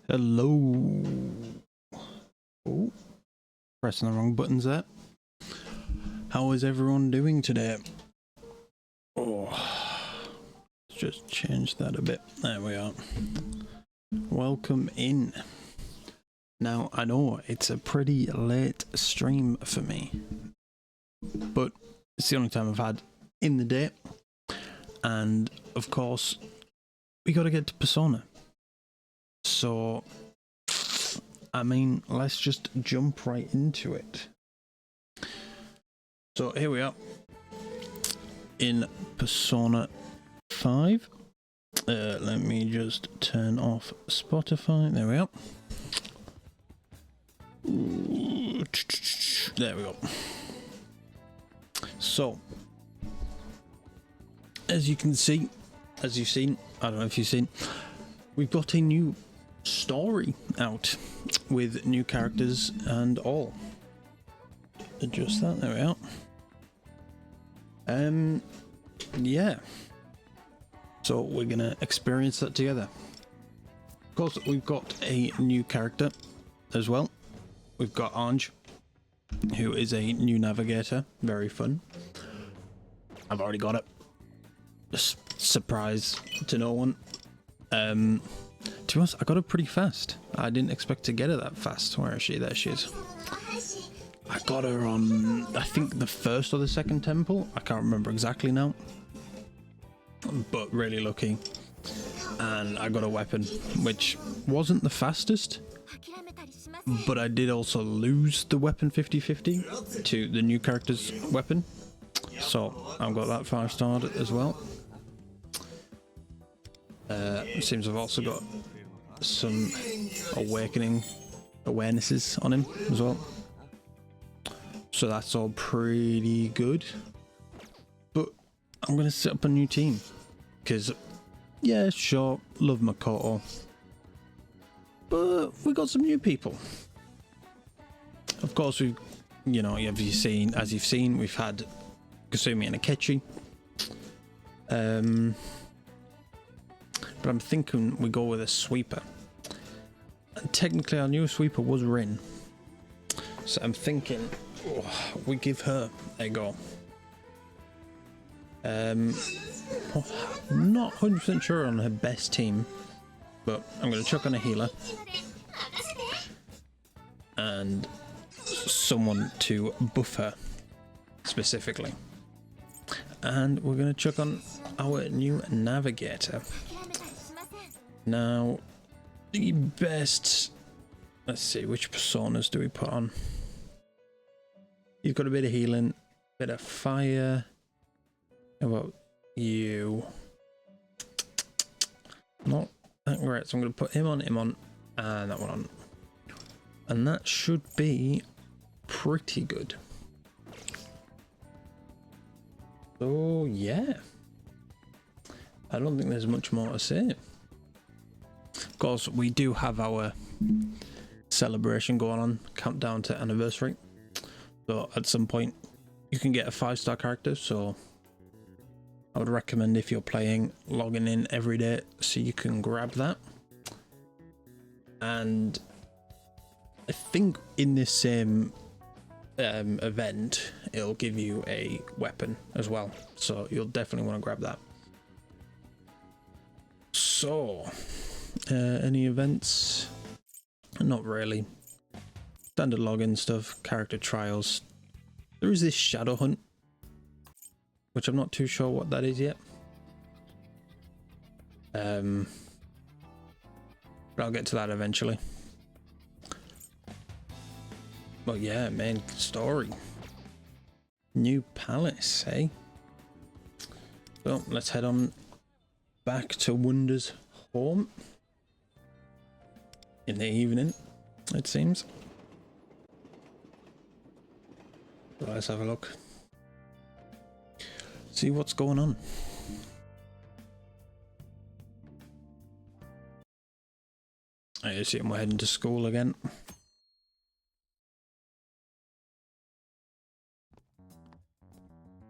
Hello. Oh, pressing the wrong buttons there. How is everyone doing today? Oh, let's just change that a bit. There we are. Welcome in. Now, I know it's a pretty late stream for me, but it's the only time I've had in the day. And, of course, we got to get to Persona. So, I mean, let's just jump right into it. So, here we are in Persona 5. Let me just turn off Spotify. There we are. There we go. So, as you can see, as you've seen, I don't know if you've seen, we've got a new story out with new characters and all. Adjust that, there we are. Yeah. So we're gonna experience that together. Of course, we've got a new character as well. We've got Ange, who is a new navigator. Very fun. I've already got it. Surprise to no one. To be honest, I got it pretty fast. I didn't expect to get her that fast. Where is she? There she is. I got her on, I think, the first or the second temple. I can't remember exactly now. But really lucky. And I got a weapon, which wasn't the fastest. But I did also lose the weapon 50-50 to the new character's weapon. So I've got that 5-starred as well. It seems I've also got some awarenesses on him as well. So that's all pretty good. But I'm going to set up a new team. Because, yeah, sure, love Makoto. But we got some new people. Of course, we've, you know, as you've seen, we've had Kasumi and Akechi. But I'm thinking we go with a sweeper. And technically our new sweeper was Rin. So I'm thinking we give her a go. Not 100% sure on her best team, but I'm going to chuck on a healer. And someone to buff her specifically. And we're going to chuck on our new navigator. Now, the best... Let's see, which personas do we put on? You've got a bit of healing, a bit of fire. How about you? Not that great, so I'm going to put him on, and that one on. And that should be pretty good. So, yeah. I don't think there's much more to say. Of course, we do have our celebration going on, countdown to anniversary. So at some point, you can get a 5-star character. So I would recommend, if you're playing, logging in every day so you can grab that. And I think in this same event, it'll give you a weapon as well. So you'll definitely want to grab that. So... any events? Not really. Standard login stuff, character trials. There is this shadow hunt, which I'm not too sure what that is yet. But I'll get to that eventually. But yeah, main story. New palace, eh? So let's head on back to Wonder's home. In the evening, it seems. So let's have a look. See what's going on. I assume we're heading to school again.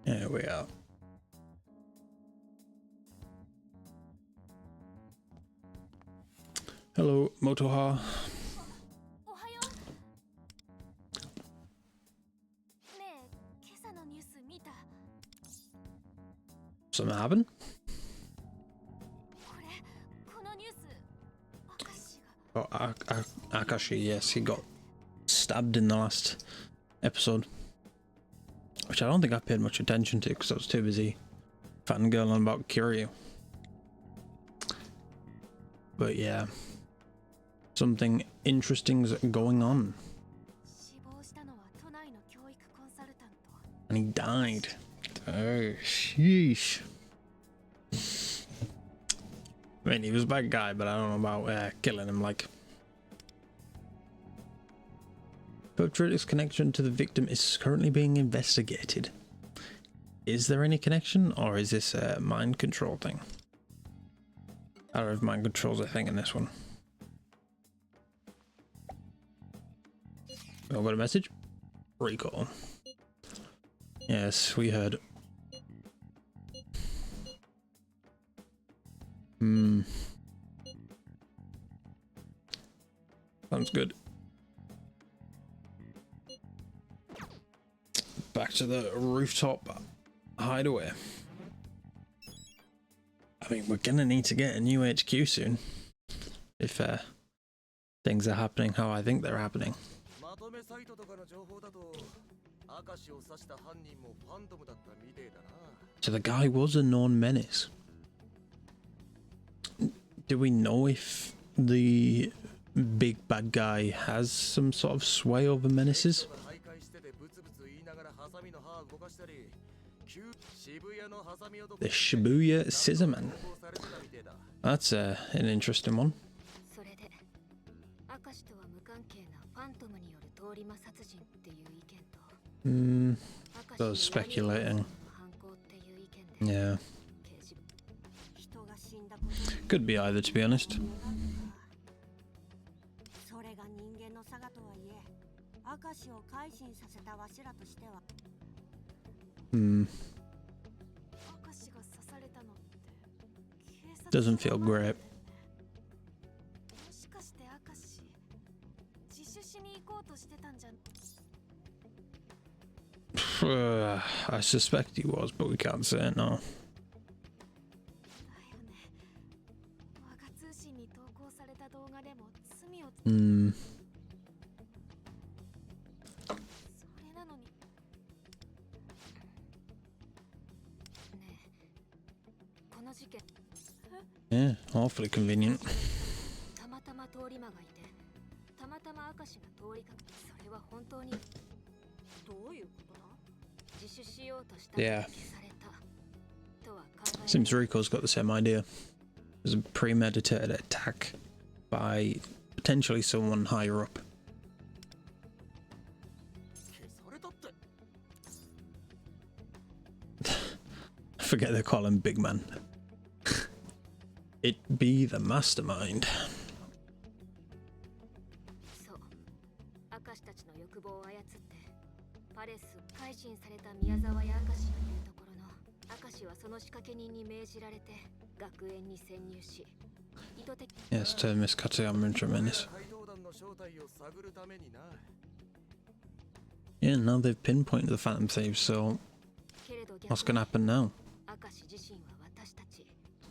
There we are. Hello, Motoha. Something happened? Oh, Akashi, yes, he got stabbed in the last episode. Which I don't think I paid much attention to because I was too busy fangirling about Kiryu. But yeah, something interesting's going on. And he died. Oh, sheesh. I mean, he was a bad guy, but I don't know about killing him, like. Perpetrator's connection to the victim is currently being investigated. Is there any connection, or is this a mind control thing? I don't know if mind control's a thing in this one. Oh, got a message? Recall. Yes, we heard. Sounds good. Back to the rooftop hideaway. I mean, we're gonna need to get a new HQ soon. If things are happening how I think they're happening. So the guy was a known menace. Do we know if the big bad guy has some sort of sway over menaces? The Shibuya Scissorman. That's an interesting one. Those speculating. Yeah. Could be either, to be honest. Doesn't feel great. I suspect he was, but we can't say it now. Yeah, awfully convenient. Yeah. Seems Riko's got the same idea. It was a premeditated attack by potentially someone higher up. I forget they call him Big Man. It be the mastermind. Yes, to Miss Katayama and Tremendous. Yeah, now they've pinpointed the Phantom Thieves, so what's gonna happen now?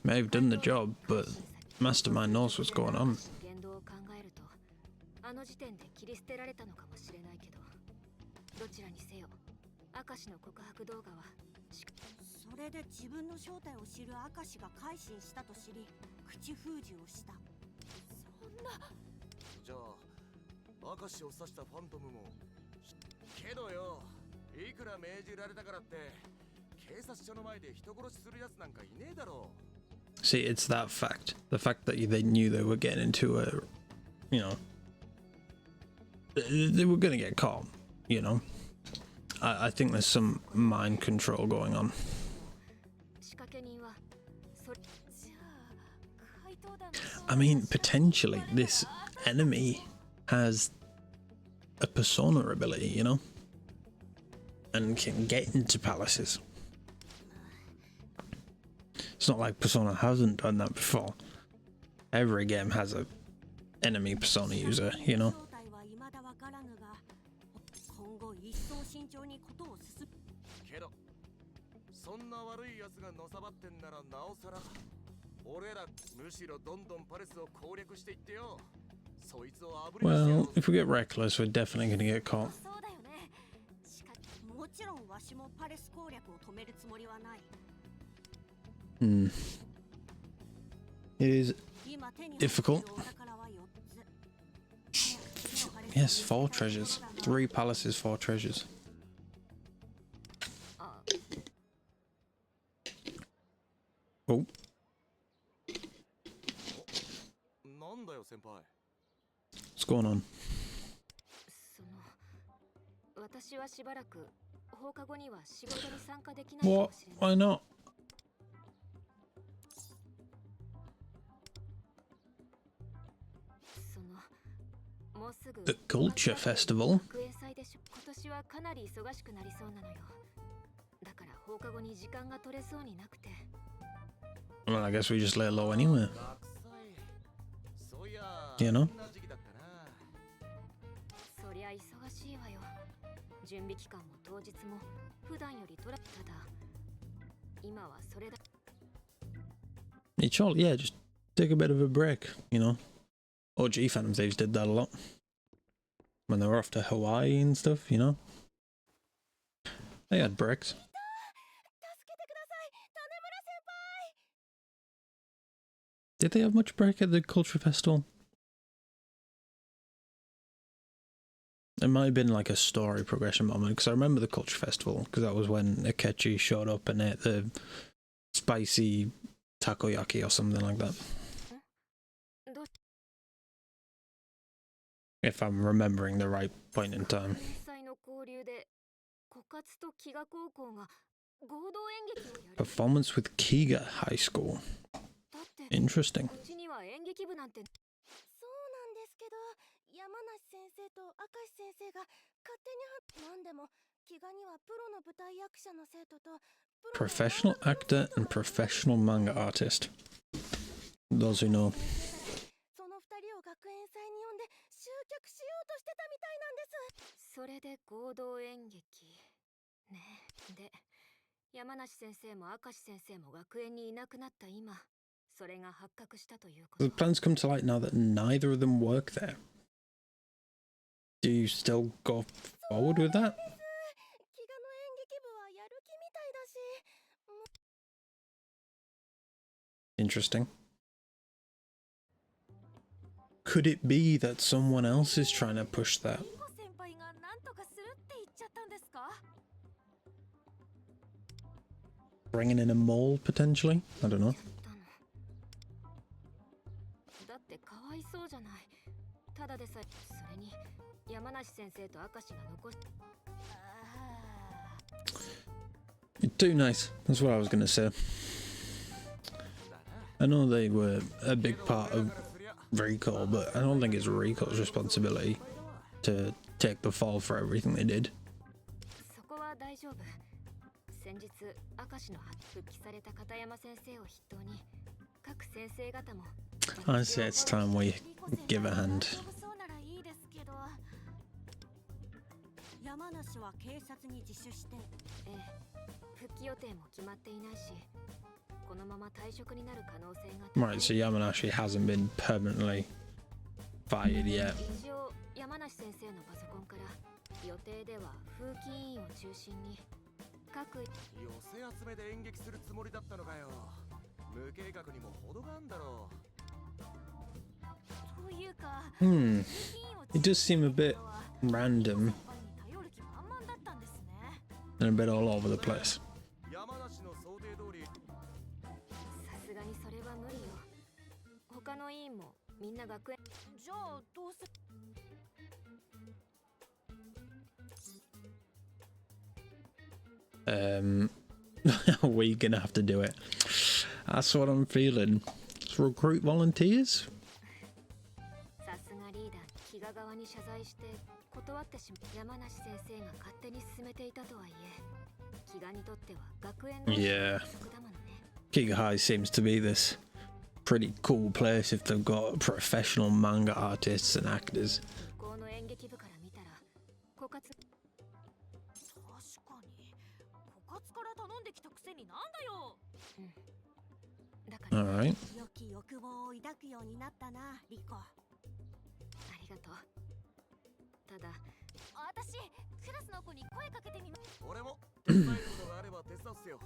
May have done the job, but Mastermind knows what's going on. See, it's that fact. The fact that they knew they were getting into a, you know, they were gonna get caught, you know. I think there's some mind control going on. I mean, potentially this enemy has a persona ability, you know, and can get into palaces. It's not like Persona hasn't done that before. Every game has a enemy persona user, you know? けどそんな悪い奴がのさばってんならなおさら俺らむしろどんどんパレスを攻略していってよ。そいつをあぶりにしてやろ Well, う。 if we get reckless, we're definitely gonna get caught. そうだよね。もちろんわしもパレス攻略を止めるつもりはない。Hmm. It is 今手に入っている difficult. お宝は4つ。 Yes, 4 treasures. 3 palaces, 4 treasures. Oh, なんだよ先輩。 what's going on? 私はしばらく放課後には仕事に参加できないかも What? しれない。 Why not? もうすぐ The Culture Festival? 学園祭でしょ。今年はかなり忙しくなりそうなのよ。だから放課後に時間が取れそうになくて。 Well, I guess we just lay low anyway. そういや You know? こんな時期だったな。そりゃ忙しいわよ。準備期間も当日も普段よりただ今はそれだ。 It's all, yeah, just take a bit of a break, you know? OG Phantom Thieves did that a lot. When they were off to Hawaii and stuff, you know? They had breaks. 助けてください、種村先輩。 Did they have much break at the Culture Festival? It might have been like a story progression moment, because I remember the Culture Festival, because that was when Akechi showed up and ate the spicy takoyaki or something like that. If I'm remembering the right point in time. 祭の交流で枯渇と飢餓高校が合同演劇をやる。 Performance with Kiga High School. だって Interesting. うちには演劇部なんて。そうなんですけど、山梨先生と明石先生が勝手になんでも気がにはプロの舞台役者の生徒と Professional actor and professional manga artist. Those who know. その2人を学園祭に呼んで集客しようとしてたみたいなんです。それで合同演劇ね。で山梨先生も明石先生も学園にいなくなった今、それが発覚したというこ The と。 plans come to light now that neither of them work there. Do you still go forward with that? 気がの演劇部はやる気みたいだし。 Interesting. Could it be that someone else is trying to push that? リコ先輩が何とかするって言っちゃったんですか？ Bringing in a mole, potentially? I don't know. だってかわいそうじゃない。ただでさえ。それに山梨先生と明石が残し。 You're too nice. That's what I was going to say. I know they were a big part of Rico, but I don't think it's Rico's responsibility to take the fall for everything they did. そこは大丈夫。先日明石の復帰された片山先生を筆頭に各先生方も。 I say it's time we give a hand. そうならいいですけど。山梨は警察に自首して。ええ、復帰予定も決まっていないし、このまま退職になる可能性が。 Right, so Yamanashi hasn't been permanently fired yet. 一応山梨先生のパソコンから予定では風紀委員を中心に各寄せ集めで演劇するつもりだったのかよ。無計画にも程があんだろう。 というか、 It does seem a bit random 頼る気満々だったんですね。 and a bit all over the place. 山梨の想定通り。 さすがにそれは無理よ。他の委員もみんな学園。じゃあどうせ。 We're gonna have to do it. That's what I'm feeling. Let's recruit volunteers. さすがリーダー、比嘉側に謝罪して断ってしまう。山梨先生が勝手に進めていたとはいえ、比嘉にとっては学園の Yeah. だものね。 Kiga High seems to be this pretty cool place if they've got professional manga artists and actors. 向こうの演劇部から見たら枯渇。確かに枯渇から頼んできたくせになんだよ。だから。 Alright. 良き欲望を抱くようになったな、リコ。ありがとう。ただ、私クラスの子に声かけてみます。俺も手伝えることがあれば手伝うっすよ。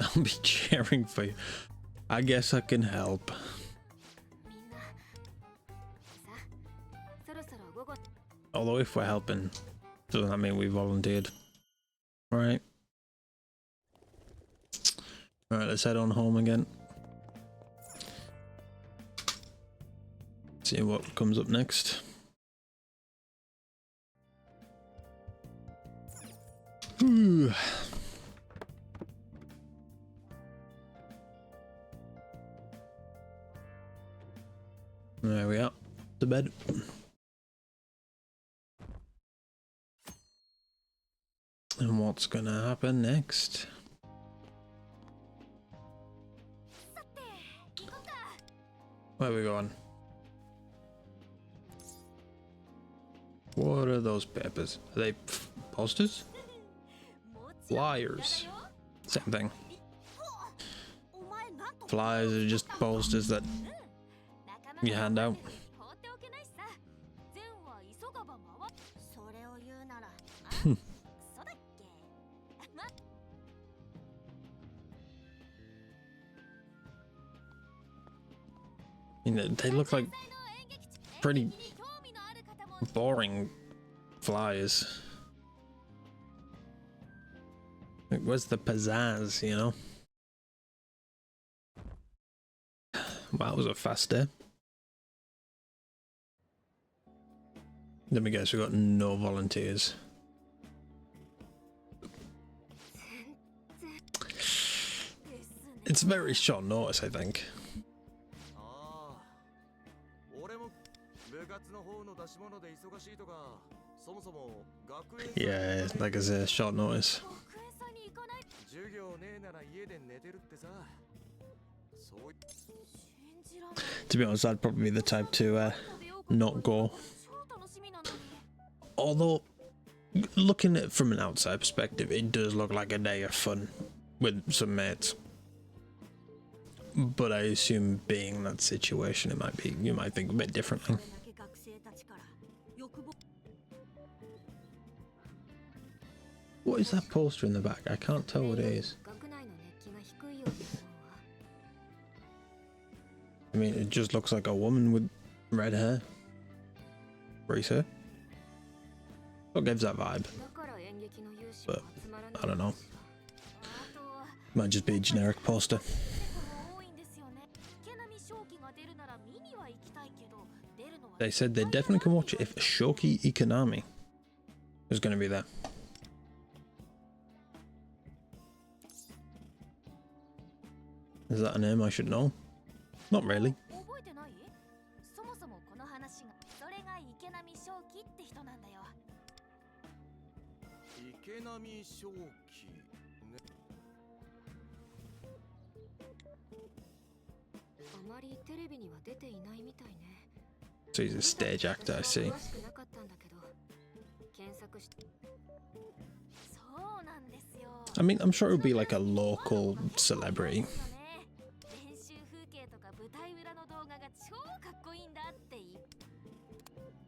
I'll be cheering for you. I guess I can help. みんなさ、そろそろ午後。 Although if we're helping, doesn't that mean we volunteered? Right. Alright, let's head on home again. See what comes up next. Ooh. There we are. To bed. And what's gonna happen next? Where are we going? What are those papers? Are they posters? Flyers. Same thing. Flyers are just posters that you hand out. それを言うなら、そうだっけ。I mean, they look like pretty boring flyers. Like, where's the pizzazz, you know? Wow, that was a fast day. Let me guess, we got no volunteers. It's very short notice, I think. Yeah, like I said, short notice. To be honest, I'd probably be the type to not go. Although, looking at it from an outside perspective, it does look like a day of fun with some mates. But I assume being in that situation, it might be, you might think a bit differently. What is that poster in the back? I can't tell what it is. I mean, it just looks like a woman with red hair. Racer. What gives that vibe? But I don't know. Might just be a generic poster. They said they'd definitely come watch it if Shoki Ikanami is going to be there. Is that a name I should know? Not really. So he's a stage actor, I see. I mean, I'm sure it would be like a local celebrity.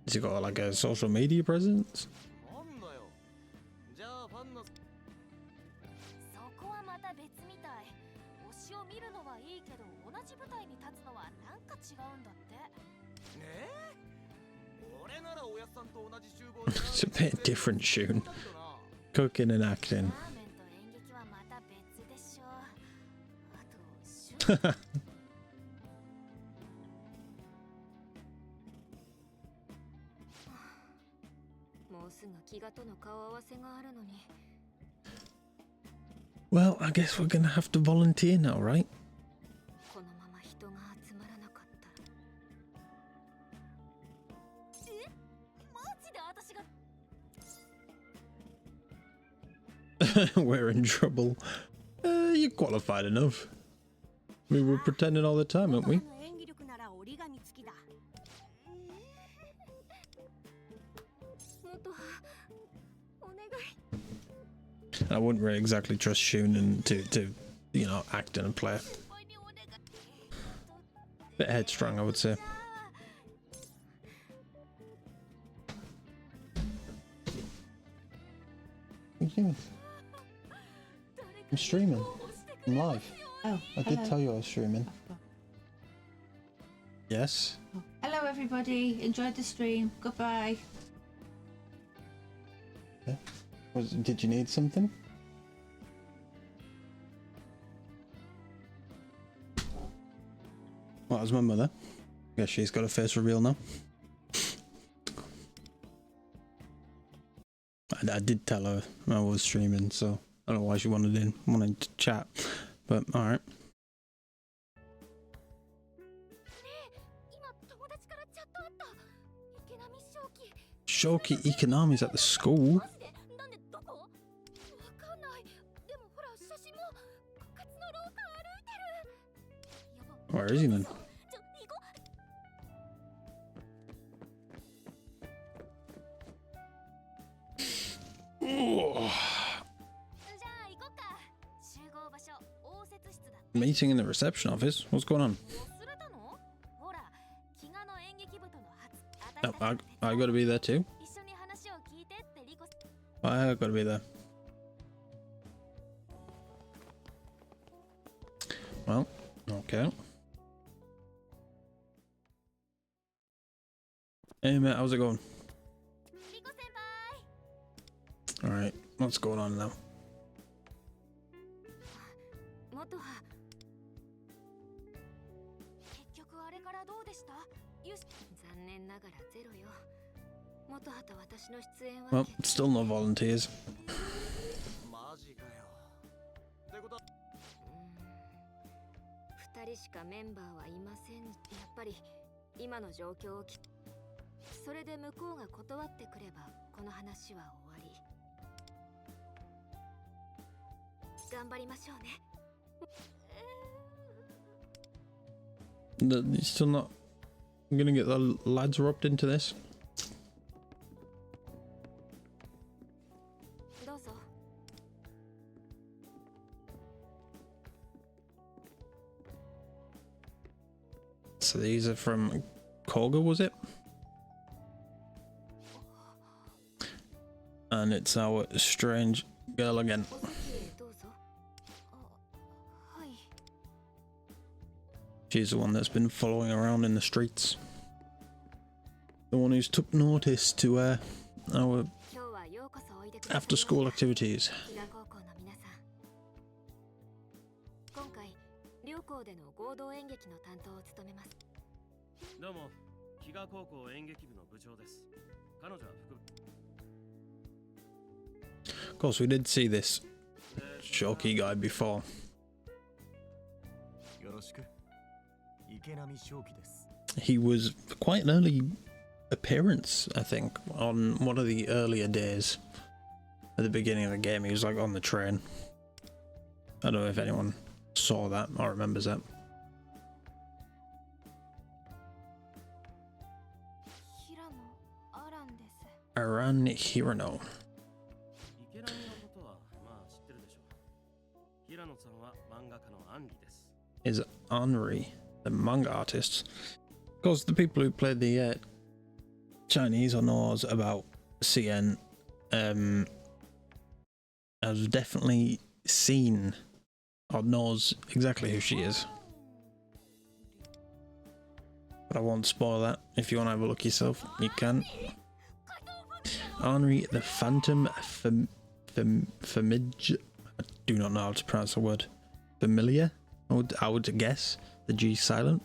Has he got like a social media presence? It's a bit different tune. Cooking and acting. Well, I guess we're gonna have to volunteer now, right? We're in trouble. You're qualified enough. We were pretending all the time, weren't we? 元の演技力なら折り紙付きだ。元葉、お願い。 I wouldn't really exactly trust Shunin to you know, act and play. 先輩にお願い。Bit headstrong, I would say. What are you doing? I'm streaming. I'm live. Oh, I did tell you I was streaming. Yes. Hello everybody, enjoyed the stream. Goodbye. Did you need something? Well, that was my mother. Guess she's got a face reveal now. I did tell her I was streaming, so I don't know why she wanted to chat. But alright. 今友達からチャットあった。池波正気。 Shoki Ikonami's at the school. マジで？なんでどこ？わかんない。でもほら写真も部活の廊下歩いてる。やば。 Where is he then? 行こう。 Oh. じゃあ行こっか。集合場所応接室だ。 Meeting in the reception office? What's going on? 忘れたの？ほら、飢餓の演劇部との初。 Oh, I gotta be there too. 一緒に話を聞いてってリコ。 I gotta be there. Well, okay. Hey mate, how's it going? リコ先輩。 Alright, what's going on now? 元葉、結局あれからどうでした？よし。残念ながらゼロよ。元葉と私の出演は Well, still no volunteers. マジかよ。ってことは2人しかメンバーはいません。やっぱり今の状況をそれで向こうが断ってくればこの話は終わり。頑張りましょうね。 You're still not gonna get the lads roped into this? どうぞ。 So these are from Koga, was it? And it's our strange girl again. お席へどうぞ。はい。 She's the one that's been following around in the streets. The one who's took notice to our 今日はようこそおいでください。 after school activities. 比嘉高校の皆さん。今回両校での合同演劇の担当を務めます。どうも、比嘉高校演劇部の部長です。彼女は副部。 Of course, we did see this Shoki guy before. よろしく。池波正気です。 He was quite an early appearance, I think, on one of the earlier days at the beginning of the game. He was like on the train. I don't know if anyone saw that or remembers that. 平野アランです。 Aran Hirano 池波のことはまあ知ってるでしょう。平野さんは漫画家のアンリです。 is Henri, the manga artist. Of course, the people who played the Chinese or knows about CN has definitely seen or knows exactly who she is. But I won't spoil that. If you want to have a look yourself, you can. Henri the Phantom Famiglia. I do not know how to pronounce the word. Familiar? I would guess. The G silent.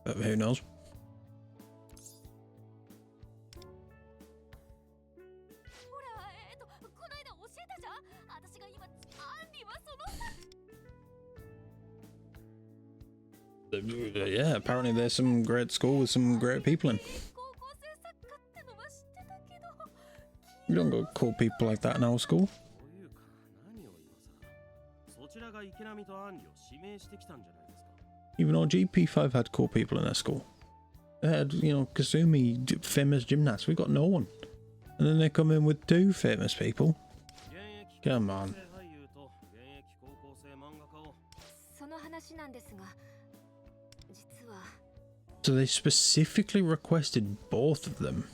But who knows? ほら、この間教えたじゃん。私が今、アンリはその。 Yeah, apparently there's some great school with some great people in. 高校生作家ってのは知ってたけど。 We don't got cool people like that in our school. というか、何を今さら。そちらが池池波とアンリを指名してきたんじゃないですか。 Even though GP5 had cool people in their school. They had, you know, Kasumi, famous gymnasts. We got no one. And then they come in with 2 famous people. 現役 Come on. 俳優と現役高校生漫画家を。その話なんですが、実は So they specifically requested both of them.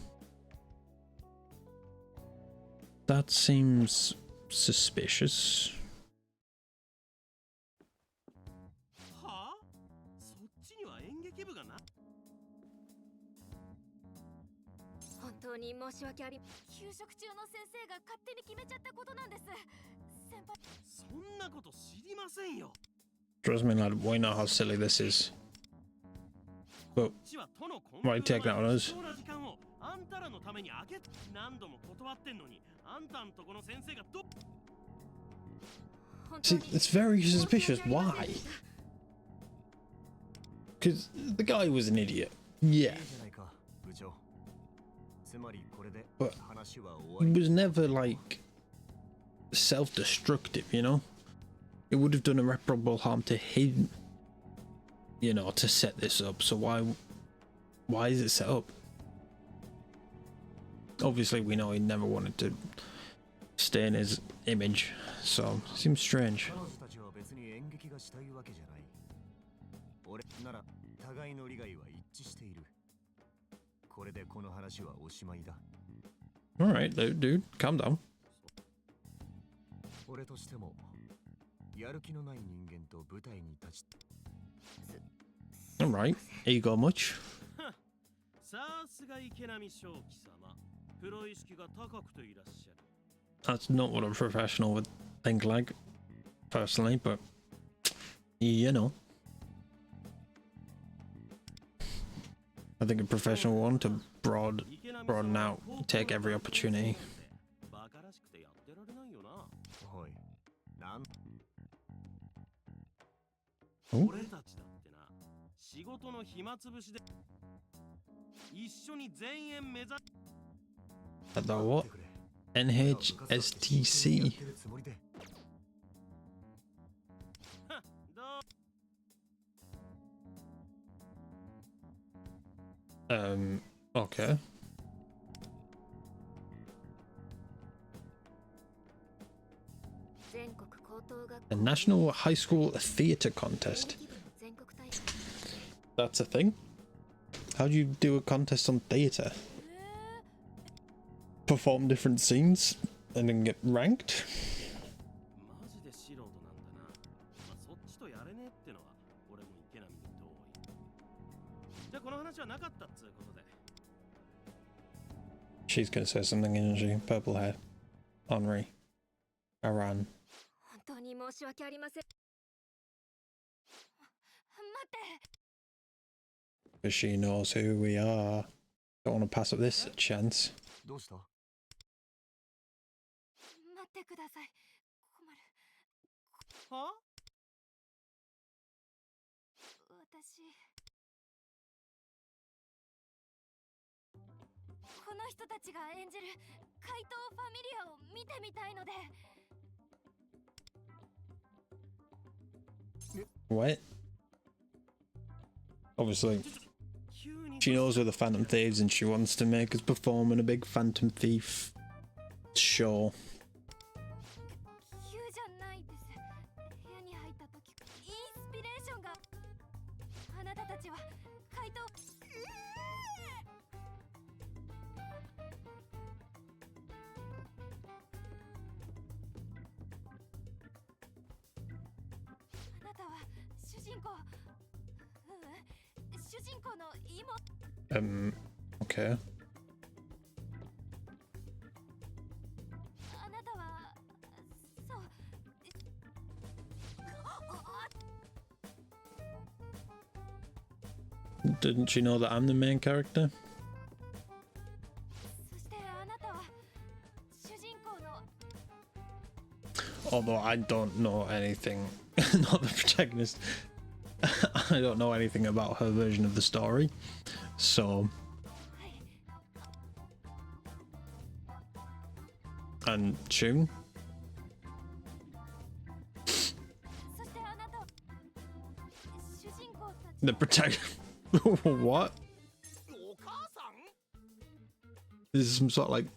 That seems suspicious. はあ、そっちには演劇部がな。本当に申し訳あり。給食中の先生が勝手に決めちゃったことなんです。先輩。そんなこと知りませんよ。 Trust me, lad, we know how silly this is. But こっちは都のコン why take that on us? 貴重な時間をあんたらのためにあげ何度も断ってんのに、あんたんとこの先生がど。本当 see, に it's very 申し suspicious. 訳ありません Why? でした。 Because the guy was an idiot. い Yeah. いじゃないか部長。つまりこれで But 話は終わ he り。 was never like self-destructive, you know? It would have done irreparable harm to him, you know, to set this up. So why is it set up? Obviously we know he never wanted to stay in his image, so it seems strange. 彼女たちは別に演劇がしたいわけじゃない。俺なら互いの利害は一致している。これでこの話はおしまいだ。 Alright, dude, calm down. 俺としてもやる気のない人間と舞台に立ち Alright, ego much? さすが池波正輝様。プロ意識が高くていらっしゃる。 That's not what a professional would think like, personally, but you know. I think a professional would want to broaden out, take every opportunity. バカらしくてやってられないよな。おいなん お俺たちだってな、仕事の暇つぶしで一緒に全員目指 The what? てくれ NHSTC. やってるつもりで どう Okay. 全国高等学校 The National High School Theatre Contest. 全国大会 That's a thing? How do you do a contest on theatre? Perform different scenes and then get ranked? マジで素人なんだな。まあ、そっちとやれねえってのは俺も池波に同意。じゃあこの話はなかったっつうことで。 She's gonna say something, isn't she? Purple hair. Henri. Aran. 本当に申し訳ありません。待って。 Because she knows who we are. Don't want to pass up this chance. どうした？待ってください。困る。は私。この人たちが演じる怪盗ファミリアを見てみたいので。 What? Obviously, 急に she knows we're the Phantom Thieves and she wants to make us perform in a big Phantom Thief show. 急じゃないです。部屋に入った時、インスピレーションが。あなたたちは怪盗。あなたは主人公。主人公の妹。Okay. あなたはそう。Didn't she know that I'm the main character? そしてあなたは主人公の。 Although I don't know anything, not the protagonist. I don't know anything about her version of the story, so. And Shun? そして The protect. What? お母さん This is some sort of like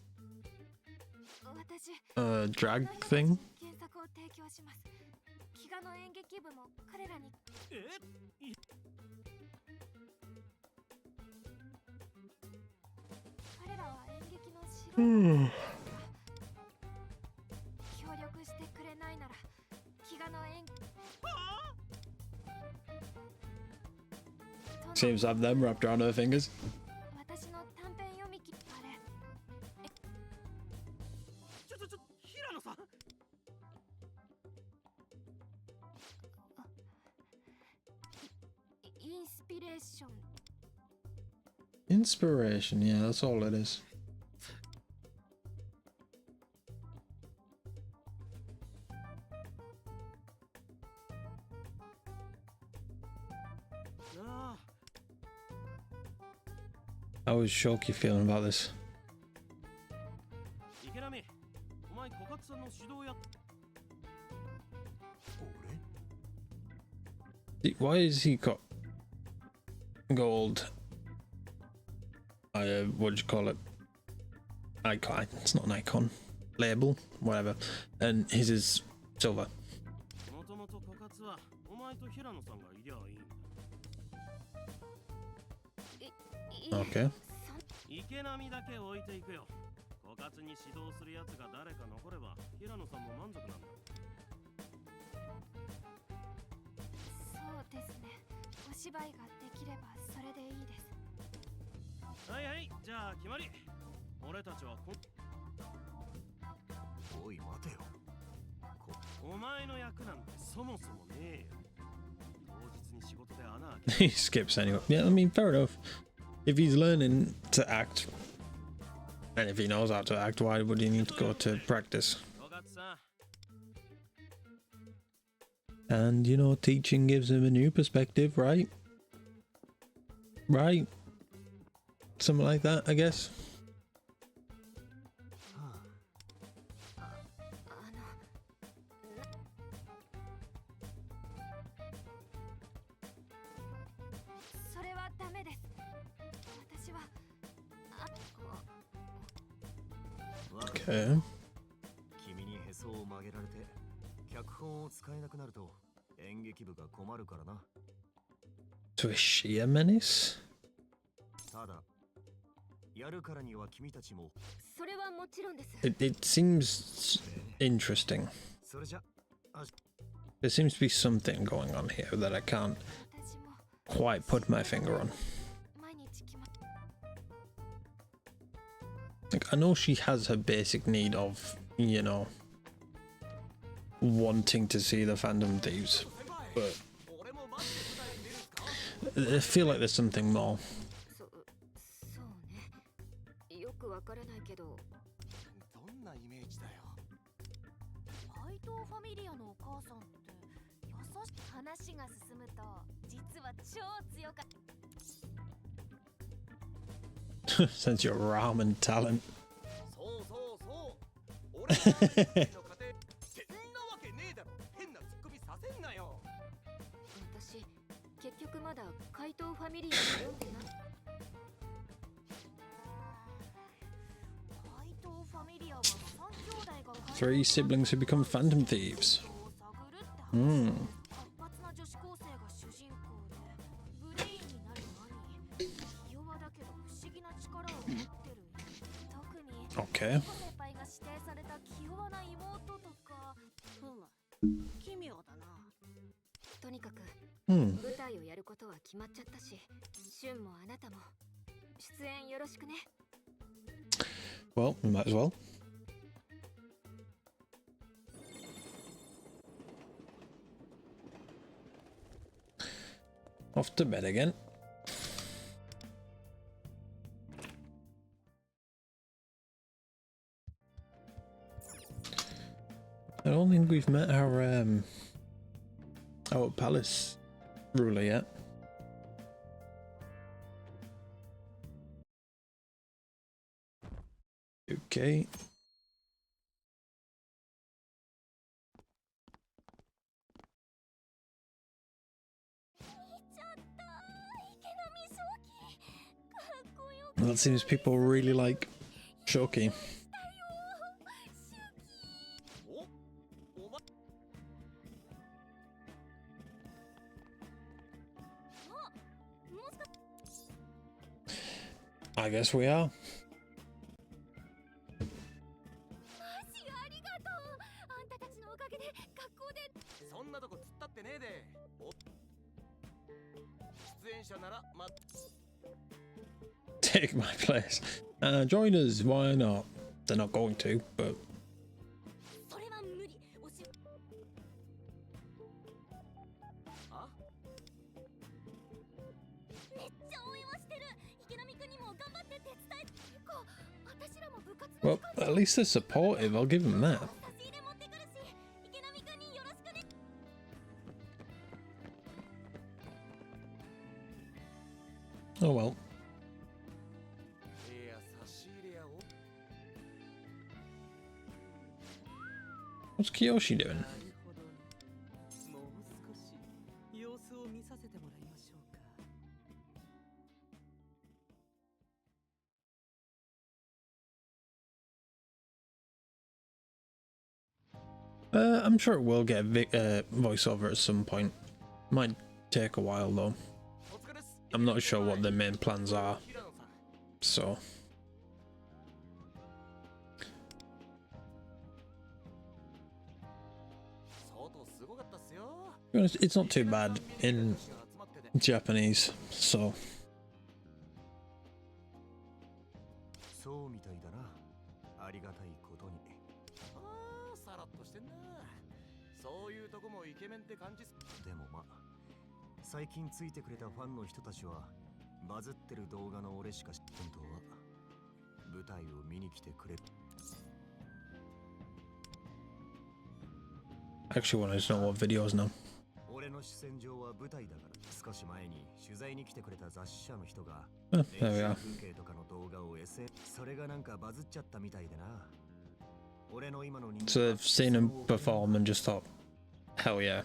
私 drag thing. 原作を提供します。飢餓の演劇部も彼らに彼らは演劇の素人協力してくれないなら飢餓の演 Seems to have them wrapped around her fingers. 私の短編読み切りあれ平野さん。インスピレーション Inspiration, yeah, that's all it is. How is Shoki feeling about this? 池波、お前小勝さんの指導や。 Why is he got gold? What do you call it? Icon. It's not an icon. Label, whatever. And his is silver. もともと小勝はお前と平野さんがいりゃいいんだ。 Okay. 池波だけ置いていくよ。小勝に指導するやつが誰か残れば平野さんも満足なんだ。そうですね。お芝居ができればそれでいいです。はいはい、じゃあ決まり。俺たちはおい待てよ。お前の役なんてそもそもねえよ。当日に仕事で穴開け He skips anyway. Yeah, I mean, fair enough. If he's learning to act, and if he knows how to act, why would he need to go to practice? 小勝さん。 And, you know, teaching gives him a new perspective, right? Right? Something like that, I guess. それはダメです。私は Okay. 君にへそを曲げられて脚本を使えなくなると演劇部が困るからな。 So is she a menace? ただやるからには君たちも。それはもちろんです。 It seems interesting. それじゃ There seems to be something going on here that I can't 私も quite put my finger on. 毎日決まっ Like, I know she has her basic need of, you know, wanting to see the Phantom Thieves, but I feel like there's something more. そうね。よくわからないけど。どんなイメージだよ。怪盗ファミリアのお母さんって優しい話が進むと実は超強かった。 Since your ramen talent. そうそうそう。俺の家庭そんなわけねえだろ。変なツッコミさせんなよ。私、結局まだ怪盗ファミリーを読んでない。怪盗ファミリアは三兄弟が Three siblings who become Phantom Thieves. 探るって話。 Hmm. 活発な女子高生が主人公でブレインになる兄。弱だけど不思議な力を持ってる。特に Okay. 先輩が指定された気弱な妹とか。奇妙だな。とにかく、 Hmm. 舞台をやることは決まっちゃったし、シュンもあなたも出演よろしくね。 Well, we might as well. Off to bed again. I don't think we've met our palace ruler yet. Okay. That seems people really like Shoki. おお前 I guess we are. ありがとう。あんたたちのおかげで学校で。そんなとこ突っ立ってねえでお出演者ならま Take my place. Join us, why not? They're not going to, but それは無理。おし。あめっちゃ応援はしてる。池波くんにも頑張って手伝え。こう、私らも部活の well, at least they're supportive, I'll give them that. 差し入れ持ってくるし、池波くんによろしくね。 Oh well. いや差し入れやお What's Kiyoshi doing? なるほど。もう少し様子を見させてもらいましょうか。I'm sure it will get a voiceover at some point. Might take a while though. お疲れっす I'm not sure what their main plans are, 平野さん so 相当すごかったっすよ to be honest, it's not too bad in Japanese, so そうみたいだなありがたいことにああさらっとしてんなそういうとこもイケメンって感じっすでもま最近ついてくれたファンの人たちはバズってる動画の俺しか本当は舞台を見に来てくれ I actually want to know what videos now. 俺の主戦場は舞台だから少し前に取材に来てくれた雑誌社の人が Oh, 練 there we 習 are. 風景とかの動画を SNS それがなんかバズっちゃったみたいでな俺の今の人 So they've seen him perform and just thought, hell yeah.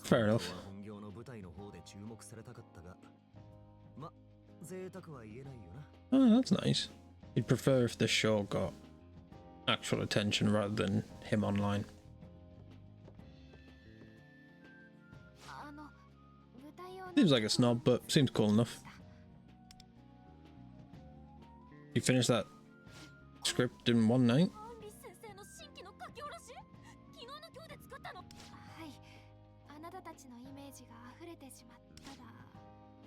Fair enough. 本業の舞台の方で注目されたかったがま贅沢は言えないよな Oh, that's nice. You'd prefer if the show got actual attention rather than him online. あの、舞台用の Seems like a snob, but seems cool enough. You finished that script in one night? アンリ先生の新規の書き下ろし昨日の今日で作ったの。はい。あなたたちのイメージが溢れてしまっただ。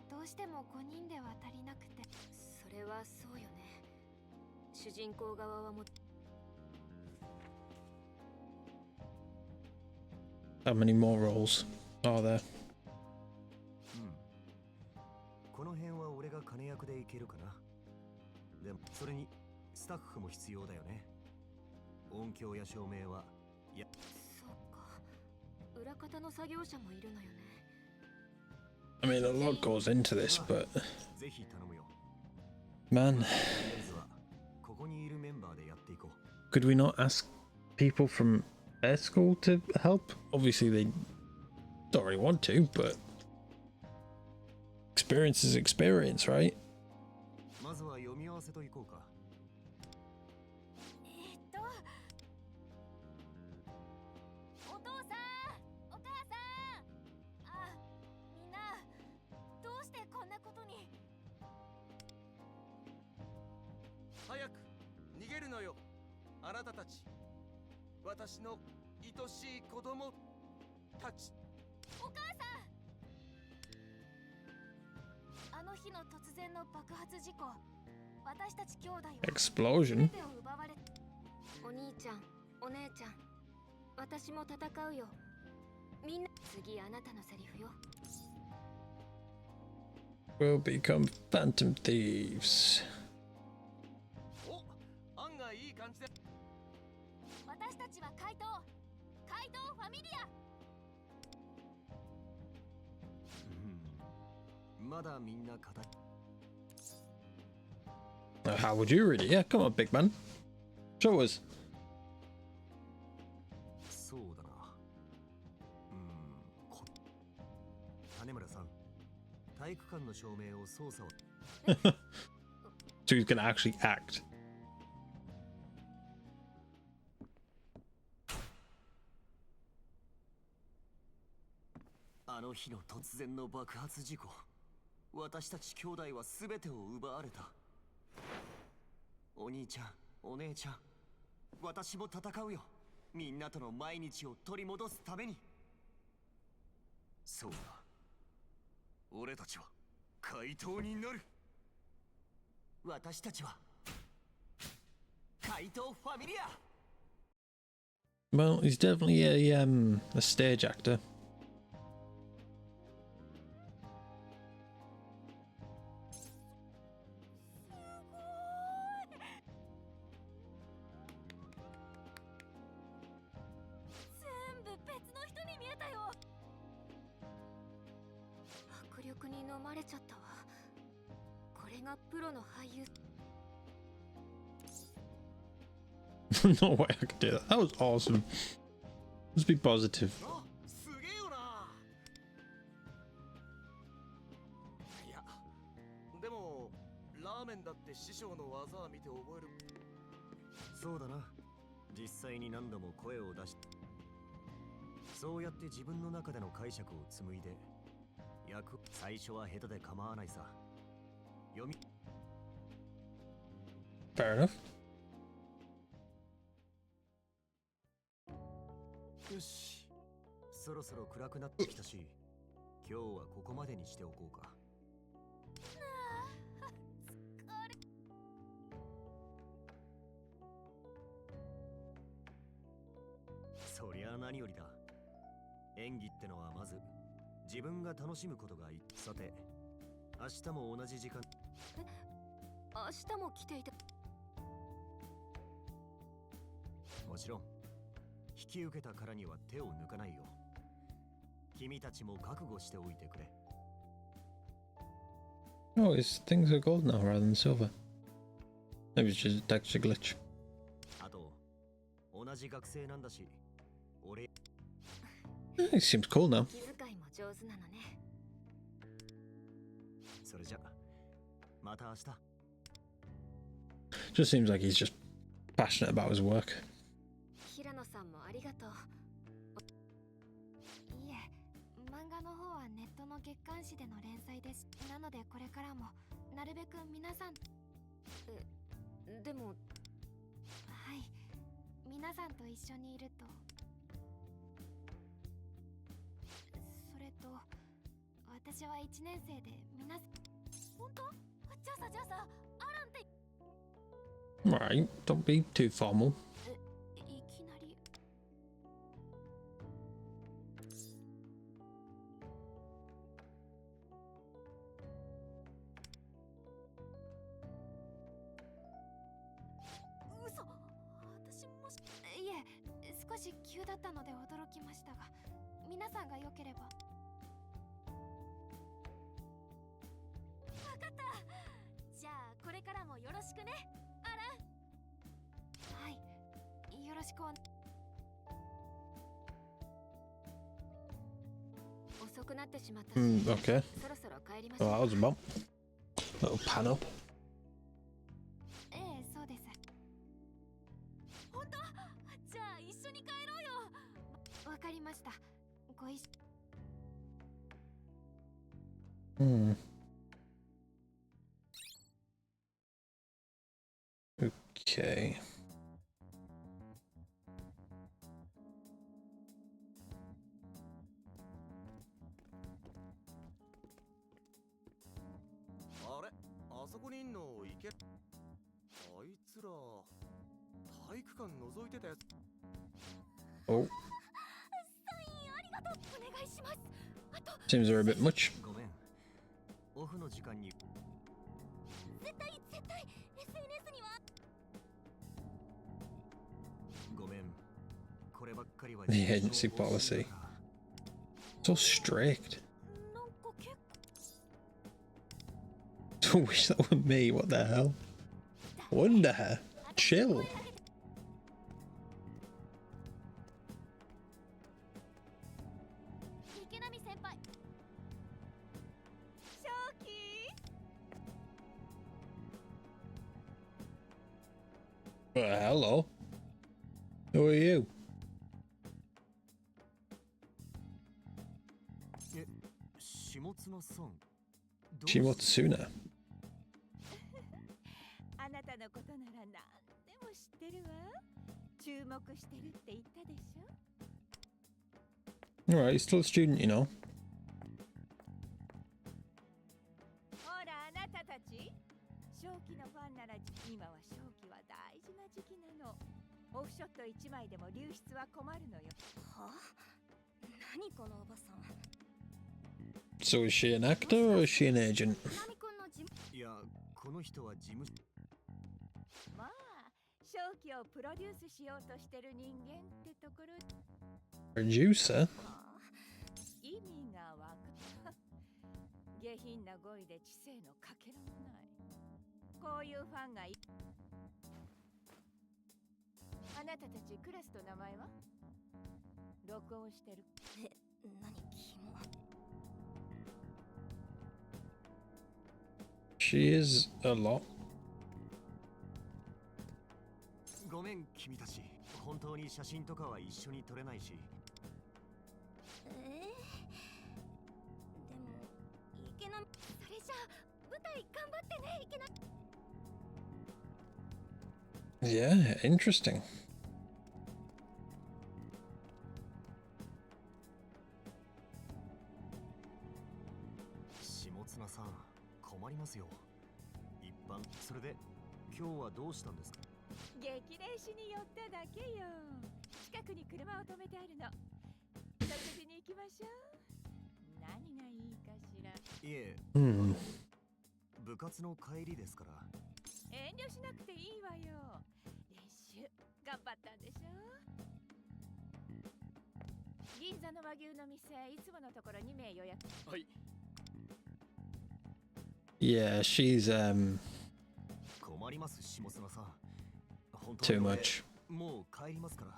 どうしても5人では足りなくて。それはそうよね。主人公側はも How many more roles are there? この辺は俺が金役でいけるかなでもそれにスタッフも必要だよね音響や照明はいやそうか。裏方の作業者もいるのよね。 I mean, a lot goes into this, but ぜひ頼むよ man, とりあえずはここにいるメンバーでやっていこう could we not ask people from their school to help? Obviously, they don't really want to, but experience is experience, right? まずは読み合わせといこうかお父さん、お母さん。あ、みんなどうしてこんなことに。早く逃げるのよあなたたち私の愛しい子供たちお母さん。あの日の突然の爆発事故、私たち兄弟は Explosion. 全てを奪われ。お兄ちゃん、お姉ちゃん、私も戦うよ。みんな、次あなたのセリフよ。 We'll become phantom thieves. お案外いい感じで私たちは怪盗ファミリア。まだみんな語 How would you read it? Yeah, come on, big man. Show us. そうだな種村さん体育館の照明を操作を So he's gonna actually act. あの日の突然の爆発事故、私たち兄弟は全てを奪われた。お兄ちゃん、お姉ちゃん、私も戦うよ。みんなとの毎日を取り戻すために。そうだ、俺たちは怪盗になる。私たちは怪盗ファミリア。 Well, he's definitely a stage actor. 全部別の人に見えたよ。迫力に飲まれちゃったわ。これがプロの俳優。 No way I could do that. That was awesome. Let's be positive. あ、すげえよな。いや、でもラーメンだって師匠の技を見て覚える。そうだな。実際に何度も声を出し、そうやって自分の中での解釈を紡いで、役最初は下手で構わないさ。読み。 Fair enough. よし、そろそろ暗くなってきたし、今日はここまでにしておこうか。そりゃ何よりだ。演技ってのはまず自分が楽しむことがいい。さて、明日も同じ時間。明日も来ていて。もちろん引き受けたからには手を抜かないよ。君たちも覚悟しておいてくれ。 Oh, his things are gold now rather than silver. Maybe it's just a texture glitch. あと、同じ学生なんだし、俺。 He seems cool now. 気遣いも上手なのね。それじゃ、また明日。 Just seems like he's just passionate about his work. 平野さんもありがとう。いえ、漫画の方はネットの月刊誌での連載です。なのでこれからもなるべく皆さん。でも、はい、皆さんと一緒にいると。それと、私は1年生で皆さん。本当？じゃあさ、アランって。 Right, don't be too formal. いきなり。嘘。私もし。いえ、少し急だったので驚きましたが、皆さんが良ければ。わかった。じゃあこれからもよろしくね、アラン。はい、よろしくお。遅くなってしまったし、 Okay. そろそろ帰りましょ Well, う。 that was a bump. Little pan up. ええ、そうです。本当？じゃあ一緒に帰ろうよ。わかりました。ご一緒。 Hmm. Okay. あれ、あそこにいんのいけ。あいつら体育館覗いてたやつ。 Oh, サインありがとう。お願いします。あと seems they're a bit much. ごめん、オフの時間に。絶対 SNS には。ごめん、こればっかりは。 The agency policy. So strict. なんか結 I wish that were me. What the hell? Wonder. Chill. 構。池波先輩。正気。Hello. Who are you? 下妻さん。Shimotsuna. あなたのことなら何でも知ってるわ。注目してるって言ったでしょ。 Alright, he's still a student, you know. ほらあなたたち、正気のファンなら今は正気は大事な時期なの。オフショット1枚でも流出は困るのよ。は？何このおばさん。 So is she an actor or is she an agent? ナミ君の事務。いや、この人は事務。まあ正気をプロデュースしようとしてる人間ってところ。 Producer? 意味がわかる。下品な語彙で知性のかけらもない。こういうファンがい。あなたたちクラスと名前は？録音してる。え、何キモ。 She is a lot. ごめん君たち。本当に写真とかは一緒に撮れないし。でも池波。それじゃあ舞台頑張ってね池波。 Yeah, interesting. 下妻さん、困りますよ。一般。それで今日はどうしたんですか？激励しに寄っただけよ。近くに車を止めてあるの。食事に行きましょう。何がいいかしら。いえ、Hmm. 部活の帰りですから。遠慮しなくていいわよ。練習頑張ったんでしょ。銀座の和牛の店、いつものところ2名予約。はい。 Yeah, she's 困ります下妻さん。本当 too に俺 much. もう帰りますから。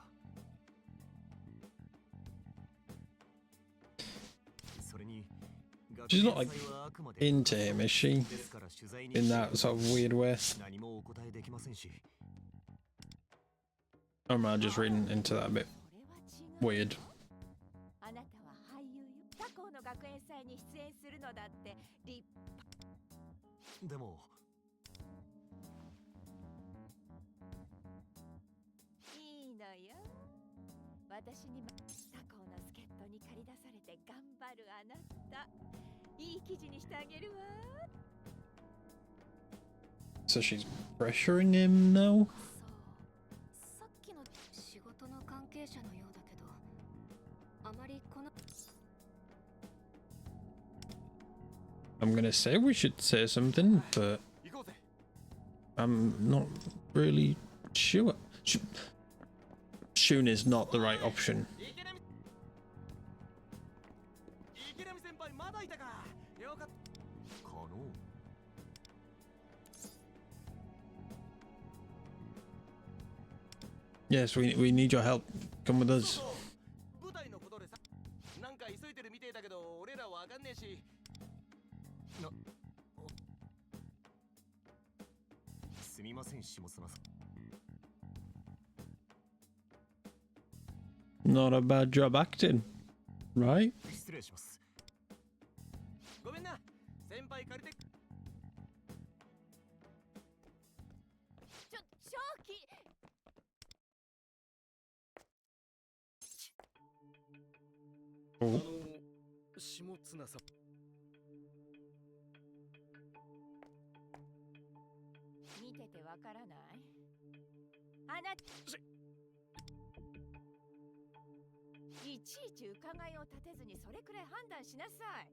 それに She's not like into him, is she? In that sort of weird way. 何もお答えできませんし。 I'm just reading into that a bit weird. あなたは俳優よ。他校の学園祭に出演するのだって立派。でもいいのよ。私に他校の助っ人に駆り出されて頑張るあなた。いい記事にしてあげるわ。 So she's pressuring him now? そうさっきの仕事の関係者のようだけどあまりこの I'm gonna say we should say something, but I'm not really sure. Shun is not the right option. Yes, we need your help. Come with us. 舞台のことでさ、なんか急いでるみてえだけど俺らわかんねえし。すみません下妻さん。 Not a bad job acting, right? 失礼します。ごめんな。先輩借りて。正気。 Oh. 下妻さん。見ててわからない？あなたいちいち伺いを立てずにそれくらい判断しなさい。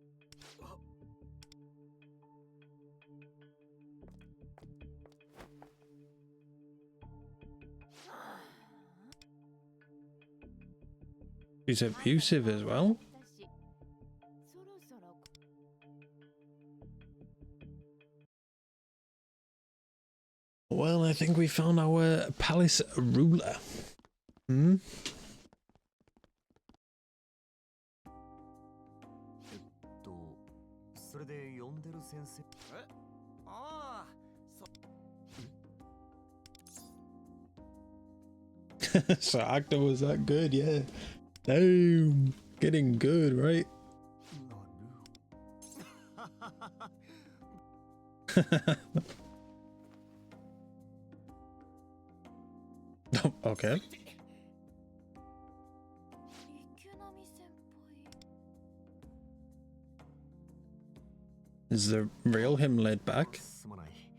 He's abusive as well. そろそろ Well, I think we found our palace ruler. Hmm? それで呼んでる先生。ああ、So actor was that good, yeah. Damn, getting good, right? Okay. 池波先輩 Is the real him laid back? すまない。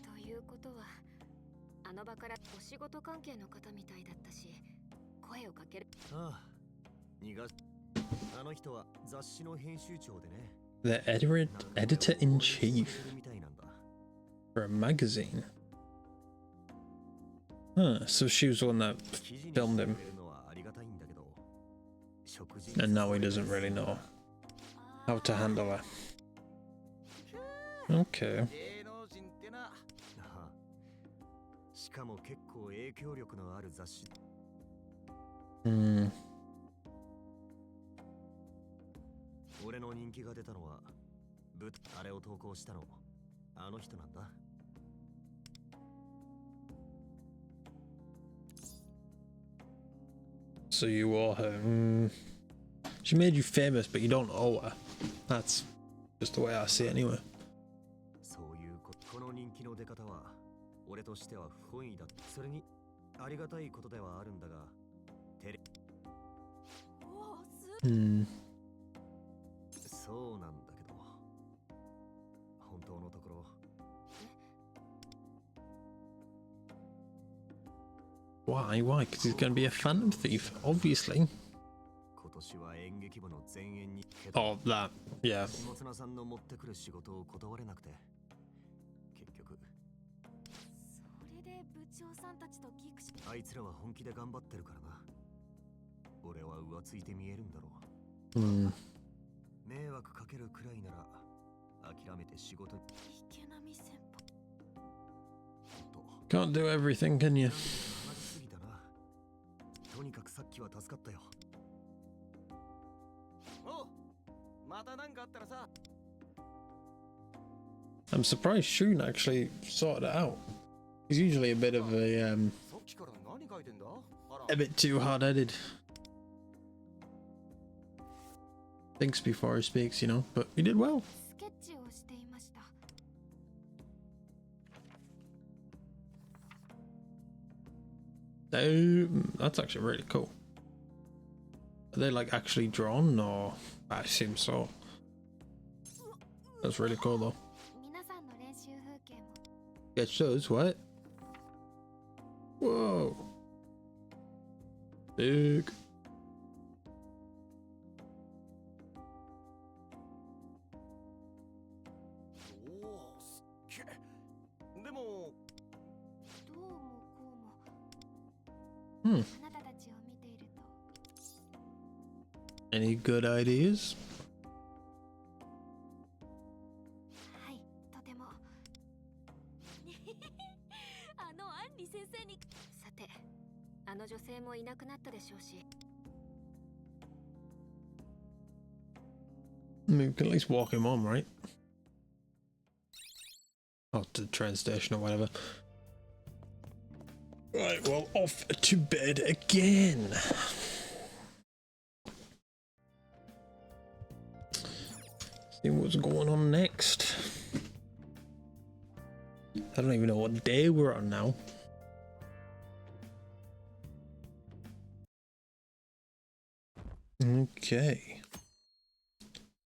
ということは、あの場からお仕事関係の方みたいだったし、声をかける。ああ、あの人は雑誌の編集長でね。 The editor-in-chief みたいなんだ。 for a magazine. Huh, so she was the one that filmed him. And now he doesn't really know how to handle her. Okay. しかも結構影響力のある雑誌。俺の人気が出たのはあれを投稿したのあの人なんだ。 So you owe her. She made you famous, but you don't owe her. That's just the way I see it anyway. そういうこの人気の出方は俺としては不本意だ。それにありがたいことではあるんだが、テレ。そうなんだけど、本当のところ。 Why? Why? Because he's going to be a phantom thief, obviously. Oh, that. Yeah. さんの持ってくる仕事を断れなくて、結局。それで部長さんたちとギクシあいつらは本気で頑張ってるからな。俺は浮ついて見えるんだろう。迷惑かけるくらいなら諦めて仕事に。池波先輩。 Can't do everything, can you? とにかくさっきは助かったよ。お、またなんかあったらさ。 I'm surprised Shun actually sorted it out. He's usually a bit of a bit too hard-headed. Thinks before he speaks, you know, but he did well. スケッチをしていました。 That's actually really cool. Are they like actually drawn, or I assume so? That's really cool though. 皆さんの練習風景も Get those, what? Whoa. Big. でも。 どうもこうも Hmm. あなたたちを見ていると Any good ideas? はい、とてもあのアンリ先生に。さて、あの女性もいなくなったでしょうし。 I mean, we can at least walk him home, right? Or to the train station or whatever. Right, well, off to bed again. See what's going on next. I don't even know what day we're on now. Okay.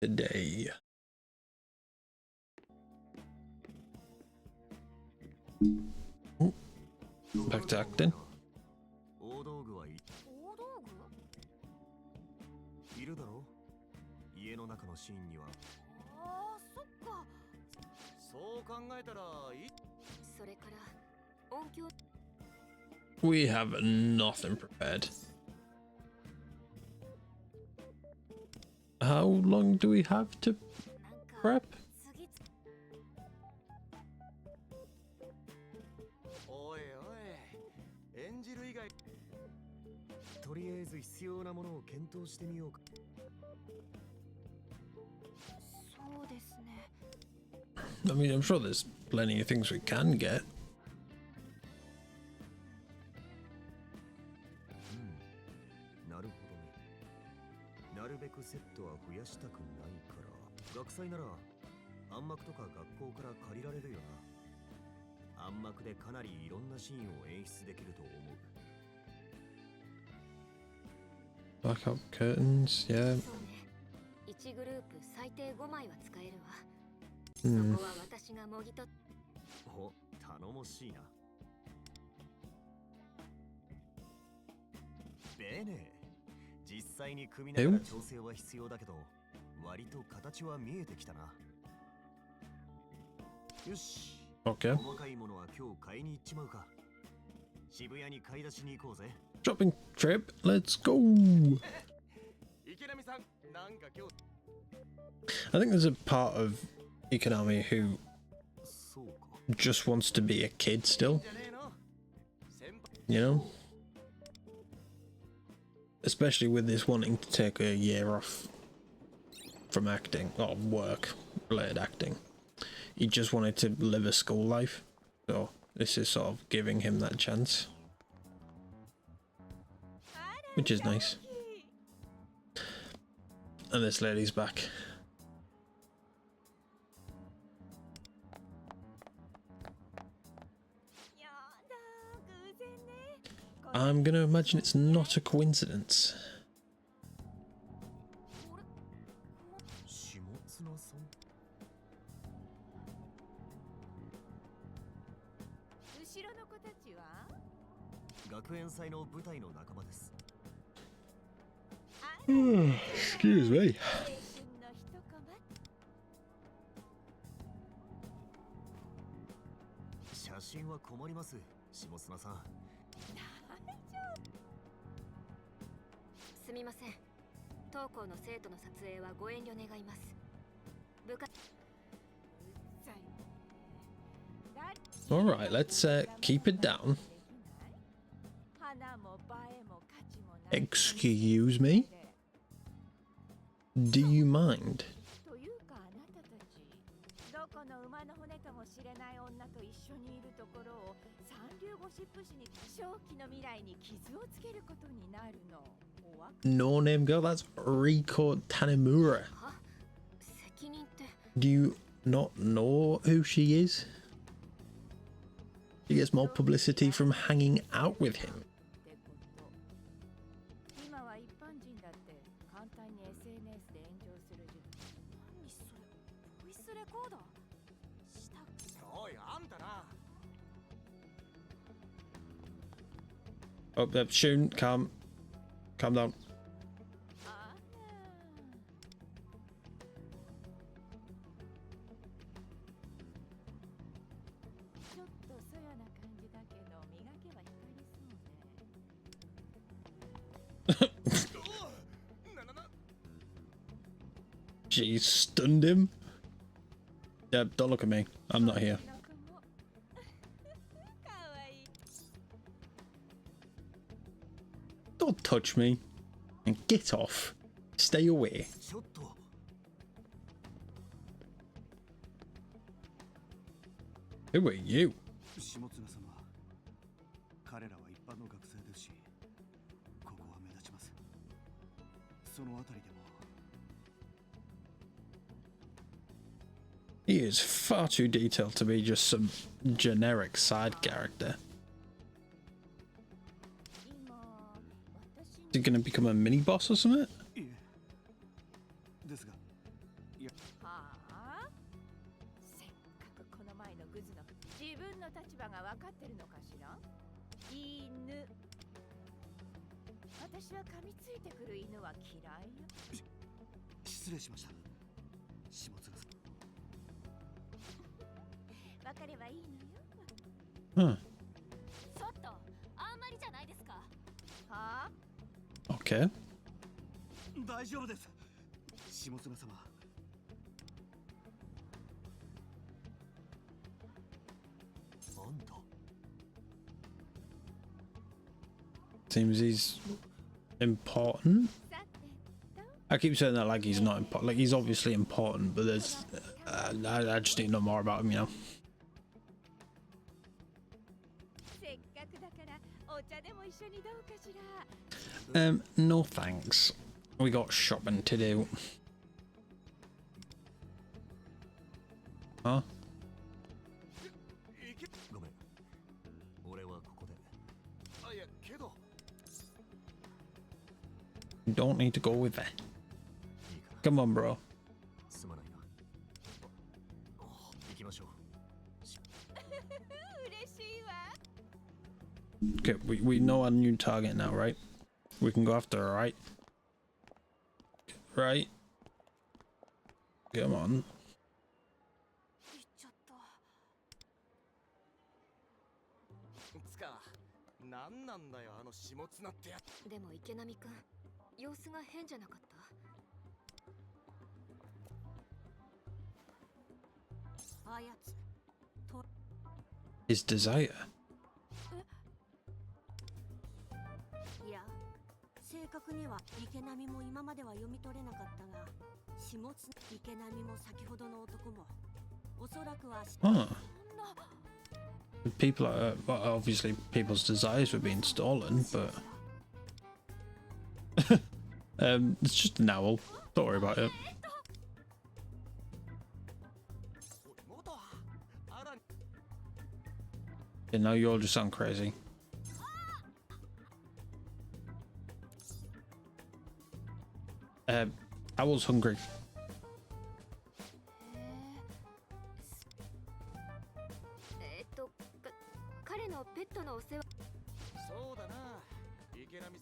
Today. Oh, back to acting. 大道具はい大道具？いるだろ？家の中のシーンには。ああ、そっか。そう考えたらいい。それから音響。 We have nothing prepared. How long do we have to prep? おいおい、演じる以外。とりあえず必要なものを検討してみようか。そうですね。 I mean, I'm sure there's plenty of things we can get. トは増やしたくないから、学祭なら暗幕とか学校から借りられるよな。暗幕でかなりいろんなシーンを演出できると思う。Blackout curtains, yeah. そうね。1グループ最低5枚は使えるわ。Hmm. そこは私がもぎ取っお、頼もしいな。ベネ、実際に組みながら調整は必要だけど、割と形は見えてきたな。よし。Okay. 細かいものは今日買いに行っちまうか。渋谷に買い出しに行こうぜ。 Shopping trip, let's go. I think there's a part of Ikonami who just wants to be a kid still, you know, especially with this wanting to take a year off from acting or work related acting. He just wanted to live a school life, so this is sort of giving him that chance, which is nice. And this lady's back. I'm gonna imagine it's not a coincidence. Excuse me. 写真は困ります、下砂さん。すみません。当校の生徒の撮影はご遠慮願います。部下 Alright, let's keep it down. Excuse me? Do you mind? というかあなたたち、どこの馬の骨かもしれない女と一緒にいるところを三流ゴシップ誌に正気の未来に傷をつけることになるの。No name girl, that's Riko Tanemura. Do you not know who she is? She gets more publicity from hanging out with him. 今は一般人だって簡単に SNS で炎上する時代。何それ？ボイスレコーダー？したっけ？おい、あんたな。Oh, Shun, calm down. She stunned him. Yeah, don't look at me. I'm not here. Don't touch me. And get off. Stay away. Who are you? He is far too detailed to be just some generic side character. Is he gonna become a mini boss or something? Huh. Okay. Seems he's important. I keep saying that like he's not important. Like he's obviously important, but there's I just need to know more about him, you know. No thanks. We got shopping to do. Huh? ごめん。俺はここで。あ、いや、けど。 You don't need to go with that. いいかな。 Come on, bro. すまないな。行きましょう。嬉しいわ。 Okay, we know our new target now, right? We can go after her, right? Right? Come on. 行っちゃった。つか、なんなんだよあの下綱ってやつ。でも池波くん、様子が変じゃなかった？あやつ。 His desire. いや、正確には池波も今までは読み取れなかったが、下津池波も先ほどの男もおそらくは Huh. People are well, obviously people's desires were being stolen, but it's just an owl. Don't worry about it. Yeah, now you all just sound crazy. Owl's hungry. 彼のペットのお世話。そうだな。池波。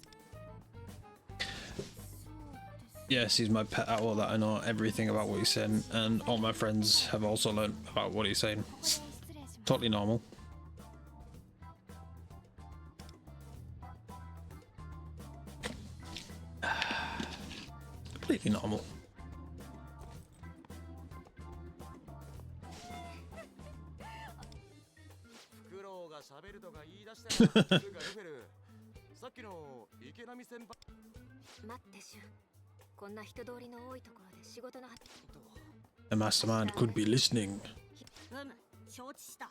Yes, he's my pet owl that I know everything about what he's saying, and all my friends have also learned about what he's saying. Totally normal. Completely normal. フクロウが喋るとか言い出したよ。つうかルフェル、さっきの池波先輩。待ってシュン。こんな人通りの多いところで仕事の。 The mastermind could be listening. 承知した。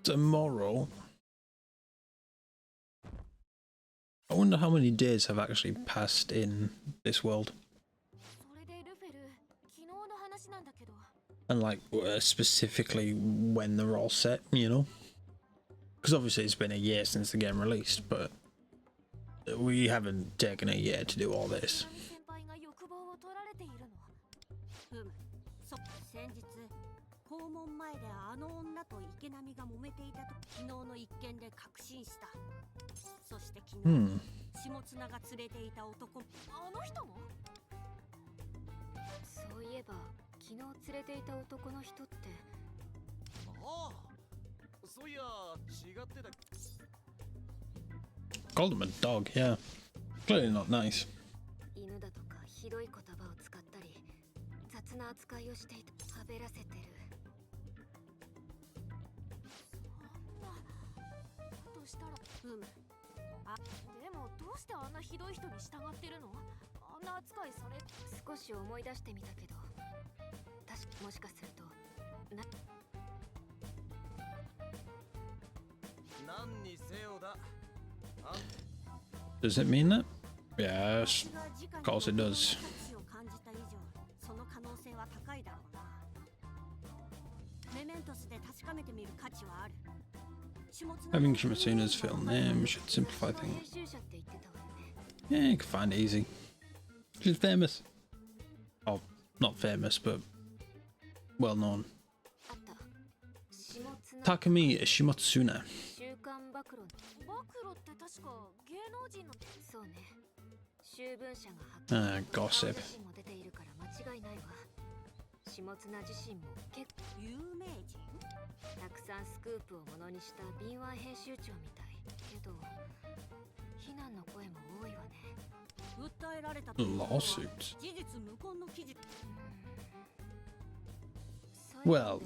Tomorrow. I wonder how many days have actually passed in this world. それでルフェル、昨日の話なんだけど。 And like specifically when they're all set, you know? Because obviously it's been a year since the game released, but we haven't taken a year to do all this. 先輩が欲望を取られているの。先日校門前であの女と池波が揉めていたと昨日の一件で確信した。そして昨日、下綱が連れていた男、あの人も。そういえば昨日連れていた男の人って。ああ、そういや違ってた。 Called him a dog, yeah. Clearly not nice. 犬だとかひどい言葉を使ったり雑な扱いをしていた。はべらせてる。そんな。だとしたら、あ、でもどうしてあんなひどい人に従ってるの？あんな扱いされ。少し思い出してみたけど、確かもしかするとな。何にせよだ。 Does it mean that? Yes. Of course it does. Having Shimatsuna's full name should simplify things. Yeah, you can find it easy. She's famous. Oh, not famous, but well known. Takumi Shimatsuna. 暴露って確か芸能人の。そうね。集文社が発見。gossip. 自身も出ているから間違いないわ。下綱自身も結構有名人。たくさんスクープをものにした敏腕編集長みたい。けど非難の声も多いわね。訴えられた。Lawsuit. 事実無根の記事。 Well,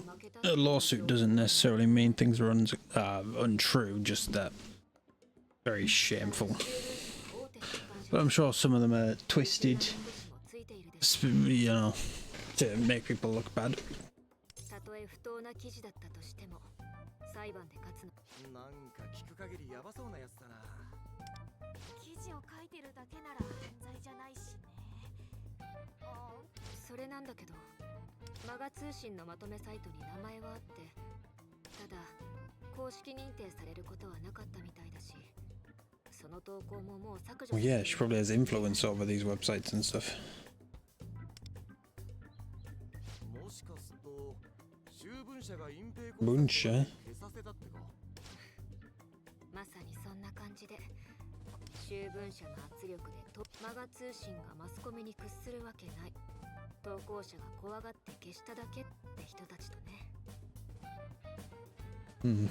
a lawsuit doesn't necessarily mean things are untrue, just that very shameful. But I'm sure some of them are twisted, you know, to make people look bad. たとえ不当な記事だったとしても裁判で勝つの。なんか聞く限りヤバそうなやつだな。記事を書いてるだけなら犯罪じゃないしね。それなんだけど、マガ通信のまとめサイトに名前はあって、ただ公式認定されることはなかったみたいだし、その投稿ももう削除。Well, yeah, she probably has influence over these websites and stuff. もしかすると集文社が隠蔽文社消させたってか。まさにそんな感じで、集文社の圧力でマガ通信がマスコミに屈するわけない。投稿者が怖がって消しただけって人たちとね。Hmm.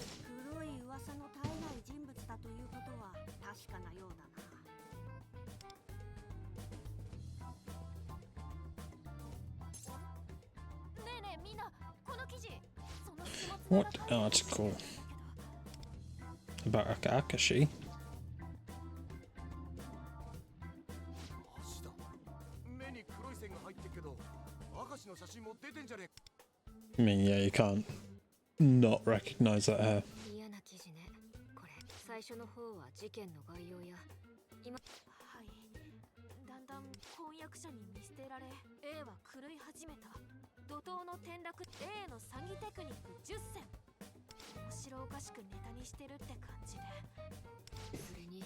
黒い噂の絶えない人物だということは確かなようだな。ねえねえみんな、この記事、その始末 What article? About Akashi? マジだ。目に黒い線が入ってるけど、明石の写真も出てんじゃねえ。 I mean, yeah, you can't not recognize that hair. 嫌な記事ね。これ最初の方は事件の概要や今。はい。だんだん婚約者に見捨てられ、A は狂い始めた。怒涛の転落、A の詐欺テクニック10選。面白おかしくネタにしてるって感じで。それに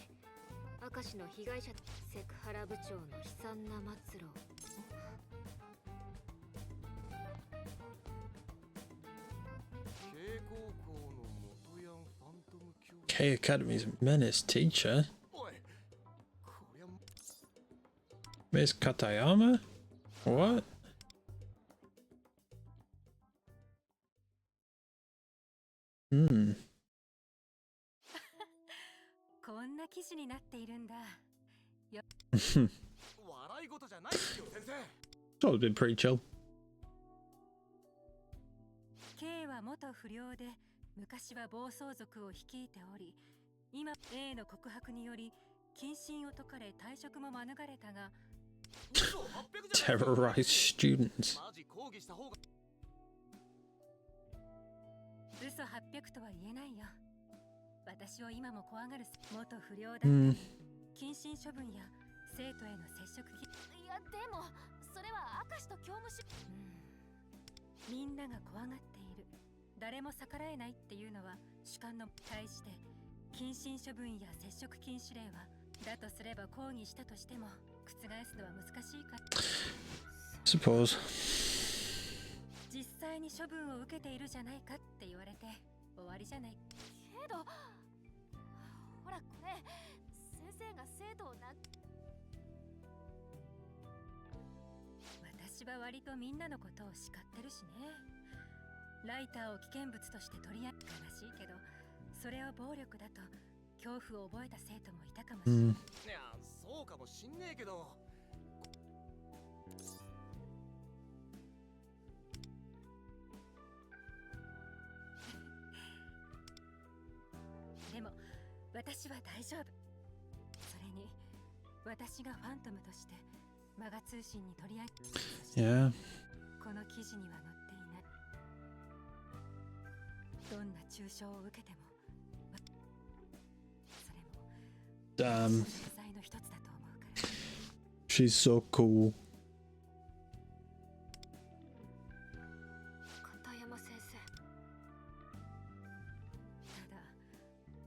明石の被害者セクハラ部長の悲惨な末路。K 高校の元ヤンファントム教 K Academy's menace teacher? おい、こりゃ Miss Katayama? What? Hmm. こんな記事になっているんだ。笑い事じゃないですよ先生。 It's always been pretty chill. K は元不良で昔は暴走族を率いており、今 A の告白により謹慎を解かれ退職も免れたが、 Terrorize students. マジ抗議した方が。嘘800とは言えないよ。私を今も怖がる元不良だって、Hmm. 謹慎処分や生徒への接触き、いやでもそれは明石と教務主。みんなが怖がっている。誰も逆らえないっていうのは主観の対して、謹慎処分や接触禁止令はだとすれば抗議したとしても覆すのは難しいか。 Suppose. 実際に処分を受けているじゃないかって言われて終わりじゃない。けどほらこれ、先生が生徒をな。私は割とみんなのことを叱ってるしね。ライターを危険物として取り上げ、悲しいけどそれを暴力だと恐怖を覚えた生徒もいたかもしれない。Hmm. いや、そうかもしんねえけど。でも私は大丈夫。それに私がファントムとしてマガ通信に取り上げ、 Yeah. この記事には載っていない。どんな中傷を受けてもそれも Damn. 存在の一つだと思うから。 She's so cool. 片山先生。ただ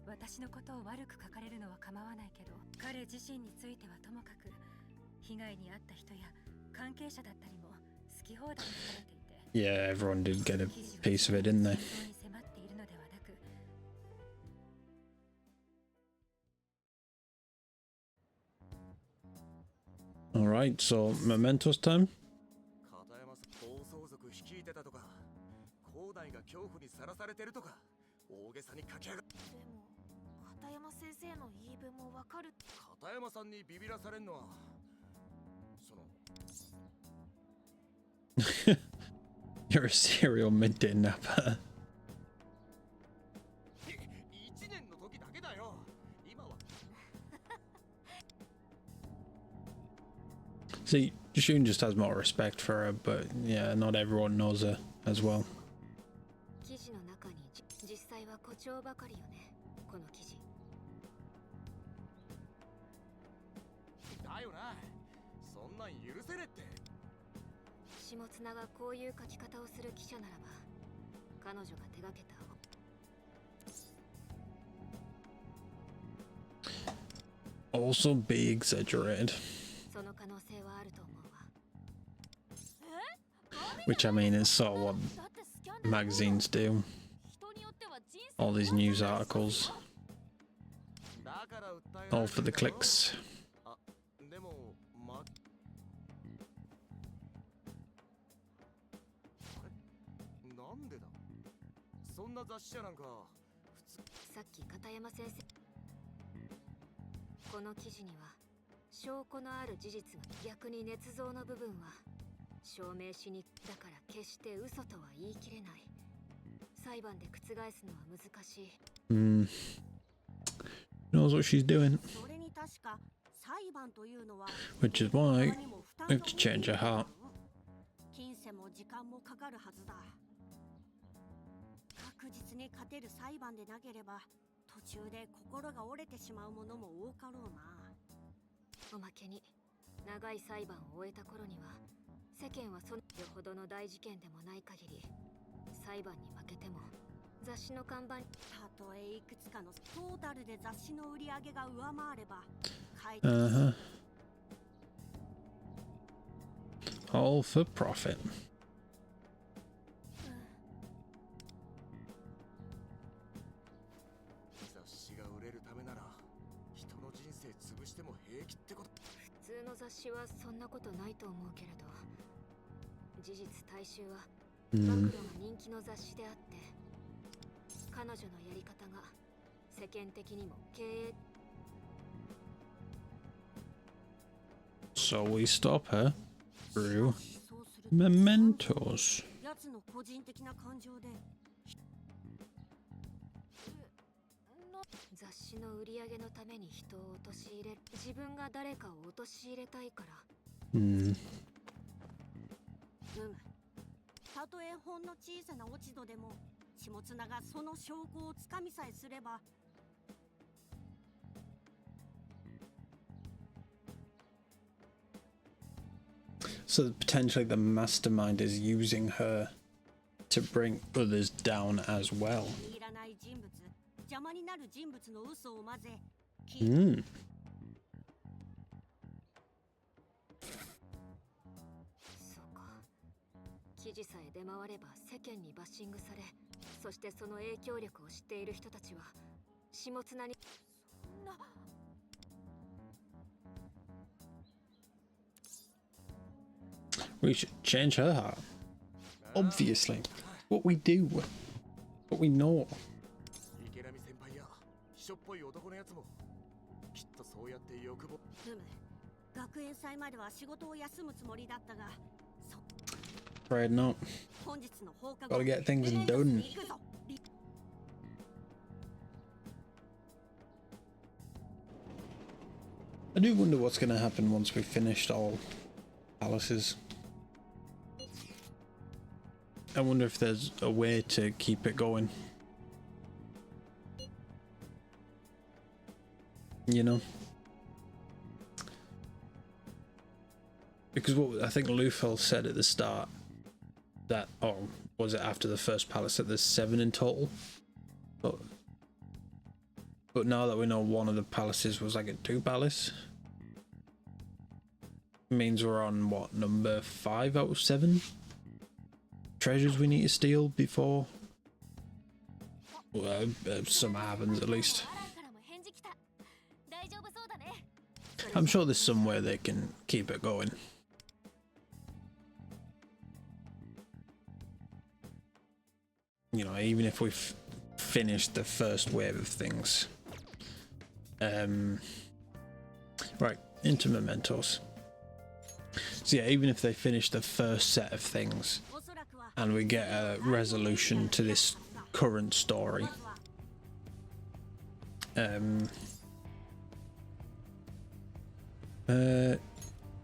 私のことを悪く書かれるのは構わないけど、彼自身についてはともかく被害に遭った人や関係者だったりも好き放題に書かれていて、 Yeah, everyone did get a piece of it, didn't they? 本当に迫っているのではなく、 Alright, so Mementos time? 片山さん、暴走族率いてたとか、校内が恐怖にさらされてるとか、大げさに書き上がっ。でも片山先生の言い分もわかる。片山さんにビビらされんのは、その You're a serial midday napper. 1年の時だけだよ。今は See, Shun just has more respect for her, but yeah, not everyone knows her as well. 記事の中に実際は誇張ばかりよね、この記事。よな。そんなん許せねって。下綱がこういう書き方をする記者ならば、彼女が手掛けた Also be exaggerated. その可能性はあると思うわ。 Which I mean is sort of what magazines do. All these news articles. All for the clicks. でもなんでだ。そんな雑誌社なんか普通。さっき片山先生、この記事には証拠のある事実が、逆に捏造の部分は証明しに、だから決して嘘とは言い切れない。裁判で覆すのは難しい。Knows what she's doing. それに確か裁判というのは Which is why we have to change her heart. 金銭も時間もかかるはずだ。確実に勝てる裁判でなければ途中で心が折れてしまうものも多かろうな。おまけに長い裁判を終えた頃には世間はそのほどの大事件でもない限り、裁判に負けても雑誌の看板、たとえいくつかのトータルで雑誌の売り上げが上回れば、All for profit. 雑誌が売れるためなら人の人生潰しても平気ってこと。普通の雑誌はそんなことないと思うけれど、事実大衆は暴露が人気の雑誌であって、彼女のやり方が世間的にも経営。 So we stop her through mementos. やつの個人的な感情で雑誌の売り上げのために人を陥れ、自分が誰かを陥れたいから。たとえほんの小さな落ち度でも下綱がその証拠をつかみさえすれば。 So potentially the mastermind is using her to bring others down as well. いらない人物、邪魔になる人物の嘘を混ぜ。そうか。記事さえ出回れば世間にバッシングされ、そしてその影響力を知っている人たちは下綱に。そんな。 We should change her heart. Obviously. What we do. What we know. 池波先輩や秘書っぽい男のやつもきっとそうやって欲望。学園祭までは仕事を休むつもりだったが、Afraid not. 本日の放課後 Gotta get things done. I do wonder what's going to happen once we've finished all palaces. I wonder if there's a way to keep it going. You know? Because what I think Lufel said at the start, that, or was it after the first palace, that there's 7 in total? But now that we know one of the palaces was like a 2 palace, means we're on what, number 5 out of 7 treasures we need to steal before something happens at least. I'm sure there's some way they can keep it going. You know, even if we've finished the first wave of things. Right, into mementos. So yeah, even if they finish the first set of things and we get a resolution to this current story,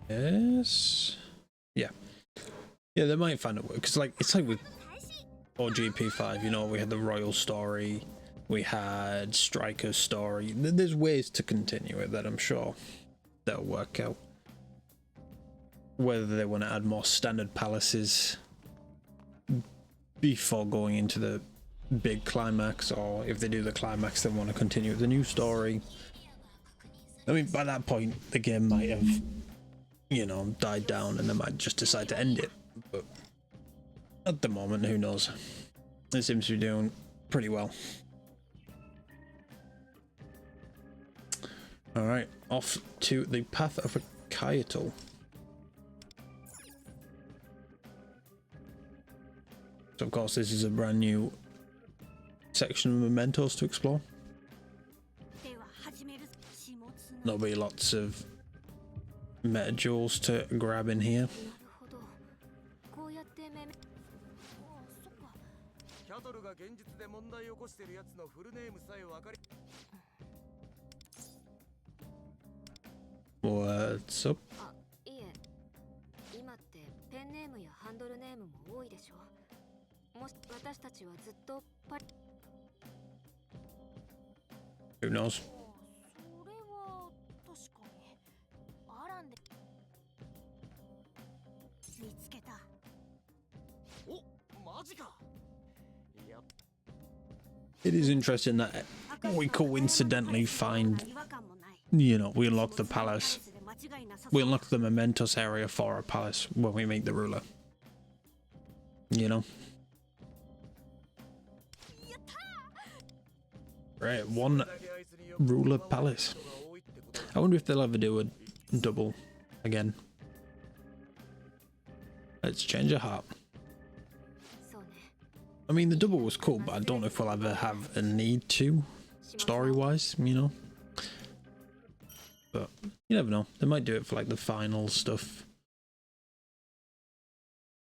yes, yeah, they might find a way, because like it's like with P5, you know, we had the royal story, we had Striker's story. There's ways to continue it that I'm sure they'll work out. whether they want to add more standard palaces before going into the big climax, or if they do the climax they want to continue with the new story. I mean, by that point the game might have, you know, died down and they might just decide to end it, but at the moment, who knows. It seems to be doing pretty well. Alright, off to the Path of a Kayatal. So of course this is a brand new section of mementos to explore. There'll be lots of meta jewels to grab in here. What's up? Who knows? It is interesting that we coincidentally find, you know, we unlock the palace, we unlock the mementos area for our palace when we meet the ruler, you know. Right, one ruler palace. I wonder if they'll ever do a double again. Let's change a heart. I mean, the double was cool, but I don't know if we'll ever have a need to, story-wise, you know. But you never know. They might do it for like the final stuff.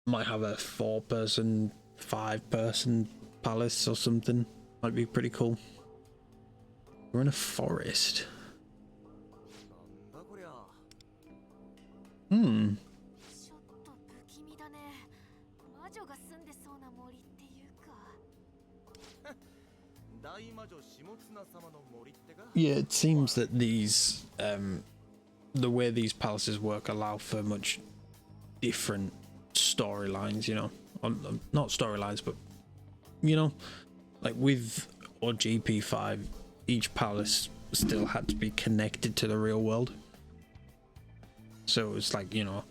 Might have a 4-person, 5-person palace or something. Might be pretty cool. We're in a forest. Hmm. Yeah, it seems that these, the way these palaces work allow for much different storylines, you know. Not storylines, but, you know, like with OGP5, each palace still had to be connected to the real world. So it was like, you know,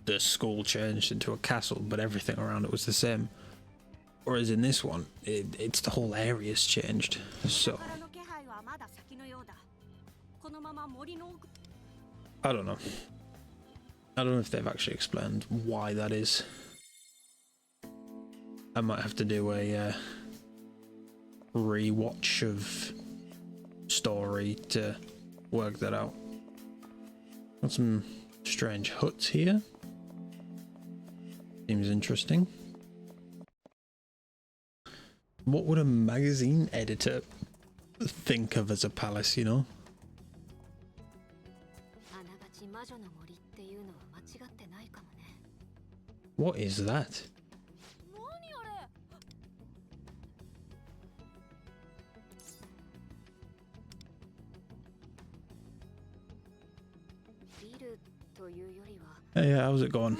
the school changed into a castle, but everything around it was the same. Whereas in this one, it's the whole area's changed. So I don't know. I don't know if they've actually explained why that is. I might have to do a rewatch of story to work that out. Got some strange huts here. Seems interesting. What would a magazine editor think of as a palace, you know? What is that? Hey, how's it going?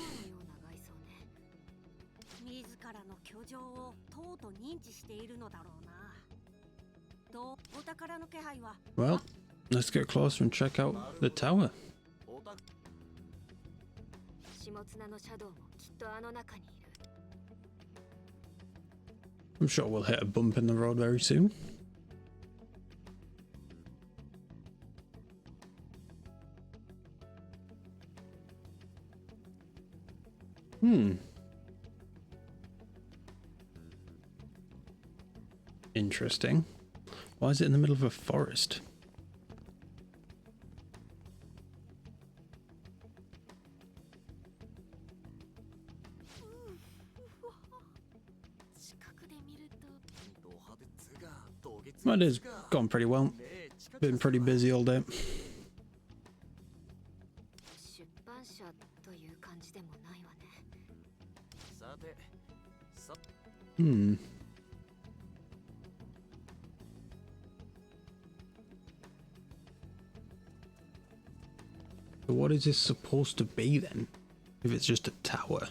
Well, let's get closer and check out the tower. I'm sure we'll hit a bump in the road very soon. Interesting. Why is it in the middle of a forest? My day's gone pretty well. Been pretty busy all day. So what is this supposed to be then? if it's just a tower.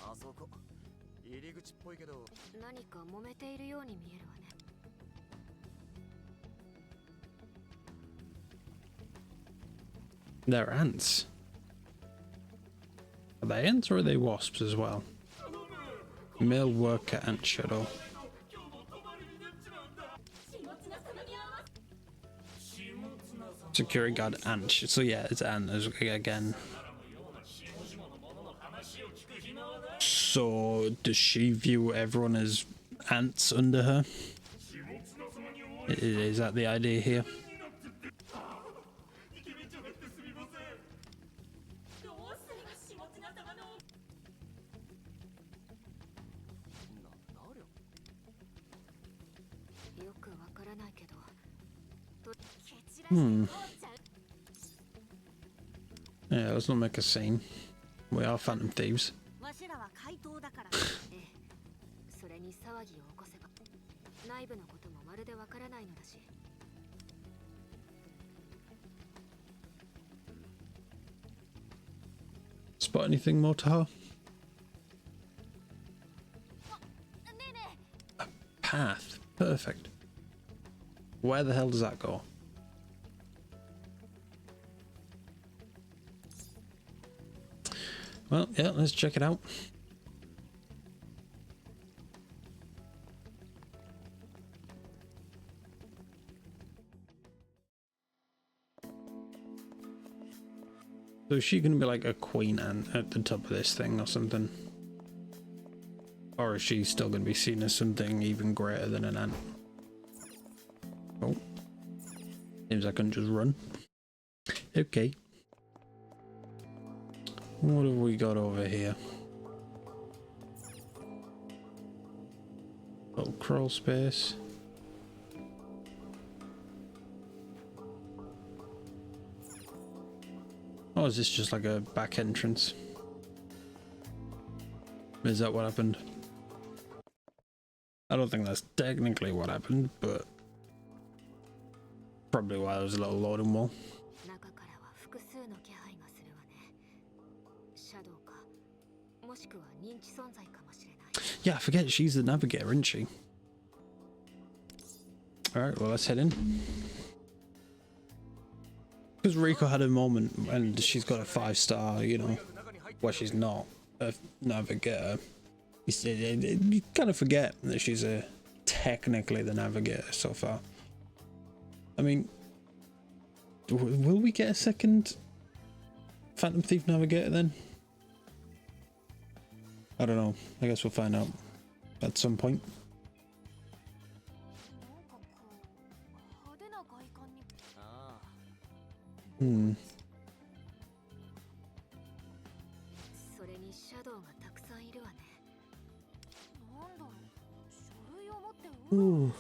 あそこ入り口っぽいけど何か揉めているように見えるわね。 They're ants. Are they ants or are they wasps as well? Male worker ant shadow. Security guard ant. So yeah, it's ant again. So does she view everyone as ants under her? Is that the idea here? Yeah, let's not make a scene. We are phantom thieves. Spot anything more to her? A path. Perfect. Where the hell does that go? Well, yeah, let's check it out. So is she gonna be like a queen ant at the top of this thing or something? Or is she still gonna be seen as something even greater than an ant? Oh. Seems I can just run. Okay. What have we got over here? Little crawl space. Oh, is this just like a back entrance? Is that what happened? I don't think that's technically what happened, but probably why there was a little loading wall. Yeah, I forget she's the navigator, isn't she? Alright, well, let's head in. Because Rico had a moment and she's got a 5-star, you know, where she's not a navigator. You kind of forget that she's technically the navigator so far. I mean, will we get a second Phantom Thief navigator then? I don't know. I guess we'll find out at some point. Hmm. Ooh.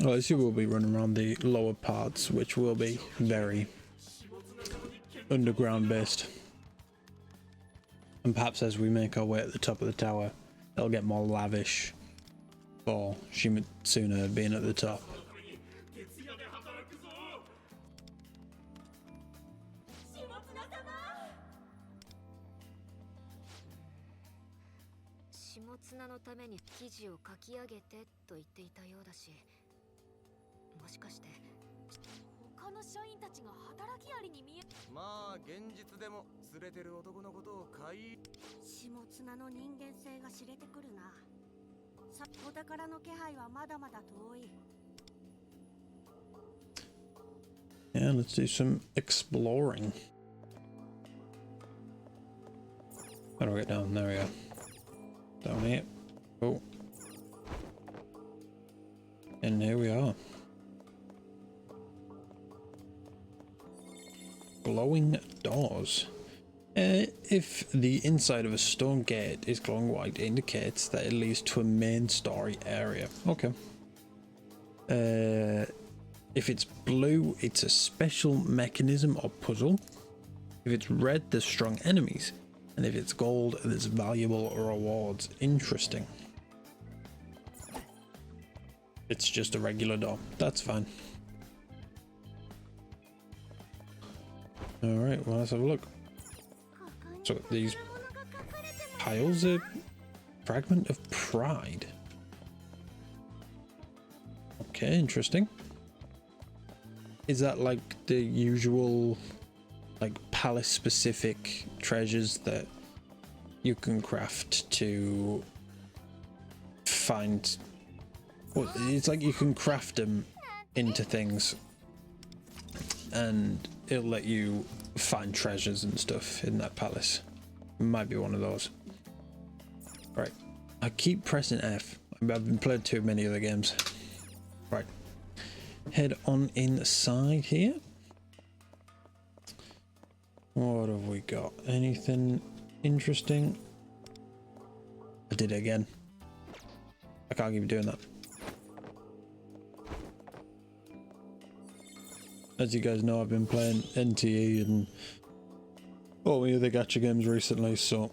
Well, she will be running around the lower parts, which will be very underground based. And perhaps as we make our way at the top of the tower, it'll get more lavish for Shimatsuna being at the top. Yeah, let's do some exploring. How do I get down? There we go. Down here. Oh. And here we are. Glowing doors. If the inside of a stone gate is glowing white, it indicates that it leads to a main story area. Okay. If it's blue, it's a special mechanism or puzzle. If it's red, there's strong enemies. And if it's gold, there's valuable rewards. Interesting. It's just a regular door. That's fine. Alright, well, let's have a look. So these piles are fragment of pride. Okay, interesting. Is that like the usual like palace specific treasures that you can craft to find? Well, it's like you can craft them into things and it'll let you find treasures and stuff in that palace. Might be one of those. Right, I keep pressing F. I've been playing too many other games. Right, head on inside here. What have we got? Anything interesting? I did it again. I can't keep doing that. As you guys know, I've been playing NTE and all the other gacha games recently, so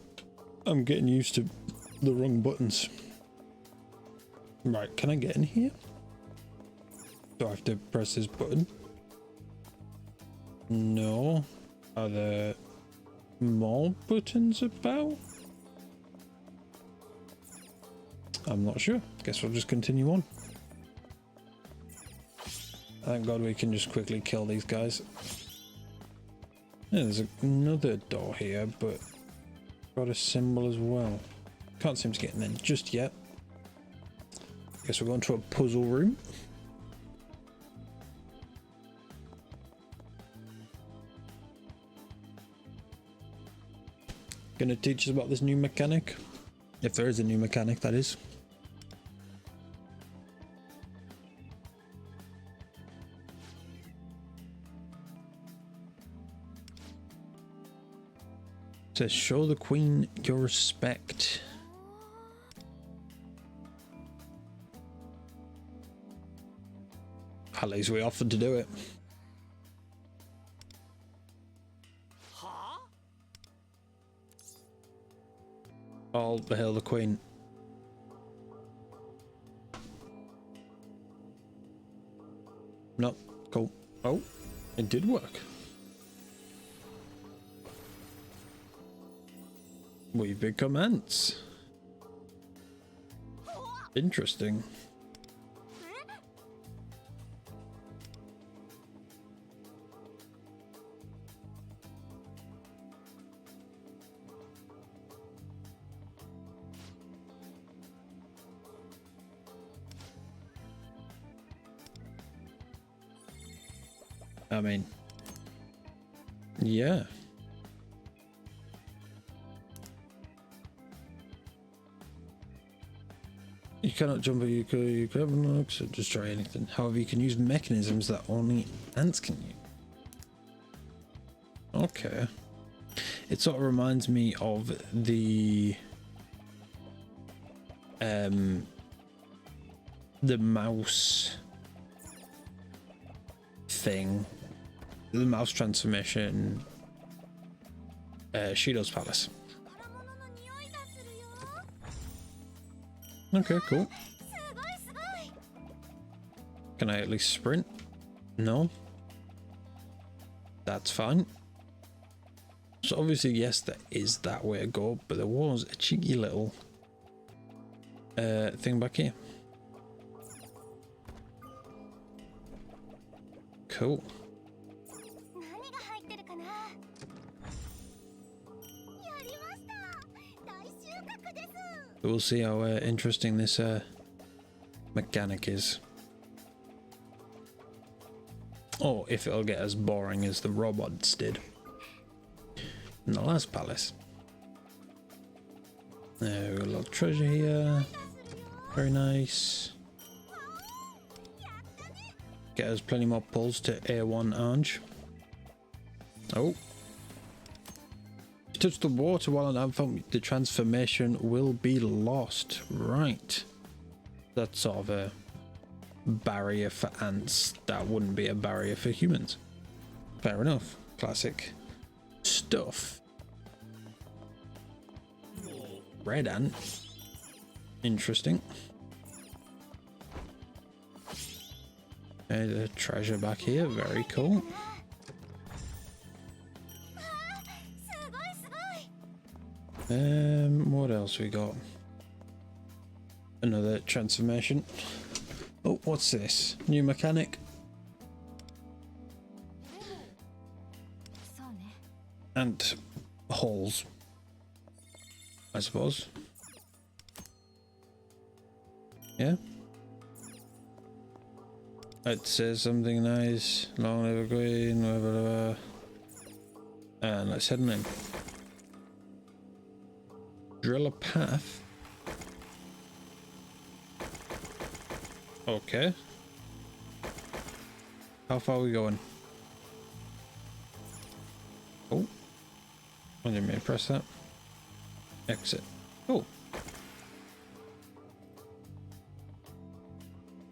I'm getting used to the wrong buttons. Right, can I get in here? Do I have to press this button? No. Are there more buttons about? I'm not sure. Guess we'll just continue on. Thank God we can just quickly kill these guys. Yeah, there's another door here, but got a symbol as well. Can't seem to get in there just yet. Guess we're going to a puzzle room. Gonna teach us about this new mechanic. If there is a new mechanic, that is. It says, show the queen your respect. At least we offered to do it. All hail the queen. No, cool. Oh, it did work. We've become ants. Interesting. I mean, yeah. You cannot jump, you could have an so destroy anything. However, you can use mechanisms that only ants can use. Okay. It sort of reminds me of the mouse thing. The mouse transformation, Shido's Palace. Okay, cool. Can I at least sprint? No. That's fine. So obviously, yes, there is that way to go, but there was a cheeky little thing back here. Cool. We'll see how interesting this mechanic is. Or if it'll get as boring as the robots did in the last palace. There, we've got a lot of treasure here. Very nice. Get us plenty more pulls to A1 Ange. Oh. Touch the water while on Anthem, the transformation will be lost. Right. That's sort of a barrier for ants. That wouldn't be a barrier for humans. Fair enough. Classic stuff. Red ant. Interesting. There's a treasure back here. Very cool. What else we got? Another transformation. Oh, what's this? New mechanic. And holes, I suppose. Yeah. It says something nice. Long live a queen, blah, blah, blah. And let's head on in. Drill a path. Okay. How far are we going? Oh. I didn't mean to press that. Exit. Oh.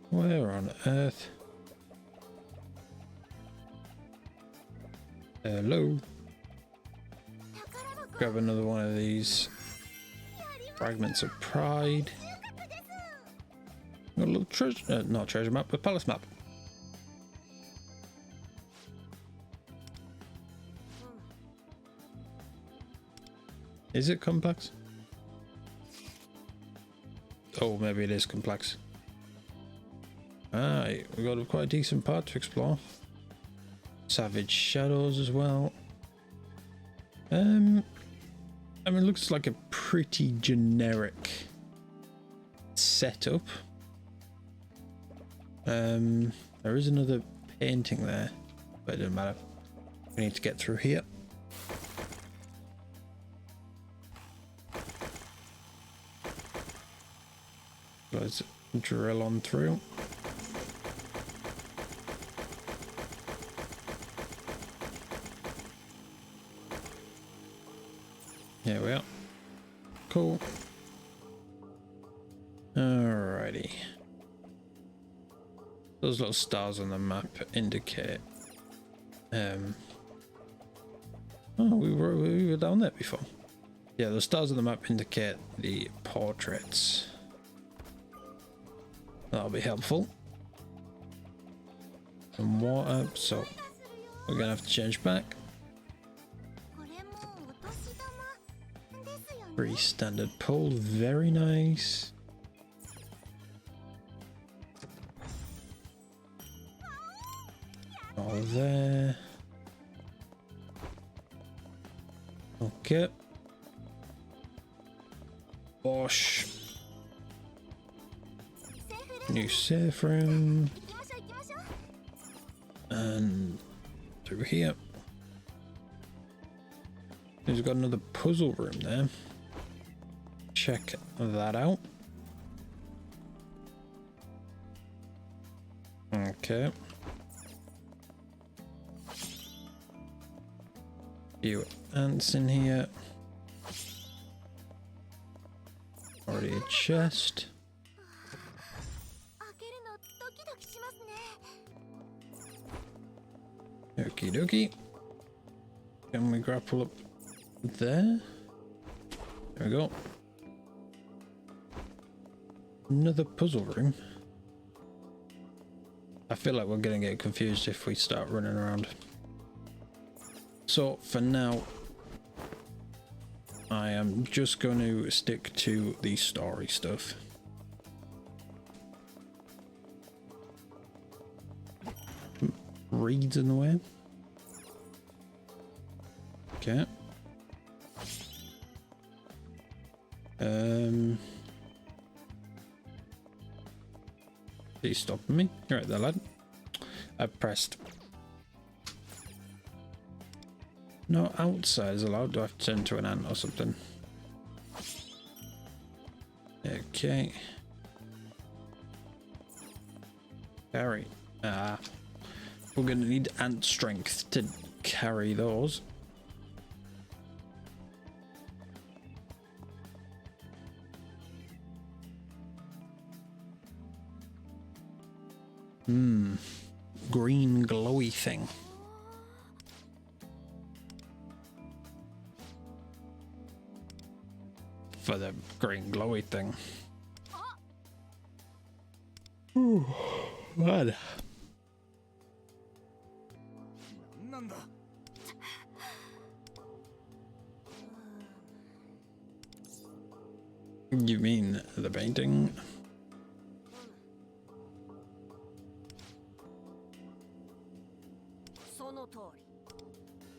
Where on earth? Hello. Grab another one of these. Fragments of Pride. Got a little treasure, not treasure map, but palace map. Is it complex? Oh, maybe it is complex. Alright, we've got a quite decent part to explore. Savage Shadows as well. I mean, it looks like a pretty generic setup. There is another painting there, but it doesn't matter. We need to get through here. Let's drill on through. Here we are. Cool. Alrighty. Those little stars on the map indicate. Oh, we were down there before. Yeah, the stars on the map indicate the portraits. That'll be helpful. Some water, so we're gonna have to change back. Pretty standard pull, very nice. All there. Okay. Bosh. New safe room. And through here. We've got another puzzle room there. Check that out. Okay. Few ants in here. Already a chest. Okie dokie. Can we grapple up there? There we go. Another puzzle room. I feel like we're gonna get confused if we start running around. So for now, I am just going to stick to the story stuff. Reeds in the way. Okay. He's stopping me. You're right there, lad. I pressed. No outside is allowed. Do I have to turn to an ant or something? Okay. Carry. Ah. We're gonna need ant strength to carry those. Green glowy thing. For the green glowy thing. Ooh, what? You mean the painting?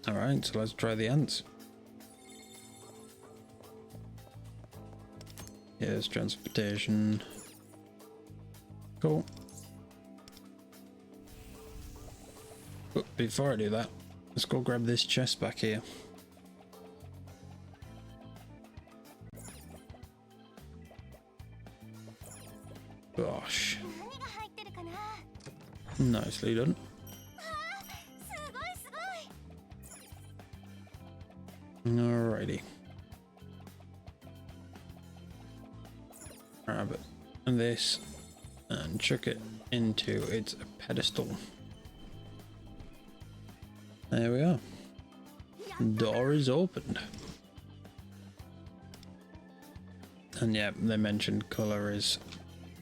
Alright, so let's try the ants. Here's transportation. Cool. But before I do that, let's go grab this chest back here. Gosh. Nicely done. Alrighty. Grab it and this and chuck it into its pedestal. There we are. Door is opened. And yeah, they mentioned colour is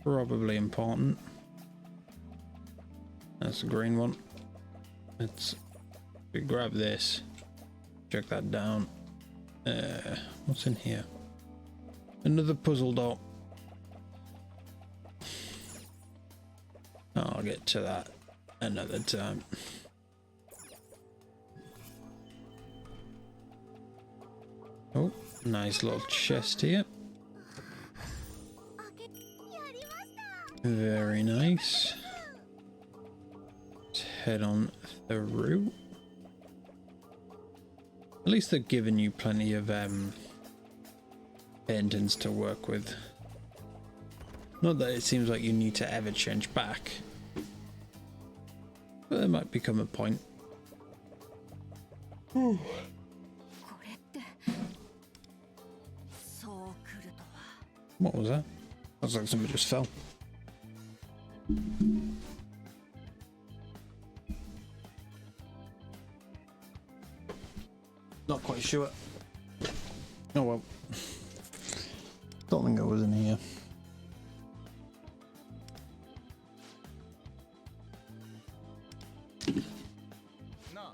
probably important. That's the green one. Let's grab this. Check that down. What's in here? Another puzzle door. I'll get to that another time. Oh, nice little chest here. Very nice. Let's head on through. At least they're giving you plenty of paintings to work with. Not that it seems like you need to ever change back, but there might become a point. Ooh. What was that? Looks like somebody just fell. Not quite sure. Oh well. Don't think I was in here. No.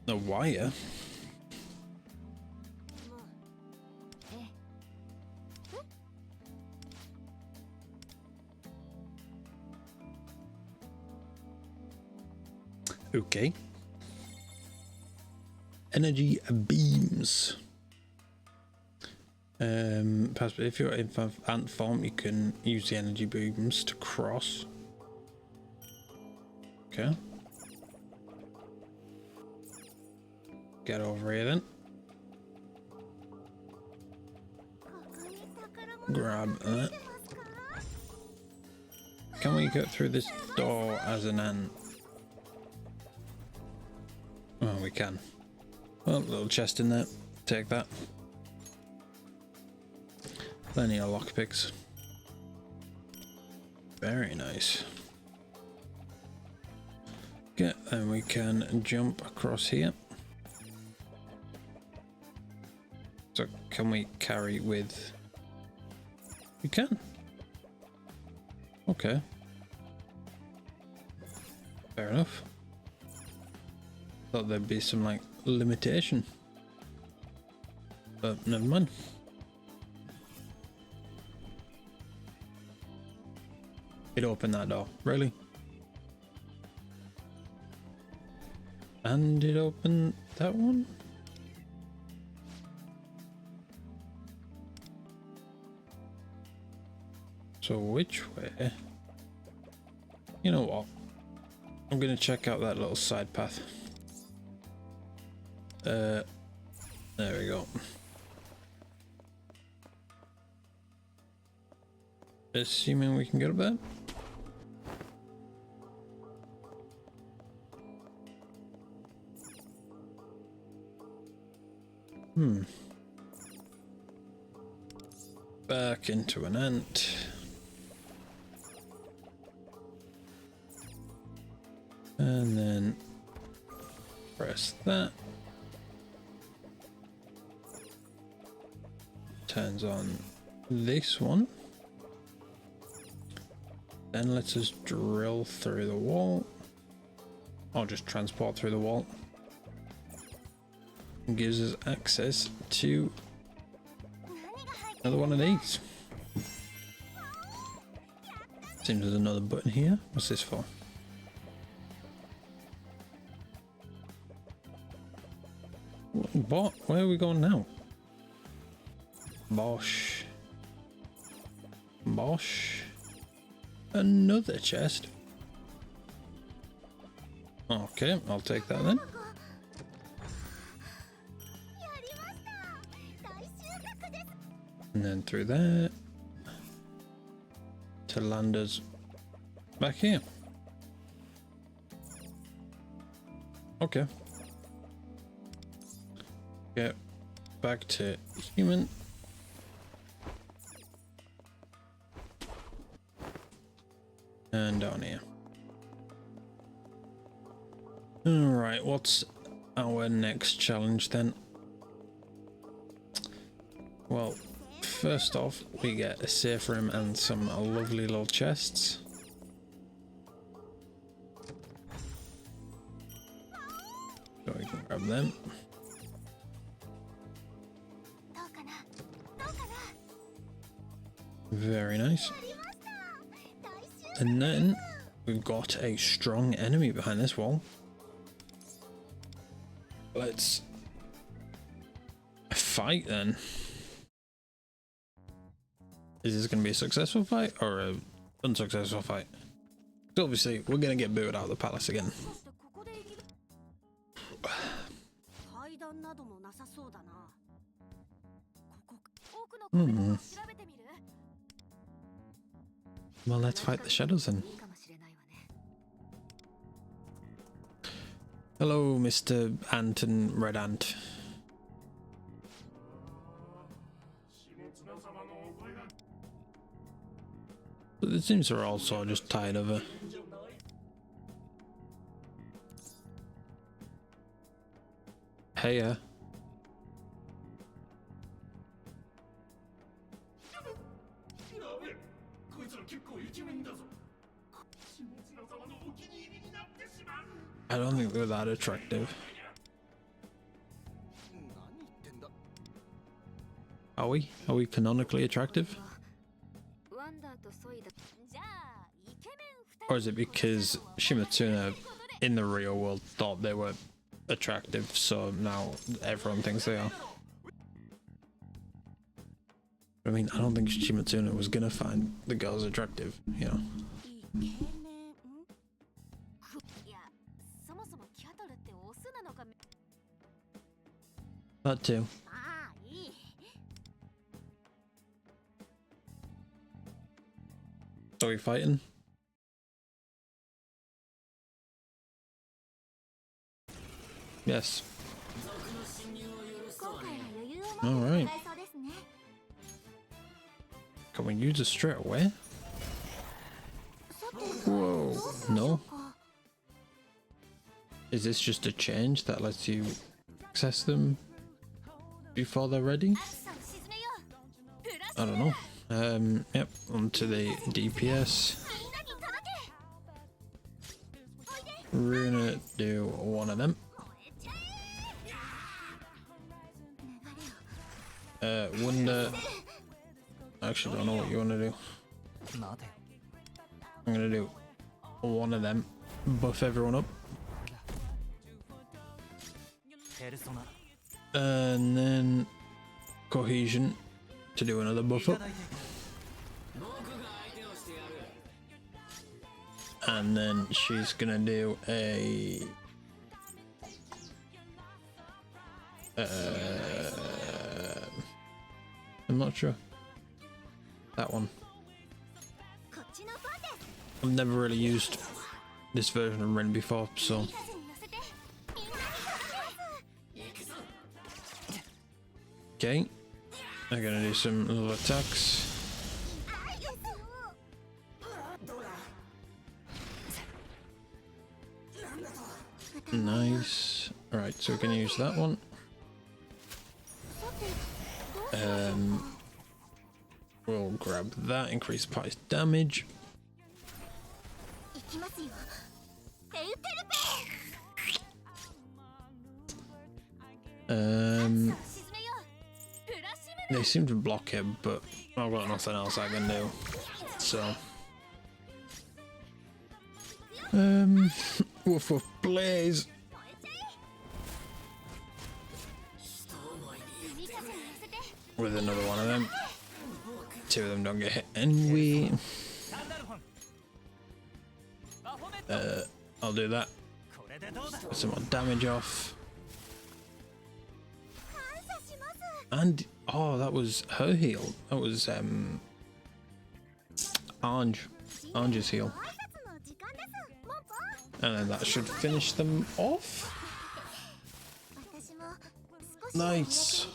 The wire? Okay. Energy beams. If you're in ant form, you can use the energy beams to cross. Okay. Get over here then. Grab that. Can we get through this door as an ant? Oh, we can. Well, little chest in there. Take that. Plenty of lockpicks. Very nice. Okay, then we can jump across here. So can we carry with... We can. Okay. Fair enough. Thought there'd be some like limitation, but never mind. It opened that door, really? And it opened that one? So which way? You know what? I'm gonna check out that little side path. There we go. Assuming we can get up there. Back into an ant. And then press that. Turns on this one. then lets us drill through the wall. Or just transport through the wall. And gives us access to another one of these. Seems there's another button here. What's this for? What? Where are we going now? Bosh. Bosh. Another chest. Okay, I'll take that then. And then through there to land us back here. Okay. Get back to human. And down here. Alright, what's our next challenge then? Well, first off, we get a safe room and some lovely little chests. So we can grab them. Very nice. And then we've got a strong enemy behind this wall. Let's fight then. Is this going to be a successful fight or an unsuccessful fight? So obviously we're going to get booted out of the palace again. Well, let's fight the shadows then. Hello, Mr. Ant and Red Ant. But it seems they're also just tired of her. Hey, I don't think they're that attractive. Are we? Are we canonically attractive? Or is it because Shimatsuna in the real world thought they were attractive, so now everyone thinks they are? I mean, I don't think Shimatsuna was gonna find the girls attractive, you know. That too. Are we fighting? Yes. Alright. Can we use it straight away? Whoa. No. Is this just a change that lets you access them before they're ready? I don't know. Yep, onto the DPS. We're gonna do one of them. Wonder. I actually don't know what you want to do. I'm gonna do one of them. Buff everyone up. And then cohesion to do another buff up. And then she's gonna do a I'm not sure. That one. I've never really used this version of Ren before, so okay. I'm gonna do some little attacks. Nice. Alright, so we can use that one. We'll grab that, increase price damage. They seem to block him, but I've got nothing else I can do. So, woof woof, blaze. With another one of them. Two of them don't get hit anyway. I'll do that. Get some more damage off. And oh, that was her heal. That was Ange's heal. And then that should finish them off. Nice.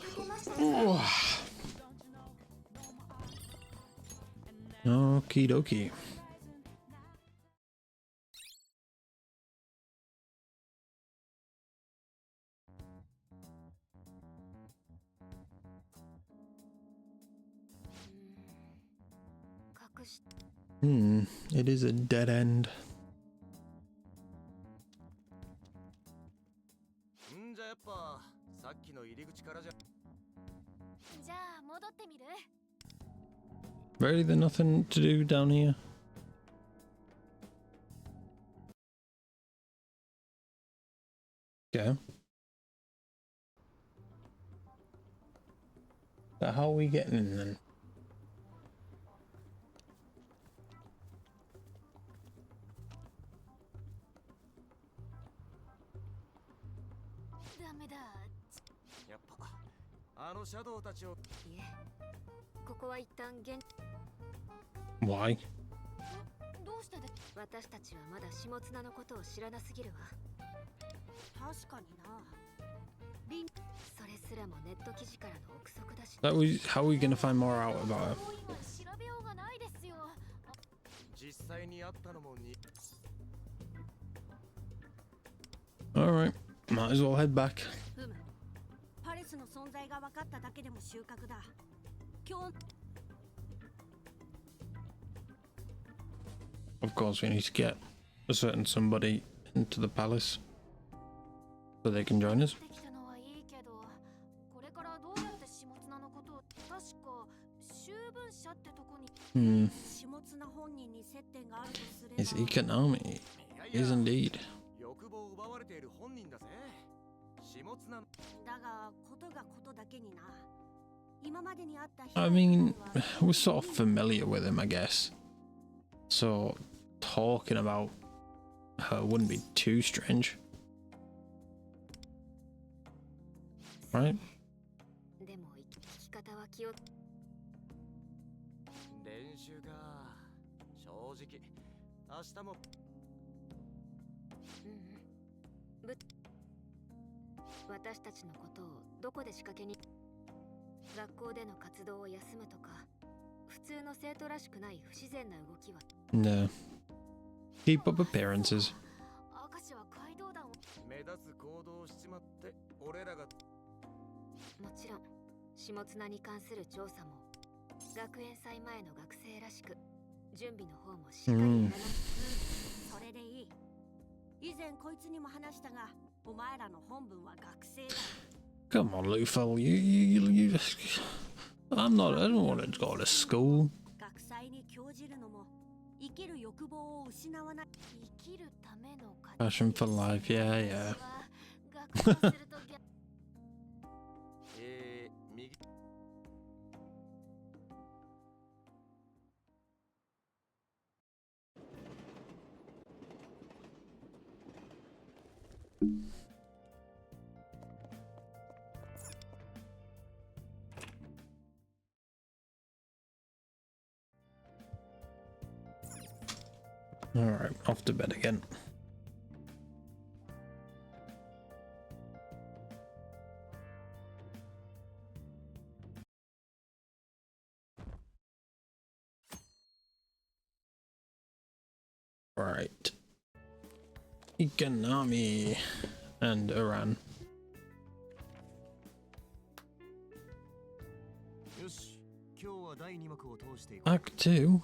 Okie dokie. It is a dead end. じゃあやっぱさっきの入り口からじゃ。じゃあ戻ってみる？ Really, there's nothing to do down here. Okay. So how are we getting in then? ダメだ。やっぱあのシャドウたちを。いえ、ここは一旦現 Why? どうしてで？私たちはまだ下綱のことを知らなすぎるわ。確かにな。それすらもネット記事からの憶測だし。 That was how are we gonna find more out about her? 調べようがないですよ。実際にあったのもに。 All right, might as well head back. ふむ。パレスの存在が分かっただけでも収穫だ。今日 Of course, we need to get a certain somebody into the palace so they can join us. できたのはいいけど、これからどうやって下綱のことを確か秋分社ってとこに。下綱本人に接点があるとすれば。 It's Economy. Is indeed. 欲望を奪われている本人だぜ。下綱。だがことがことだけにな。今までにあった。 I mean, we're sort of familiar with him, I guess. So talking about her wouldn't be too strange, right? でも聞き方は気を。練習か。正直明日も。私たちのことをどこで仕掛けに。学校での活動を休むとか、普通の生徒らしくない不自然な動きは。 No. Keep up appearances. 明石は街道団を。目立つ行動をしちまって俺らが。もちろん下綱に関する調査も学園祭前の学生らしく準備の方もしっかりやらなく。それでいい。以前こいつにも話したが、お前らの本文は学生だ。 Come on, Lufel. You. I don't want to go to school. 学祭に興じるのも生きる欲望を失わない。生きるための Passion for life, yeah. 学校すると逆。右。 Alright, off to bed again. Right. Economy and Iran. よし、今日は第2幕を通していく。 Act 2?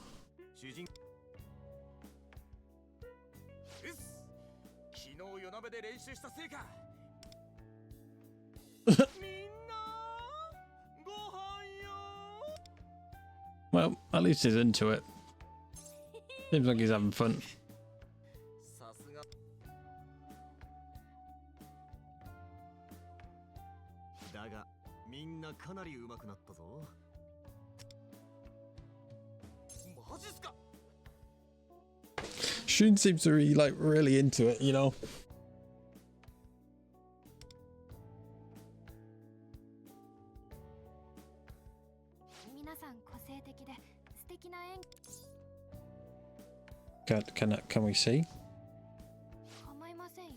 夜なべで練習したせいか。みんなご飯よ。 Well, at least he's into it. Seems like he's having fun. さすが。だがみんなかなり上手くなったぞ。マジっすか。 Shun seems to be like really into it, you know. 皆さん個性的で素敵な演技。 Can we see? 構いませんよ。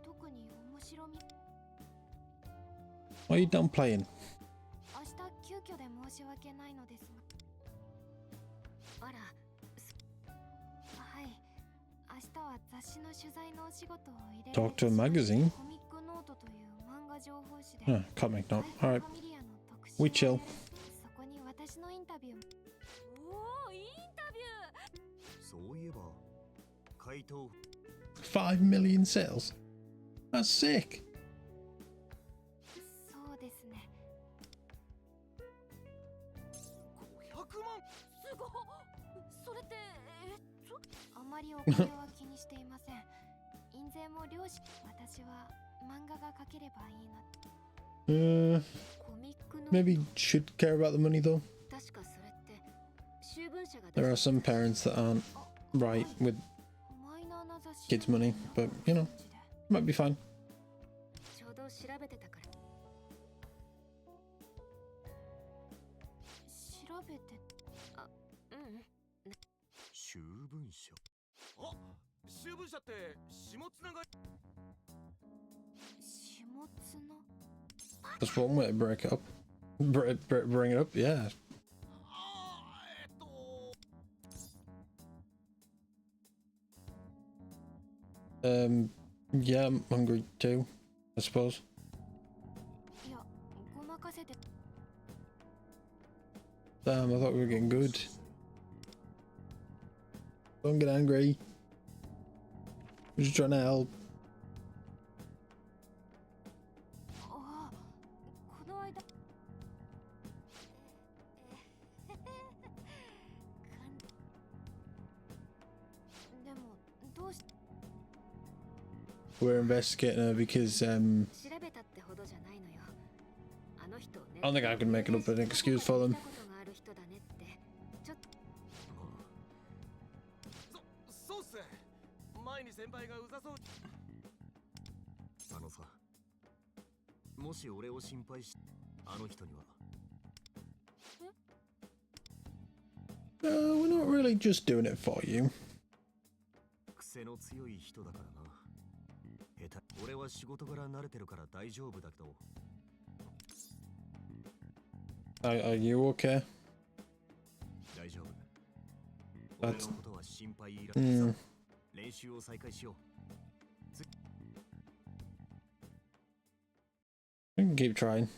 特に面白み。 Why are you done playing? 明日急遽で申し訳ないのですが。あら、はい。明日は雑誌の取材のお仕事を入れて。 Talk to a magazine? コミックノートという漫画情報誌で。Can't make note. Alright. ファミリアの特集 We chill. そこに私のインタビュー。おお、インタビュー。そういえば回答 5 million sales? That's sick. そうですね。500万。すごっ。それってあまりお金は気にしていません。印税も漁師。私は漫画が描ければいいな。 コミックの Maybe should care about the money though. 確かそれって集文社が There are some parents that aren't right with マイナーな雑誌 kids' money, but you know, might be fine. ちょうど調べてたから。調べて。あ、うん。集文社。あ、集文社って下つながり。下つな。 That's one way to break it up. Bring it up, yeah. Yeah, I'm hungry too, I suppose. いや、ごまかせて。 Damn, I thought we were getting good. Don't get angry. We're just trying to help. ああ、この間。でも、どうし。 We're investigating her because 調べたってほどじゃないのよ。あの人ね。 I don't think I can make it up an excuse for them. 見たことがある人だねってちょっと。そうっす。前に先輩がうざそう。あのさ、もし俺を心配し、あの人には。We're not really just doing it for you. 癖の強い人だからな。下手。俺は仕事から慣れてるから大丈夫だけど。Are you okay? 大丈夫。 That's- 俺のことは心配いらないさ。練習を再開しよう。 We can keep trying.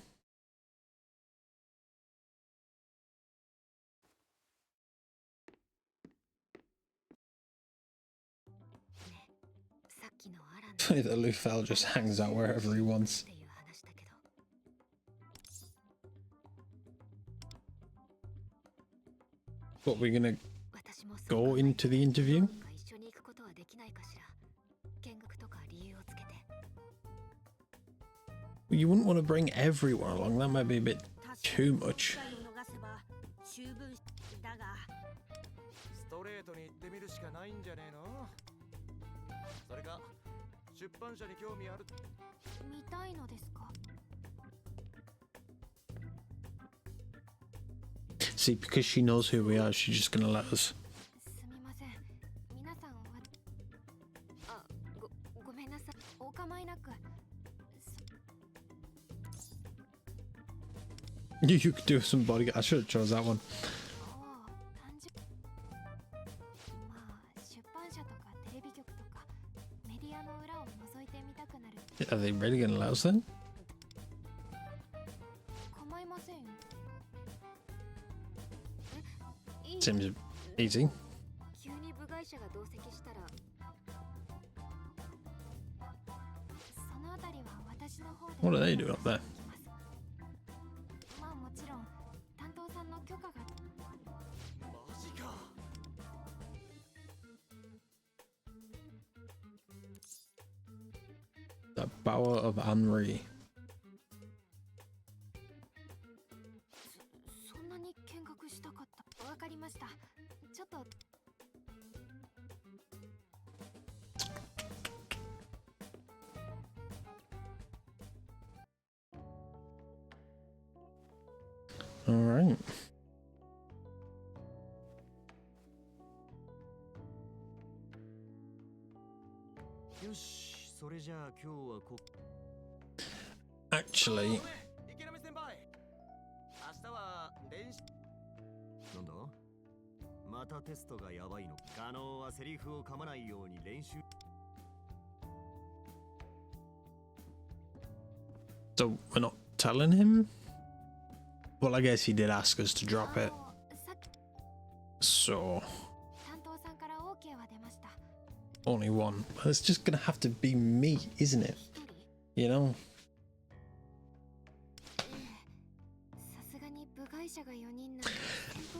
さっきのアラン Funny that Lufel just hangs out wherever he wants. っていう話だけど。 But we're gonna 私もそう go 考え into the interview? どうにか一緒に行くことはできないかしら。見学とか理由をつけて。 You wouldn't want to bring everyone along. That might be a bit too much. 集文だが。ストレートに行ってみるしかないんじゃねえの。それか出版社に興味ある。見たいのですか。 See, because she knows who we are, she's just gonna let us. すみません。皆さんは。あ、ごめんなさい。お構いなく。 You could do some body. I should have chose that one. おお、単純。まあ、出版社とかテレビ局とかメディアの裏を覗いてみたくなる。 Are they really gonna let us then? 構いませんよ。いい。 Seems easy. 急に部外者が同席したら What are they doing up there? まあもちろん担当さんの許可が。マジか。 The Bower of Henri. そんなに見学したかった。わかりました。ちょっと。All right. よし、それじゃあ今日はこ。 Actually, 池波先輩。明日は練習。なんだ？またテストがやばいの。加納はセリフを噛まないように練習。 so we're not telling him? Well, I guess he did ask us to drop it. さっき So, 担当さんから OK は出ました。 only one. Well, it's just gonna have to be me, isn't it? 一人。 You know? さすがに部外者が4人な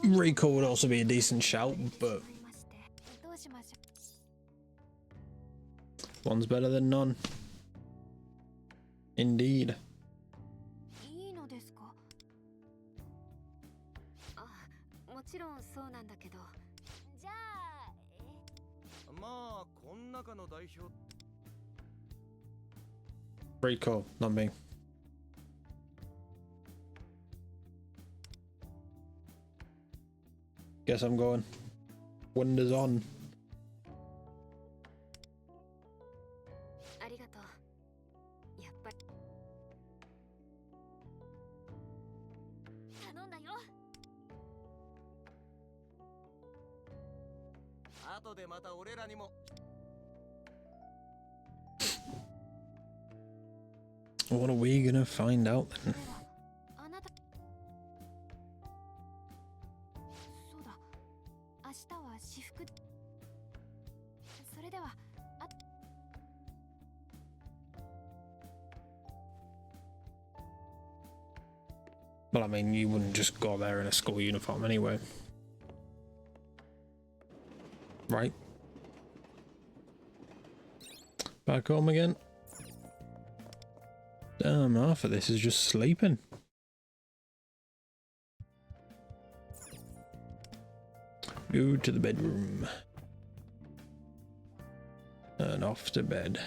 Rico would also be a decent shout, but どうしましょ one's better than none. Indeed. う。いいのですか。あ、もちろんそうなんだけど。じゃあ、まあこん中の代表。 Rico, not me. Guess I'm going. Windows on. ありがとう。やっぱり。頼んだよ。後でまた俺らにも。 What are we gonna find out then? あなた。そうだ。明日は私服。それでは。 Well, I mean, you wouldn't just go there in a school uniform anyway. Right. Back home again. Damn, half of this is just sleeping. Go to the bedroom. And off to bed.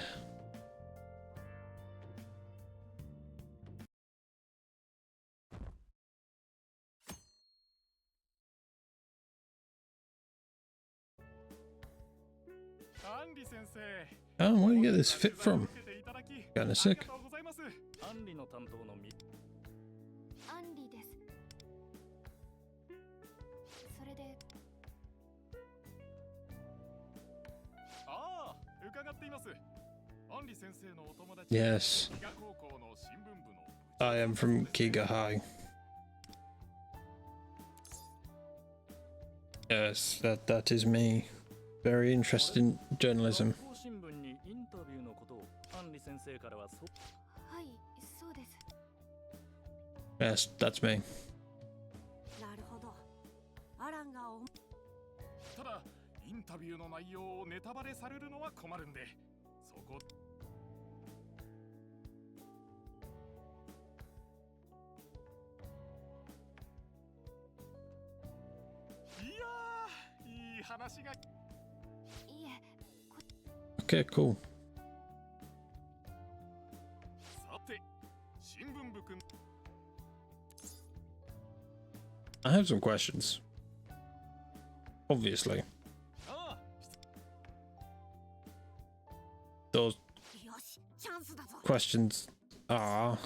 Oh, where do you get this fit from? Kinda sick. アンリです。それで。ああ、伺っています。アンリ先生のお友達。 Yes. I am from Kiga High. Yes, that is me. Very interested in journalism. はい、そうです。 Yes, that's me. なるほど。アランがただ、インタビューの内容をネタバレされるのは困るんで、そこ。いやー、いい話が。 いえ。 Okay, cool. さて、新聞部くん。 I have some questions. Obviously. Those よし、チャンスだぞ。 questions are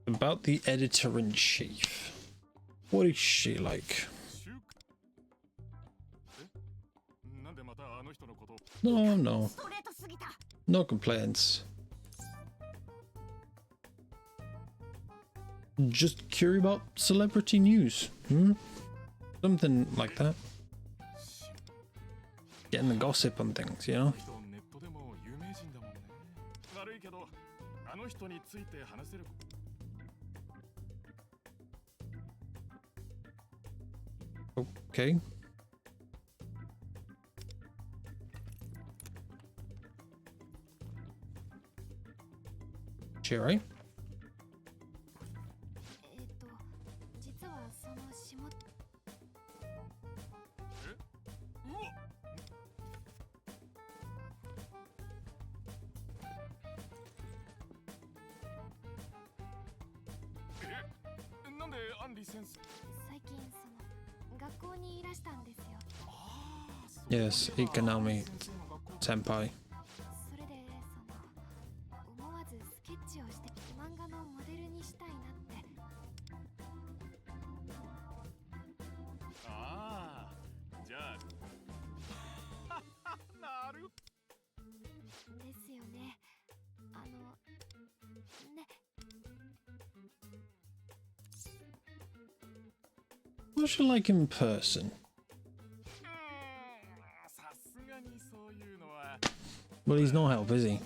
about the editor-in-chief. What is she like? No, no. ストレートすぎた。 No complaints. Just curious about celebrity news. Something like that. Getting the gossip on things, you know? の人について話せる。Okay. Sherry? 実はその下。うわなんでアンリ先生。最近その学校にいらしたんですよ。Yes, Ikanami senpai. それでその思わずスケッチをして漫画のモデルにしたいなって。ああ、じゃあなる。ですよね。ね。What's she like in person? さすがにそういうのは。 Well, he's no help, is he?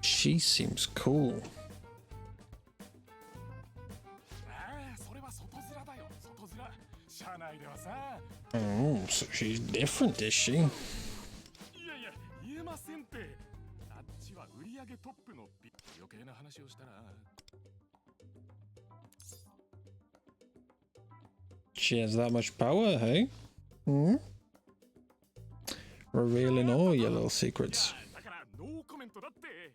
She seems cool. ああ、それは外面だよ、外面。社内ではさ。 Oh, so she's different, is she? いやいや、言えませんって。あっちは売り上げトップの余計な話をしたら。 She has that much power, hey? Hmm? Revealing all your little secrets. だからノーコメントだって。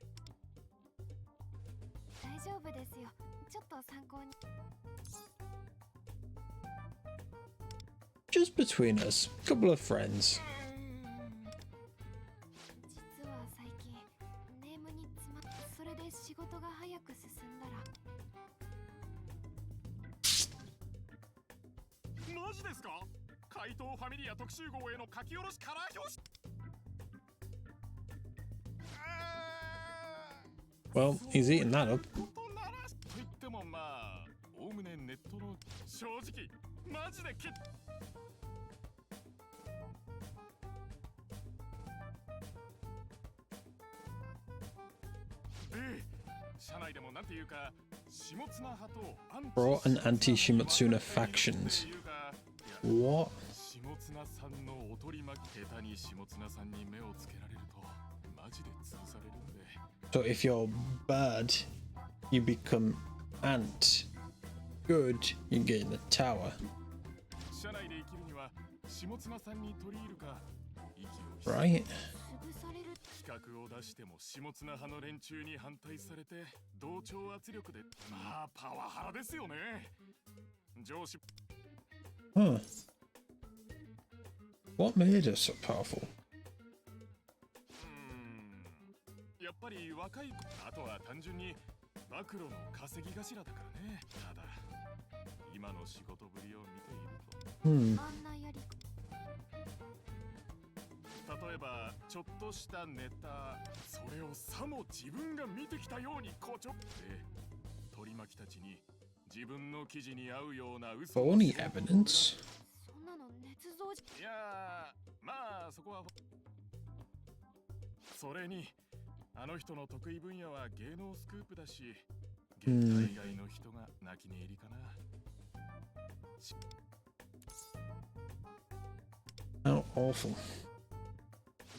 大丈夫ですよ。ちょっと参考に。 Just between us, couple of friends. 実は最近ネームに詰まっそれで仕事が早く進んだら。マジですか？怪盗ファミリア特集号への書き下ろしカラー表紙。 Well, he's eating that up. と言ってもまあ、おおむねネットの正直マジでで、社内でもなんていうか下津名派とアンチ Pro and anti-Shimatsuna factions. What? 下津名さんのおとりまき下手に下津名さんに目をつけられるとマジで潰されるんで。 So if you're bad, you become ant. Good, you get in the tower. 社内で生きるには下津名さんに取り入るか息を Right? 潰される。企画を出しても下津名派の連中に反対されて同調圧力でまあパワハラですよね。上司 Huh. What made her so powerful? やっぱり若い子、あとは単純に暴露の稼ぎ頭だからね。ただ今の仕事ぶりを見ていると、あんなやり例えばちょっとしたネタ、それをさも自分が見てきたように誇張で取り巻きたちに自分の記事に合うような嘘を Phony evidence? そんなの捏造じ。いやー、まあそこはそれにあの人の得意分野は芸能スクープだし、現代以外の人が泣き寝入りかな。 How awful.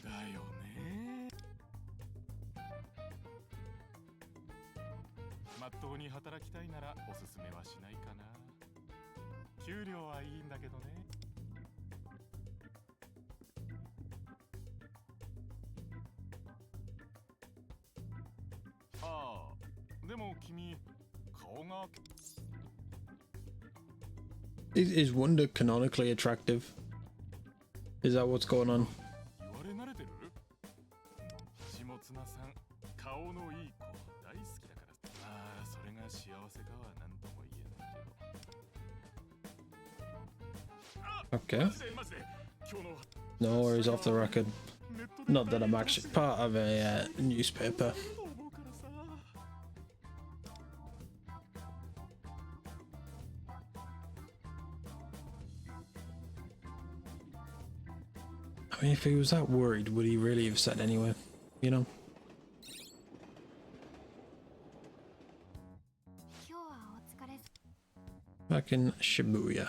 だよね。まっとうに働きたいならおすすめはしないかな。給料はいいんだけどね。ああ、でも君顔が Is Wonder canonically attractive? Is that what's going on? 言われ慣れてる？下津名さん、顔のいい子大好きだから。まあそれが幸せかは何とも言えないけど。 Okay. マジでマジで今日の No worries, off the record. Not that I'm actually part of a newspaper. I mean, if he was that worried, would he really have said anyway? You know? back in Shibuya.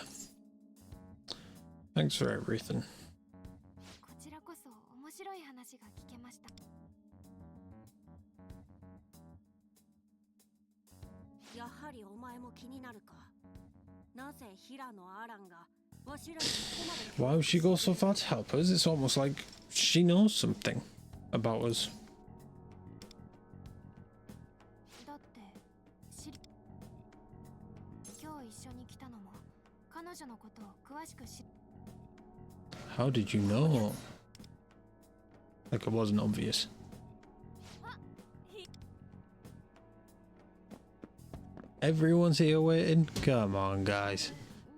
Thanks for everything. こちらこそ面白い話が聞けました。やはりお前も気になるか。なぜ平野アランがわしらにここまで Why would she go so far to help us? It's almost like she knows something about us. だって今日一緒に来たのも彼女のことを詳しく知 How did you know? Like it wasn't obvious. Everyone's here waiting. Come on, guys.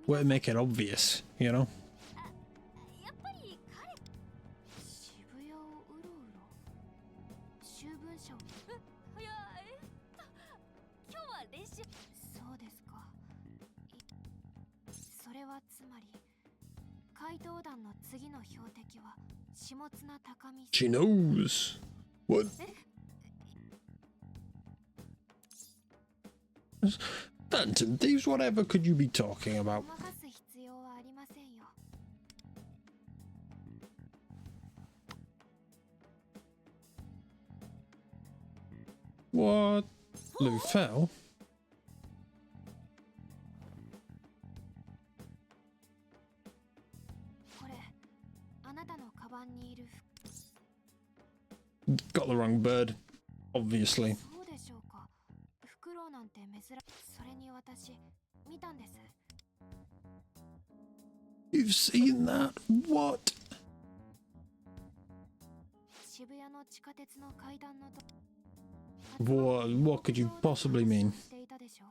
Way to make it obvious, you know? やっぱり彼渋谷をうろうろ秋分社をいや今日は練習そうですかそれはつまり怪盗団の次の標的は下綱高見 She knows. What? Phantom thieves, whatever could you be talking about? ごまかす必要はありませんよ What? Lou fell? これあなたのカバンにいる Got the wrong bird. Obviously. そうでしょうかフクロウなんて珍しそれに私見たんです You've seen that? What? 渋谷の地下鉄の階段のと What could you possibly mean? していたでしょ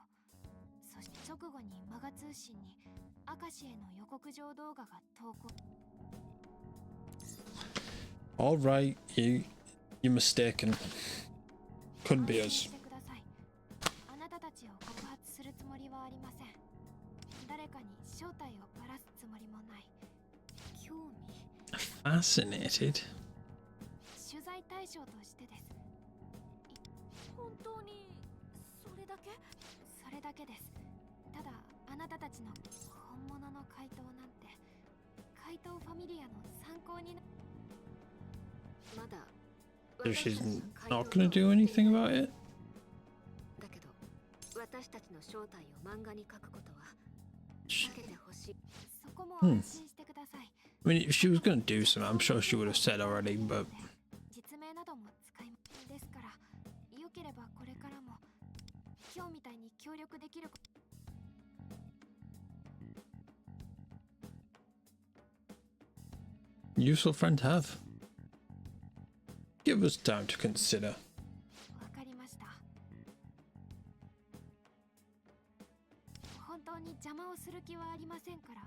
そして直後にマガ通信に明石への予告状動画が投稿 Alright, you're mistaken. Could be 安心 us. してくださいあなたたちを告発するつもりはありません誰かに正体をばらすつもりもない興味 Fascinated. 取材対象としてです本当にそれだけそれだけですただあなたたちの本物の回答なんて怪盗ファミリアの参考になまだ So she's not gonna do anything about it? だけど私たちの正体を漫画に書くことは避けてほしいそこも安心してください I mean, if she was gonna do something, I'm sure she would have said already, but... 実名なども使いますですからよければこれからも今日みたいに協力できる Useful friend to have. Give us time to consider. わかりました本当に邪魔をする気はありませんから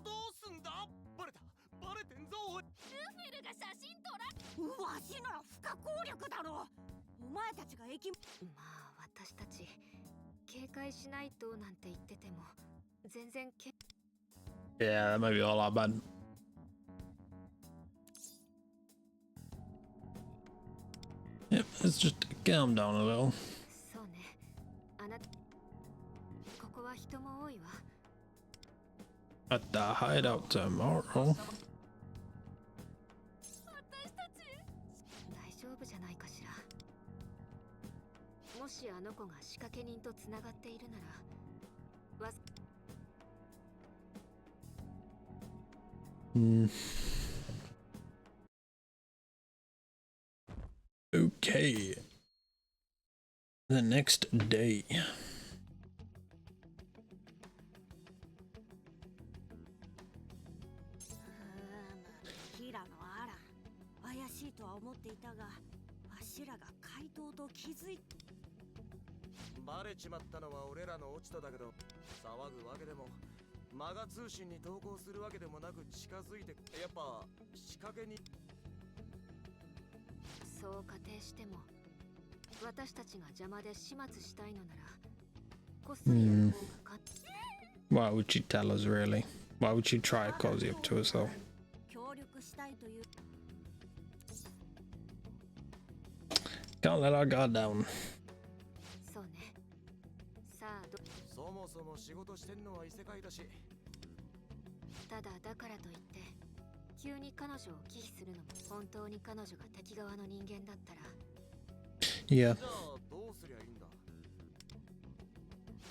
どうすんだバレたバレてんぞおいルフィルが写真撮らわしなら不可抗力だろお前たちが駅まあ私たち警戒しないとなんて言ってても全然 Yeah, that might be all that bad. Yep, let's just calm down a little. そうねあなたここは人も多いわ At the hideout tomorrow. 私たち大丈夫じゃないかしらもしあの子が仕掛け人とつながっているなら Okay. The next day. 平野アラン怪しいとは思っていたがわしらが怪盗と気づいバレちまったのは俺らの落ち度だけど騒ぐわけでもマガ通信に投稿するわけでもなく近づいてやっぱ仕掛けにそう仮定しても私たちが邪魔で始末したいのならこっそりやる方が Why would she tell us, really? Why would she try to cozy up to us though? 協力したいという Can't let our guard down. そうね。さあそもそも仕事してんのは異世界だし。ただだからといって急に彼女を忌避するのも本当に彼女が敵側の人間だったら Yeah. じゃあどうすりゃいいんだ。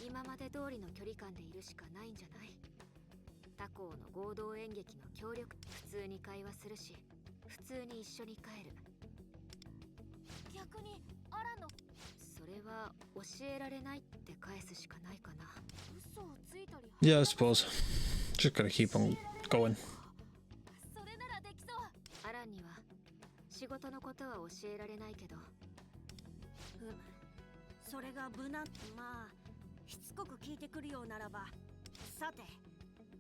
今まで通りの距離感でいるしかないんじゃない。他校の合同演劇の協力、普通に会話するし普通に一緒に帰る。逆にアランのそれは教えられないって返すしかないかな。嘘をついたり Yeah, I suppose. Just gotta keep on going. それならできそう。アランには仕事のことは教えられないけど、それが無難。まあしつこく聞いてくるようならば、さて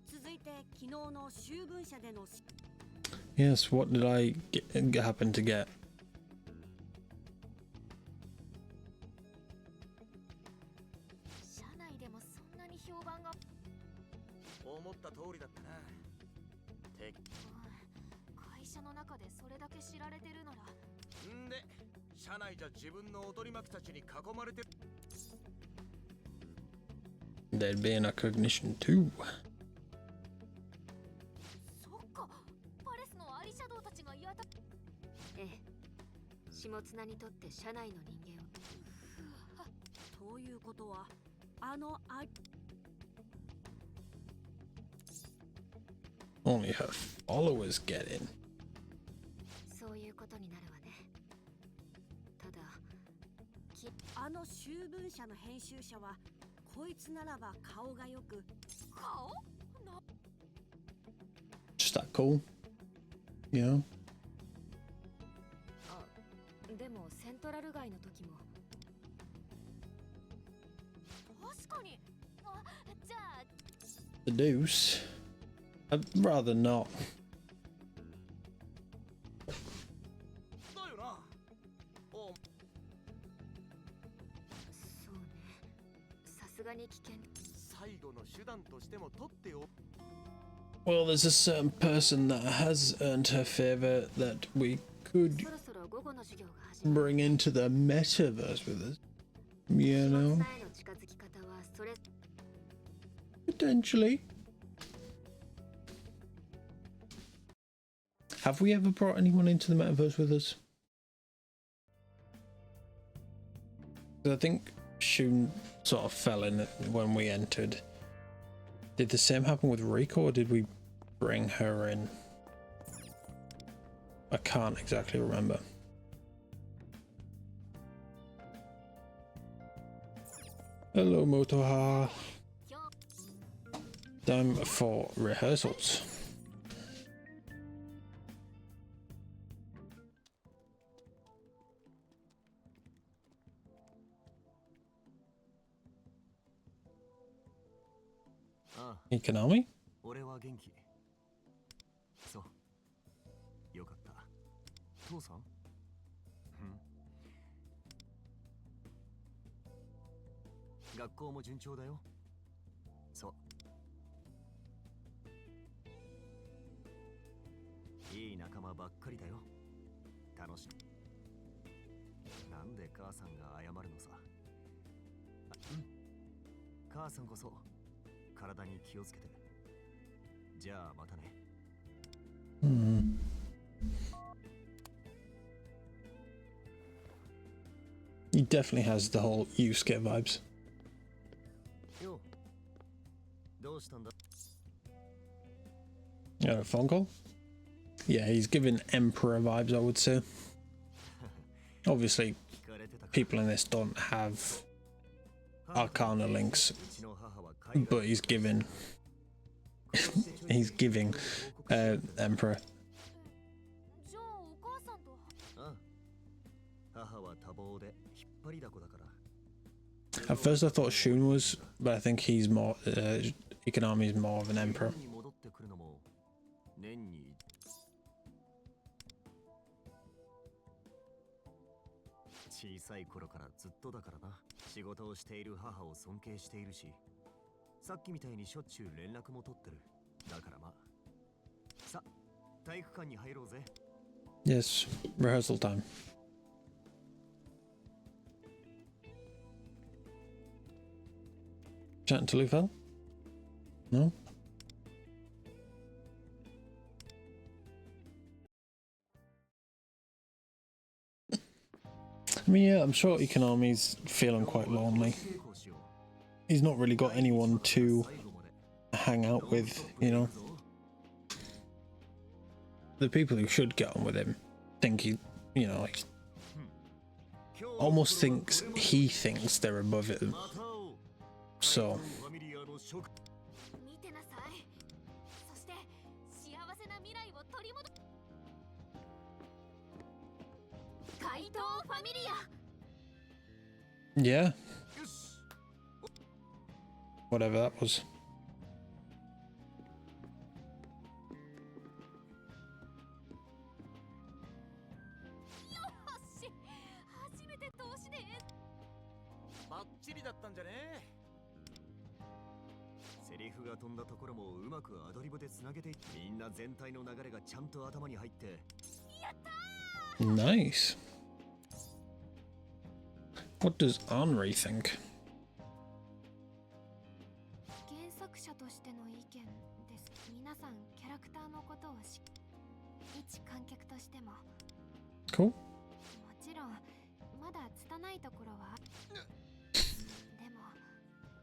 続いて昨日の秋分社での Yes, what did I happen to get? 社内でもそんなに評判が。思った通りだったな。会社の中でそれだけ知られてるなら。んで、社内じゃ自分のおとり巻きたちに囲まれてる。There'd be an recognition too. そっか、パレスのアリシャドウたちがやた。ええ、下綱にとって社内の人間を。ということはあのアリ Only her followers get in. そういうことになるわね。ただあの秋分社の編集者はこいつならば顔がよく。顔な。 Just that cool. Yeah. あ、でもセントラル街の時も。確かに。あ、じゃあ The deuce. I'd rather not. だよな。おそうね。さすがに危険。最後の手段としても取ってお。Well, there's a certain person that has earned her favor that we could そろそろ午後の授業が始まる。 bring into the metaverse with us. You 下 know, 綱への近づき方はそれ。 potentially. Have we ever brought anyone into the metaverse with us? 'Cause I think Shun sort of fell in it when we entered. Did the same happen with Rico, or did we bring her in? I can't exactly remember. Hello, Motoha. Time for rehearsals. Economy? 俺は元気。そう。よかった。父さん？学校も順調だよ。そう。いい仲間ばっかりだよ。楽しい。なんで母さんが謝るのさ。母さんこそ体に気をつけて。じゃあまたね。He definitely has the whole Yusuke vibes. よ。どうしたんだ? A phone call? Yeah, he's giving Emperor vibes, I would say. Obviously, people in this don't have Arcana links, but he's giving he's giving Emperor. じゃあお母さんと。母は多忙で引っ張りだこだから。 At first I thought Shun was, but I think he's more Economy is more of an Emperor. に戻ってくるのも年に小さい頃からずっとだからな。仕事をしている母を尊敬しているし、さっきみたいにしょっちゅう連絡も取ってる。だからまあ、さ、体育館に入ろうぜ。 Yes, rehearsal time. Chatting to Lufel? No? I mean, yeah, I'm sure Economi's feeling quite lonely. He's not really got anyone to hang out with, you know. The people who should get on with him think he, you know, like, almost thinks he thinks they're above him. So. 見てなさい。そして幸せな未来を取り戻す。怪盗ファミリア。 Yeah. Whatever that was. 初めて投資でバッチリだったんじゃね。セリフが飛んだところもうまくアドリブでつなげて、みんな全体の流れがちゃんと頭に入って。やったー。 Nice. What does Henri think? 原作者としての意見です。皆さんキャラクターのことを一観客としても。 Cool. もちろんまだ拙いところはでも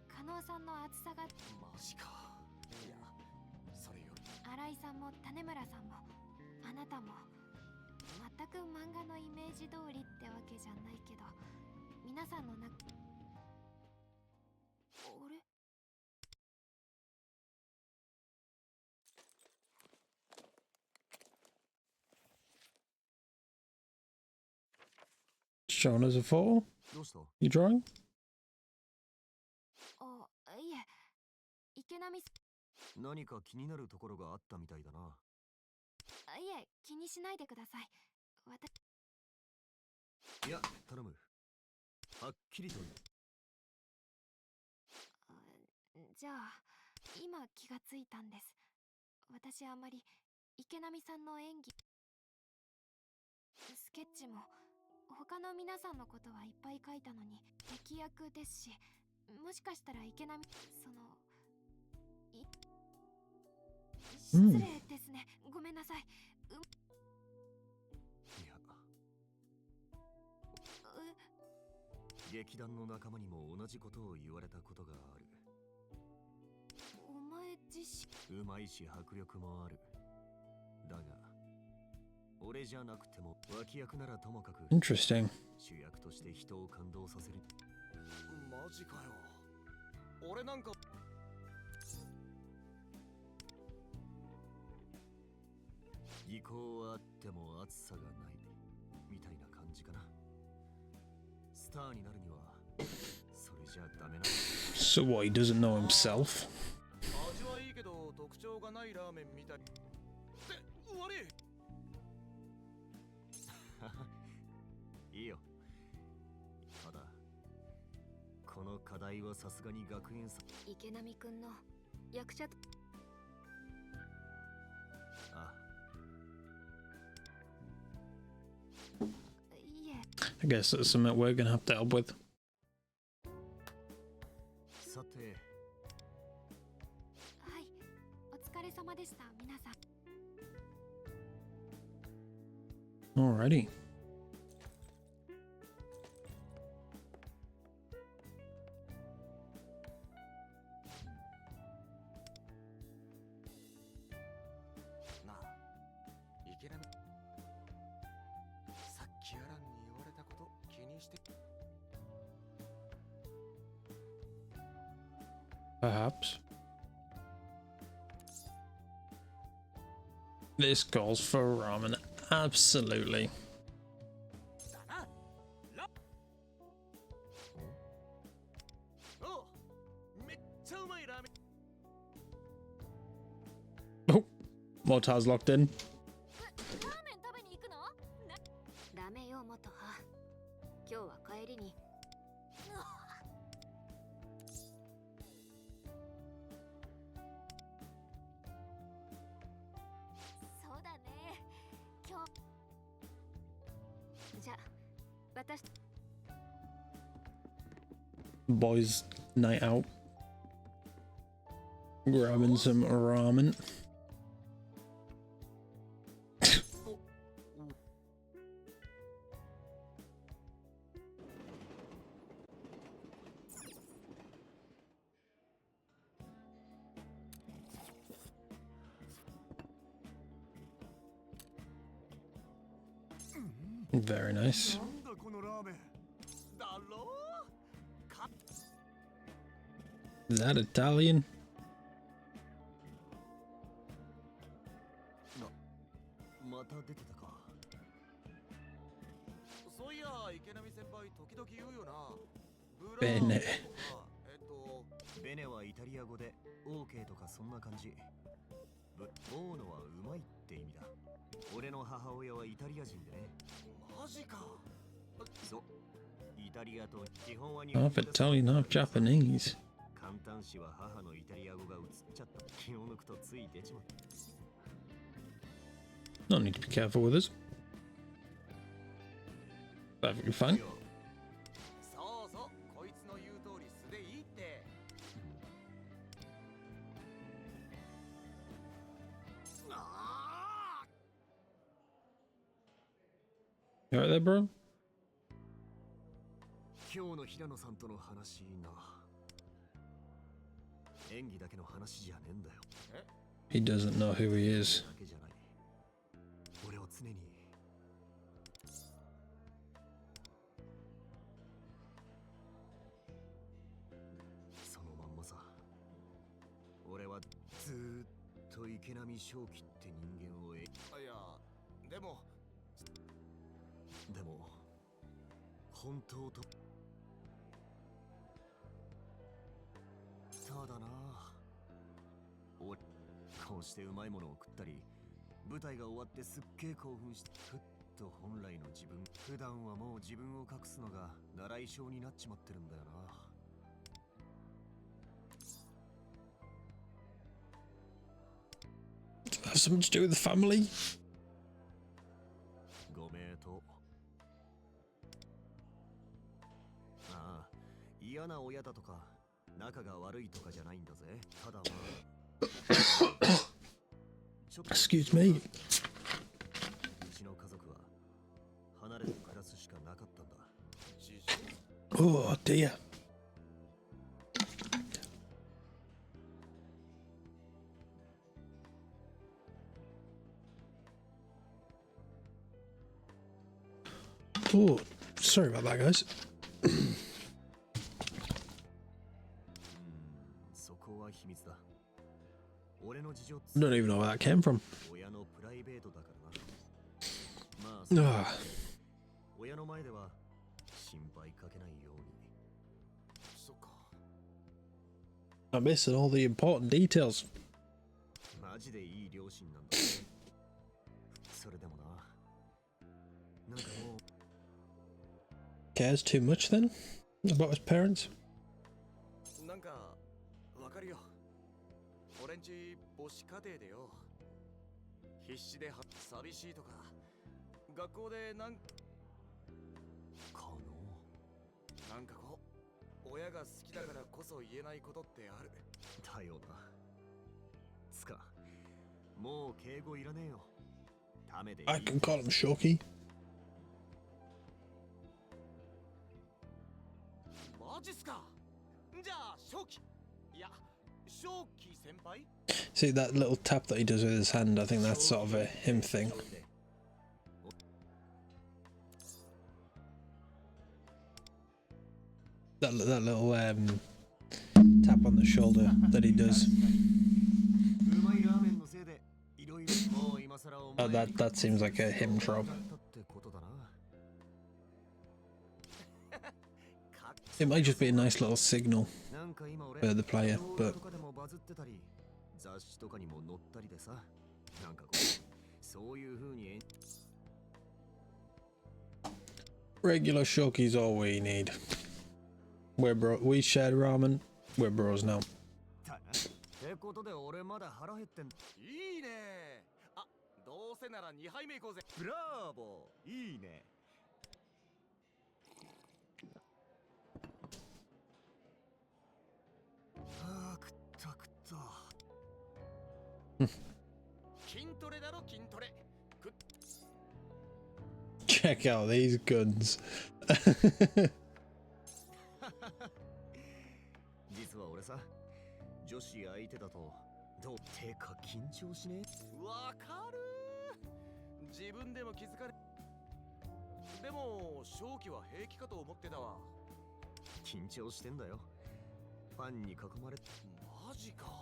加納さんの熱さが。マジか。いや、それより新井さんも種村さんもあなたも全く漫画のイメージ通りってわけじゃないけど、皆さんの中。あれ。 Shown as a photo? どうした？ You drawing? あ、いえ、池波。何か気になるところがあったみたいだな。いえ、気にしないでください。いや、頼む。はっきりと。じゃあ、今気がついたんです。私あまり池波さんの演技、スケッチも他の皆さんのことはいっぱい書いたのに敵役ですし、もしかしたら池波失礼ですね。ごめんなさい。いや、劇団の仲間にも同じことを言われたことがある。お前自身うまいし迫力もある。だが俺じゃなくても脇役ならともかく Interesting. 主役として人を感動させる。マジかよ。俺なんか技巧はあっても熱さがないみたいな感じかな。スターになるにはそれじゃダメな。 So what, he doesn't know himself? 味はいいけど特徴がないラーメンみたい。って悪い。いいよ。ただこの課題はさすがに学園さ。池波くんの役者と。あ。いえ。 I guess that's something we're gonna have to help with. さて。はい、お疲れ様でした、皆さん。 Alrighty. Perhaps. This calls for ramen. Absolutely. Oh, Mortar's locked in. ダメよ、元は。今日は帰りに。私 Boys' night out. Grabbing some ramen. Very nice. Is that Italian? また出てたか。そういや池波先輩時々言うよな。ベネ。ベネはイタリア語で OK とかそんな感じ。大野はうまいって意味だ。俺の母親はイタリア人でね。マジか。そう。イタリアと基本は日本語 Half Italian, half Japanese. 簡単詞は母のイタリア語が映っちゃった。気を抜くとつい出ちまった。No need to be careful with us. Perfectly fine. そうそう、こいつの言う通り素でいいって。You alright there, bro? 今日の平野さんとの話な。演技だけの話じゃねえんだよ。He doesn't know who he is. だけじゃない。俺を常にそのまんまさ。俺はずーっと池波正輝って人間をいや、でも本当とただな。俺こうしてうまいものを食ったり、舞台が終わってすっげえ興奮してふっと本来の自分、普段はもう自分を隠すのが習い性になっちまってるんだよな。Have something to do with the family? ご名答。ああ、嫌な親だとか仲が悪いとかじゃないんだぜ。ただまあExcuse me. うちの家族は離れて暮らすしかなかったんだ。Oh dear. Oh, sorry about that, guys. そこは秘密だ。俺の事情 Don't even know where that came from. 親のプライベートだからな。まあ、親の前では心配かけないように。そっか。I'm missing all the important details. マジでいい両親なんだ。それでもな。なんかもう Cares too much then? About his parents? なんかわかるよ。俺んち母子家庭でよ。必死で寂しいとか、学校でなんかこう親が好きだからこそ言えないことってある。だよな。つか、もう敬語いらねえよ。ためでいい。I can call him Shoki. マジっすか。じゃあ正気。いや、正気先輩。 See that little tap that he does with his hand? I think that's sort of a him thing. That little tap on the shoulder that he does. Oh, that seems like a him trope. It might just be a nice little signal for the player, but regular Shoki's all we need. We're bro. We shared ramen. We're bros now. ってことで俺まだ腹減ってん。いいね。あ、どうせなら2杯目行こうぜ。ブラーボー。いいね。Check out these guns. 実は俺さ、女子相手だとどうてか緊張しねえ。わかる。自分でも気づかれ。でも正気は平気かと思ってたわ。緊張してんだよ。ファンに囲まれ。マジか。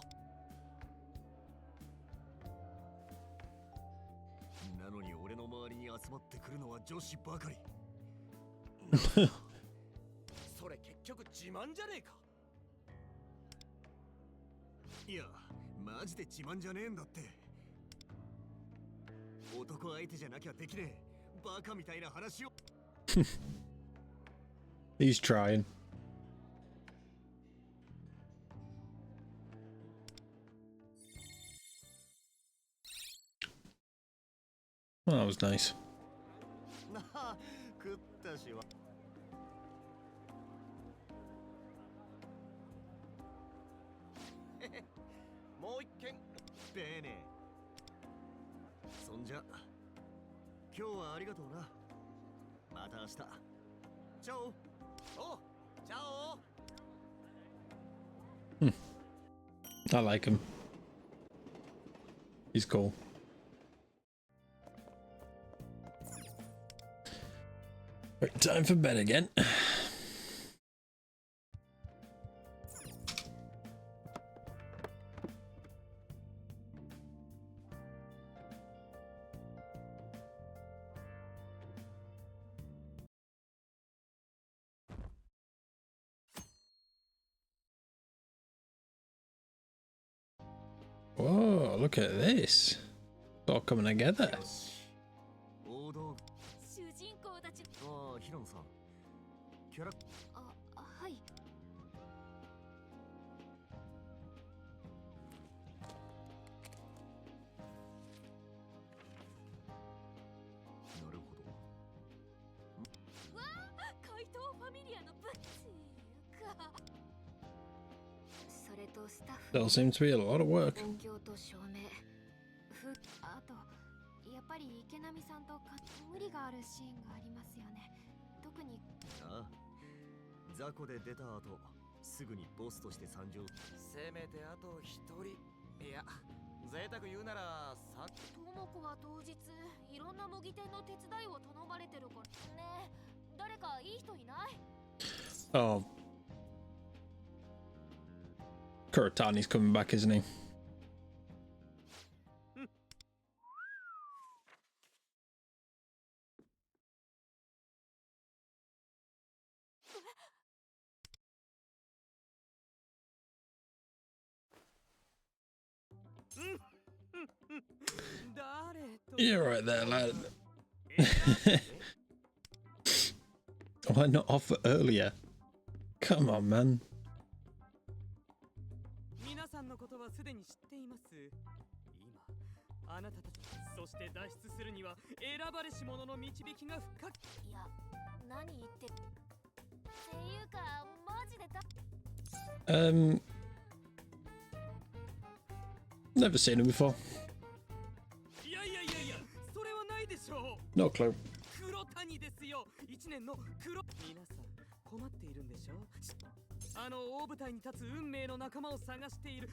なのに俺の周りに集まってくるのは女子ばかり。それ結局自慢じゃねえか。いや、マジで自慢じゃねえんだって。男相手じゃなきゃできねえ。バカみたいな話を。He's trying. Well, that was nice. なあ、食ったしは。もう一件。べえね。そんじゃ、今日はありがとうな。また明日。チャオ。お、チャオ。I like him. He's cool. Right, time for bed again. Whoa, look at this. It's all coming together. 主人公たち。ああ、平野さん。キャラ。あ、はい。なるほど。わあ、怪盗ファミリアのブッツか。それとスタッフ。 That'll seem to be a lot of work. 音響と照明。あとやっぱり池波さんと無理があるシーンがありますよね。特に。ああ、雑魚で出た後、すぐにボスとして参上。せめてあと一人。いや、贅沢言うならさ。ともこは当日いろんな模擬店の手伝いを頼まれてるからね。誰かいい人いない？ Oh. Kuratani's coming back, isn't he? You're right there, lad. Why not offer earlier? Come on, man. 皆さんのことはすでに知っています。今、あなたたち、そして脱出するには選ばれし者の導きが不可欠。いや、何言ってっていうか、マジでだ。Never seen him before. いやいやいやいや、それはないでしょう。 No clue. 黒谷ですよ。一年の黒。皆さん困っているんでしょう。あの大舞台に立つ運命の仲間を探している。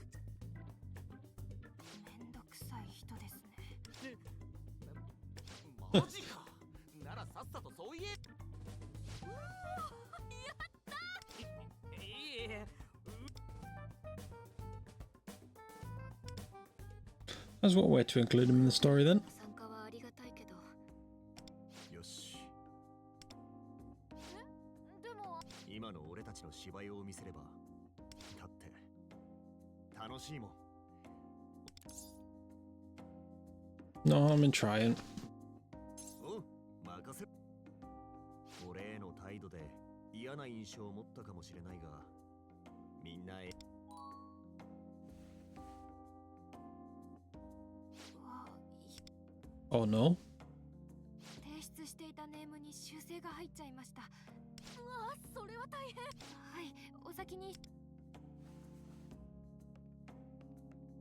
めんどくさい人ですね。マジか。ならさっさとそう言え。うわー、やったー。いえ。That's one way to include him in the story then. 参加はありがたいけど。よし。でも今の俺たちの芝居を見せれば、だって楽しいもん。 No harm in trying. おう、任せ。俺への態度で嫌な印象を持ったかもしれないが、みんなOh no. 提出していたネームに修正が入っちゃいました。うわー、それは大変。はい、お先に。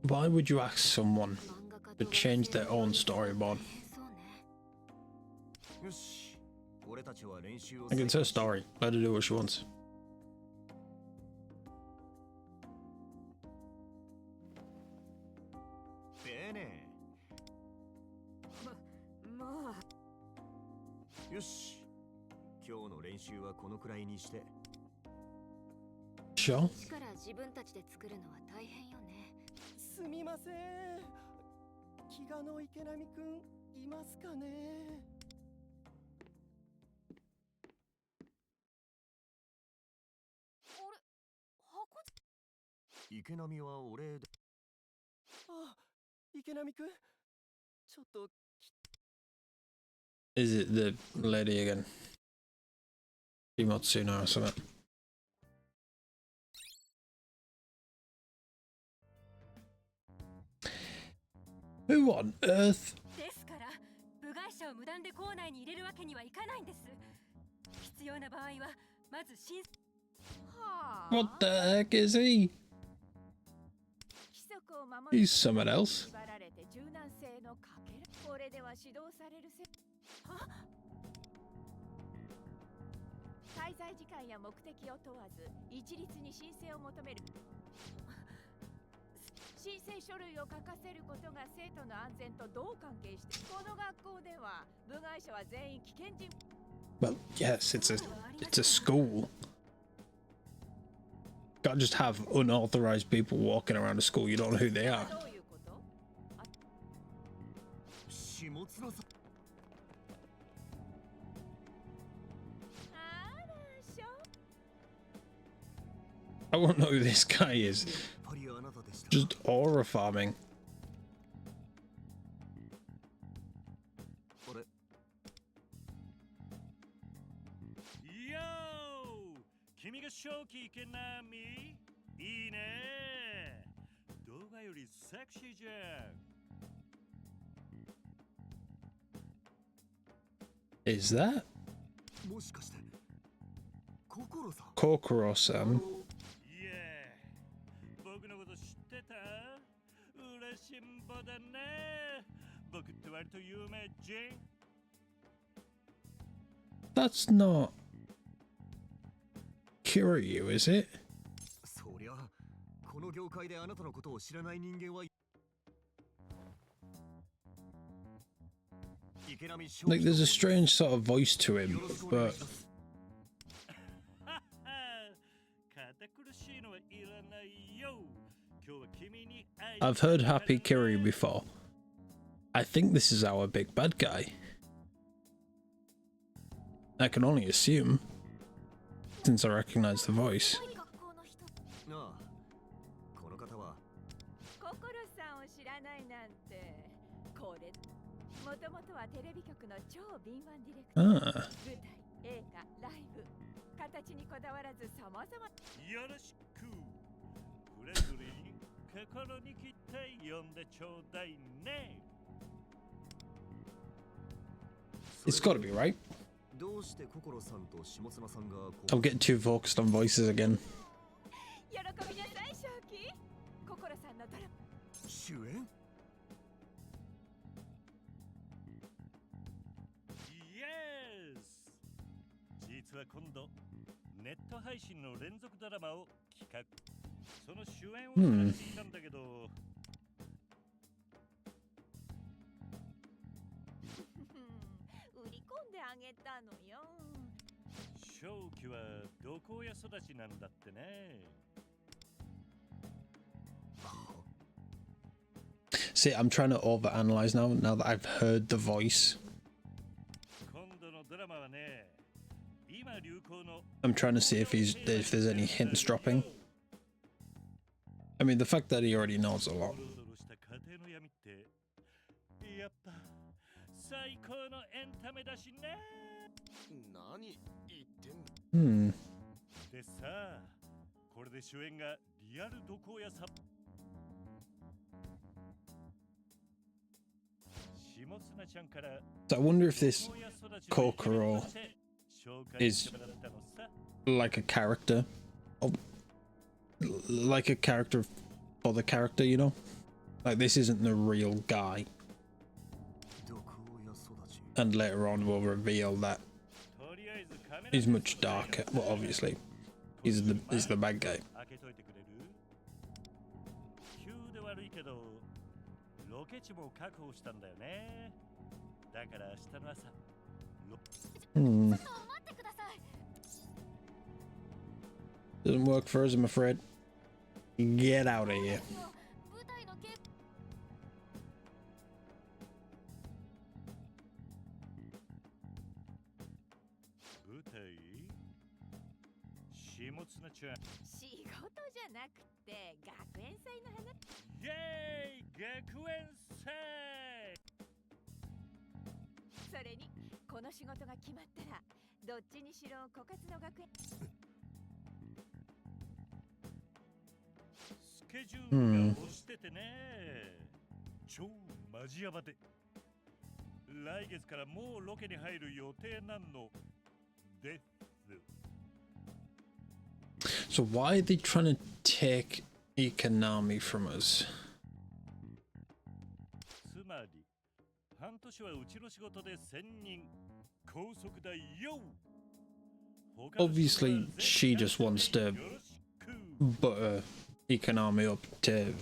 Why would you ask someone to change their own storyboard? よし、俺たちは練習を Like, it's her story. Let her do what she wants. べね。まあよし、今日の練習はこのくらいにして。 Sure. 一から自分たちで作るのは大変よね。すみません。気がの池波くんいますかね。池波は俺で。あ、池波くん、ちょっと Is it the lady again? Shimotsuna or something? Who on earth? ですから部外者を無断で校内に入れるわけにはいかないんです。必要な場合はまず審査。 What the heck is he? He's someone else. これでは指導されるせ。滞在時間や目的を問わず一律に申請を求める。申請書類を書かせることが生徒の安全とどう関係して。この学校では部外者は全員危険人。 Well, yes, it's a school. Can't just have unauthorized people walking around a school. You don't know who they are. どういうこと？ 下綱さん。 I won't know who this guy is. Just aura farming. 君が正気池波いいね。動画よりセクシーじゃん。 Is that もしかして心さん。 Kokoro-san? 僕のこと知ってた？嬉しんぼだね。僕って割と有名人。 That's not Kiryu, is it? そりゃこの業界であなたのことを知らない人間は。 Like, there's a strange sort of voice to him, but I've heard Happy Kiryu before. I think this is our big bad guy. I can only assume, since I recognize the voice. この方は心さんを知らないなんて。これもともとはテレビ局の超敏腕ディレクター。 Ah. 舞台、映画、ライブ、形にこだわらず様々。よろしく。フレンドリーに心に来て呼んでちょうだいね。 It's gotta be right. どうして心さんと下綱さんが I'm getting too focused on voices again. 喜びなさい、正気。心さんのドラマ。主演？ Yes! 実は今度ネット配信の連続ドラマを企画。その主演をされていたんだけど。売り込んであげたのよ。正気はどこや育ちなんだってね。 See, I'm trying to overanalyze now that I've heard the voice. 今度のドラマはね、今流行の I'm trying to see if there's any hints dropping. I mean, the fact that he already knows a lot. やっぱ最高のエンタメだしね。何言ってんだ。でさ、これで主演がリアルどこやさ。下綱ちゃんから。 So I wonder if this Kokoro is like a character, like a character for the character, you know? Like, this isn't the real guy. And later on we'll reveal that he's much darker. Well, obviously, he's the bad guy. Doesn't work for us, I'm afraid. Get out of here. So why are they trying to take Ikanami from us? Obviously, she just wants to butter Ikanami up to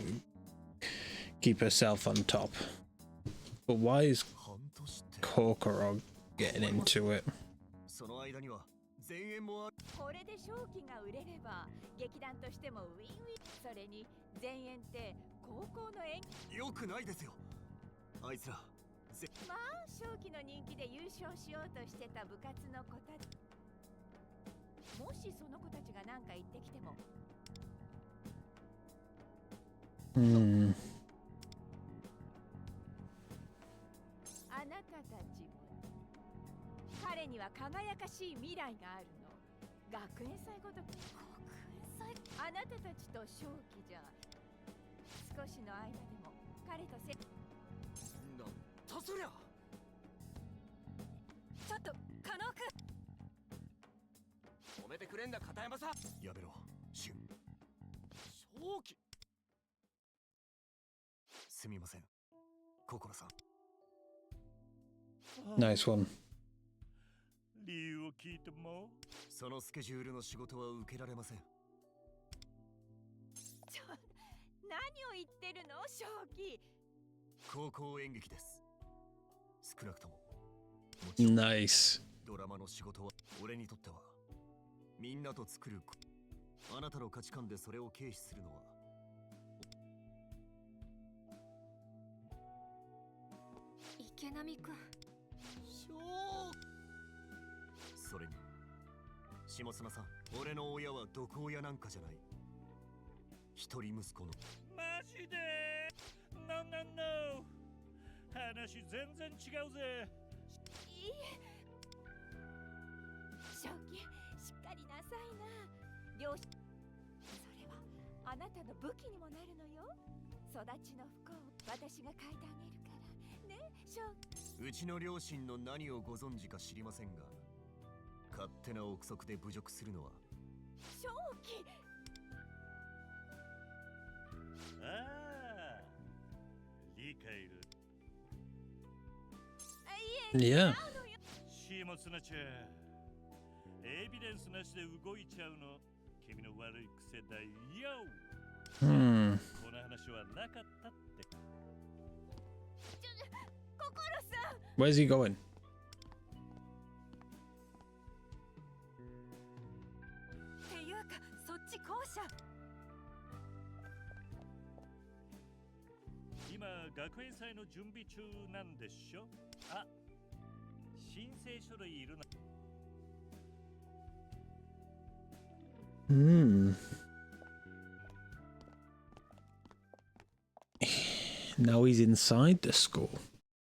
keep herself on top. But why is Kokoro getting into it? Nice one. Nice. Yeah. Where's he going? Now he's inside the school.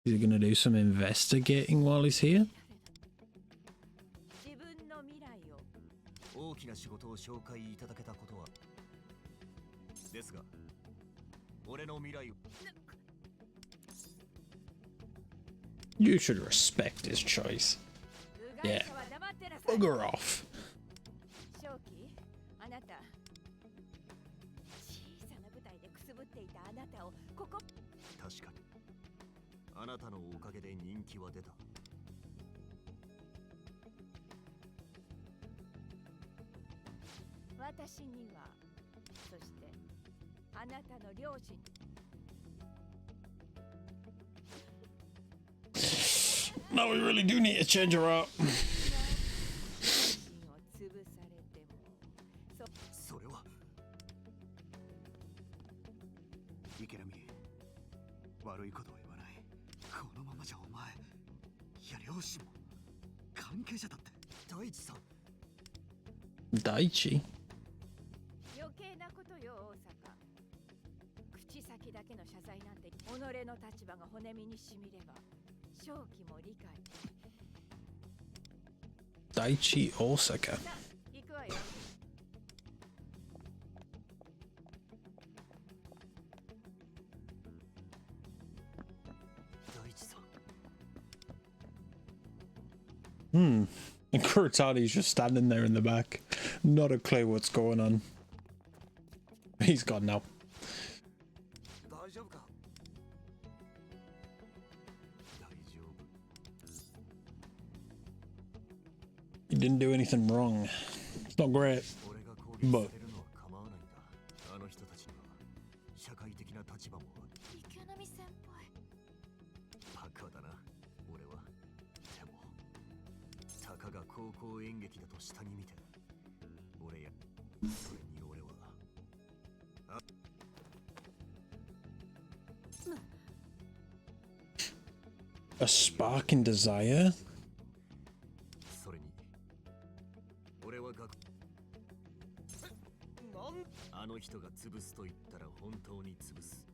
Is he going to do some investigating while he's here? You should respect his choice. Yeah. Bugger off. たあなたをここ。確かにあなたのおかげで人気は出た。私には、そしてあなたの両親。Now we really do need to change her up. それは池波、悪いことは言わない。このままじゃお前、いや両親も関係者だって。大地さん。大地？余計なことよ大阪。口先だけの謝罪なんて己の立場が骨身にしみれば正気も理解。大地大阪。行くわよ。大地さん。Hmm. And Kurtani's just standing there in the back. Not a clue what's going on. He's gone now. He didn't do anything wrong. It's not great, but あの人たちには社会的な立場もある。池波先輩。バカだな、俺は。でも、たかが高校演劇だと下に見て、俺や、それに俺は。a spark in desire? それに、俺はあの人が潰すと言ったら本当に潰す。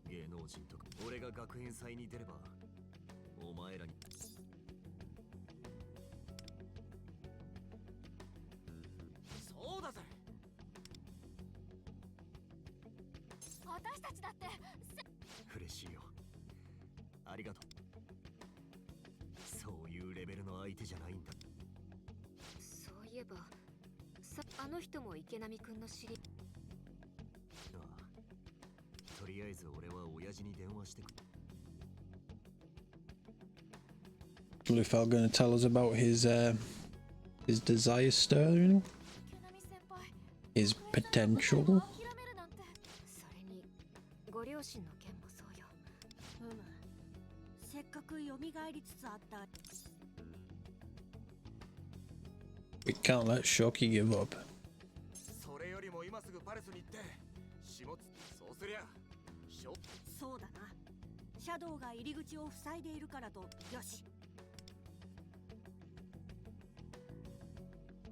芸能人とか俺が学園祭に出ればお前らに。そうだぜ。私たちだって嬉しいよ。ありがとう。そういうレベルの相手じゃないんだ。そういえばあの人も池波くんの知り。ああ、とりあえず俺は親父に電話してく。Lufel going to tell us about his desire stirring? His potential? それにご両親の件もそうよ。せっかく蘇りつつあった。We can't let Shoki give up. それよりも今すぐパレスに行って下津、そうすりゃそうだな。シャドウが入り口を塞いでいるからと。よし。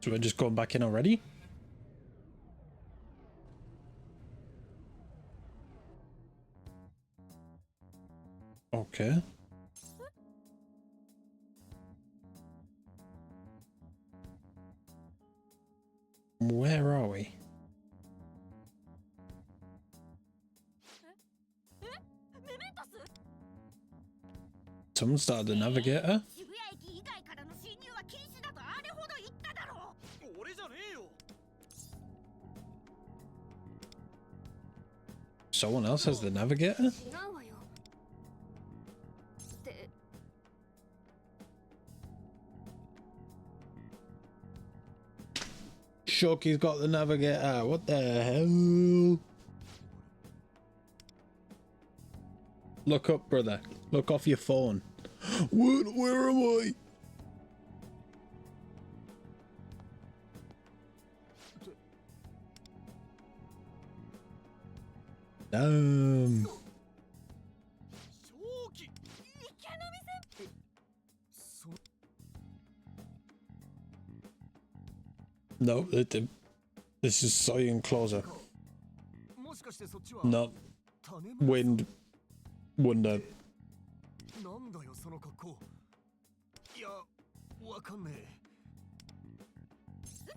So we're just going back in already? Okay. Where are we? Someone started the navigator? Someone else has the navigator? Shoki's got the navigator. What the hell? Look up, brother. Look off your phone. Where am I? Damn. No, this is Soyun closer. Not Wind Wonder. なんだよその格好。いや、わかんねえ。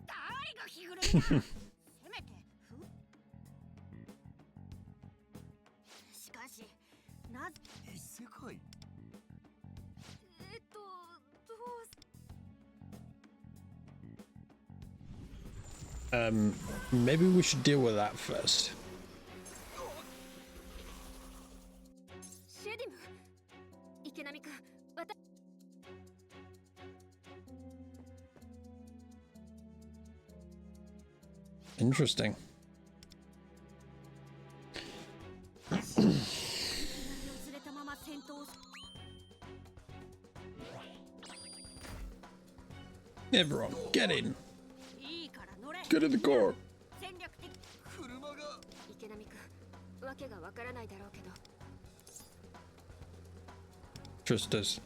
誰が着ぐるみだ。せめてしかしなぜ異世界。どうす。Maybe we should deal with that first. Interesting. Everyone, get in. Get in the car. Trust us.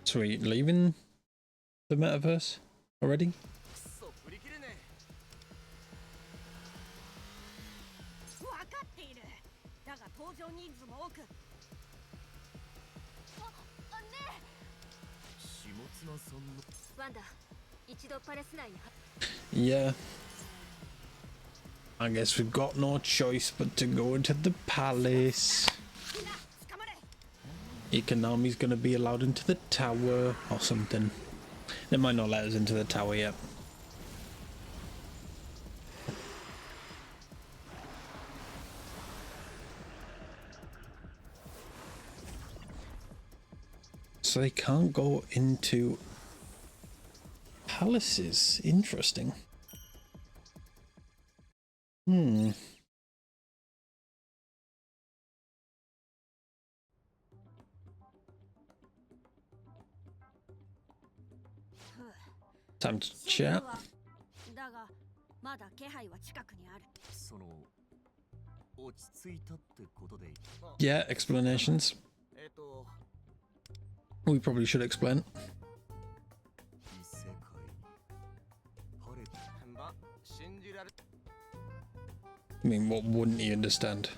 Sweet, leaving the metaverse already? Yeah. I guess we've got no choice but to go into the palace. Economi's gonna be allowed into the tower or something. They might not let us into the tower yet. So they can't go into palaces. Interesting. Time to chat. Yeah, explanations. We probably should explain. I mean, what wouldn't he understand?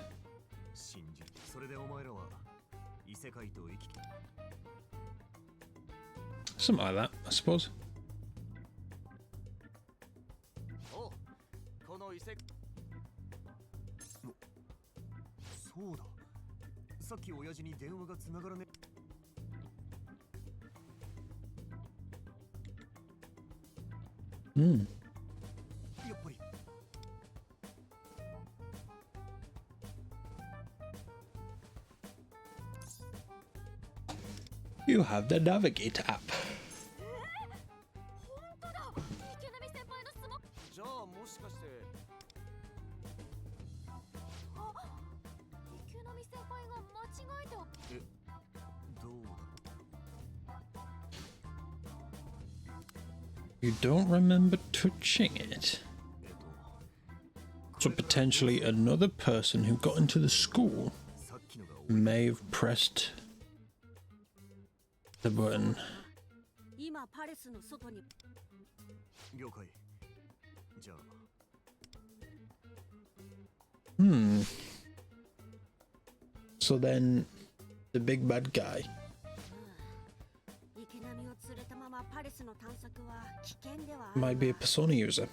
Something like that, I suppose. You have the Navigate app. You don't remember touching it? So potentially another person who got into the school may have pressed the button. So then the big bad guy might be a Persona user.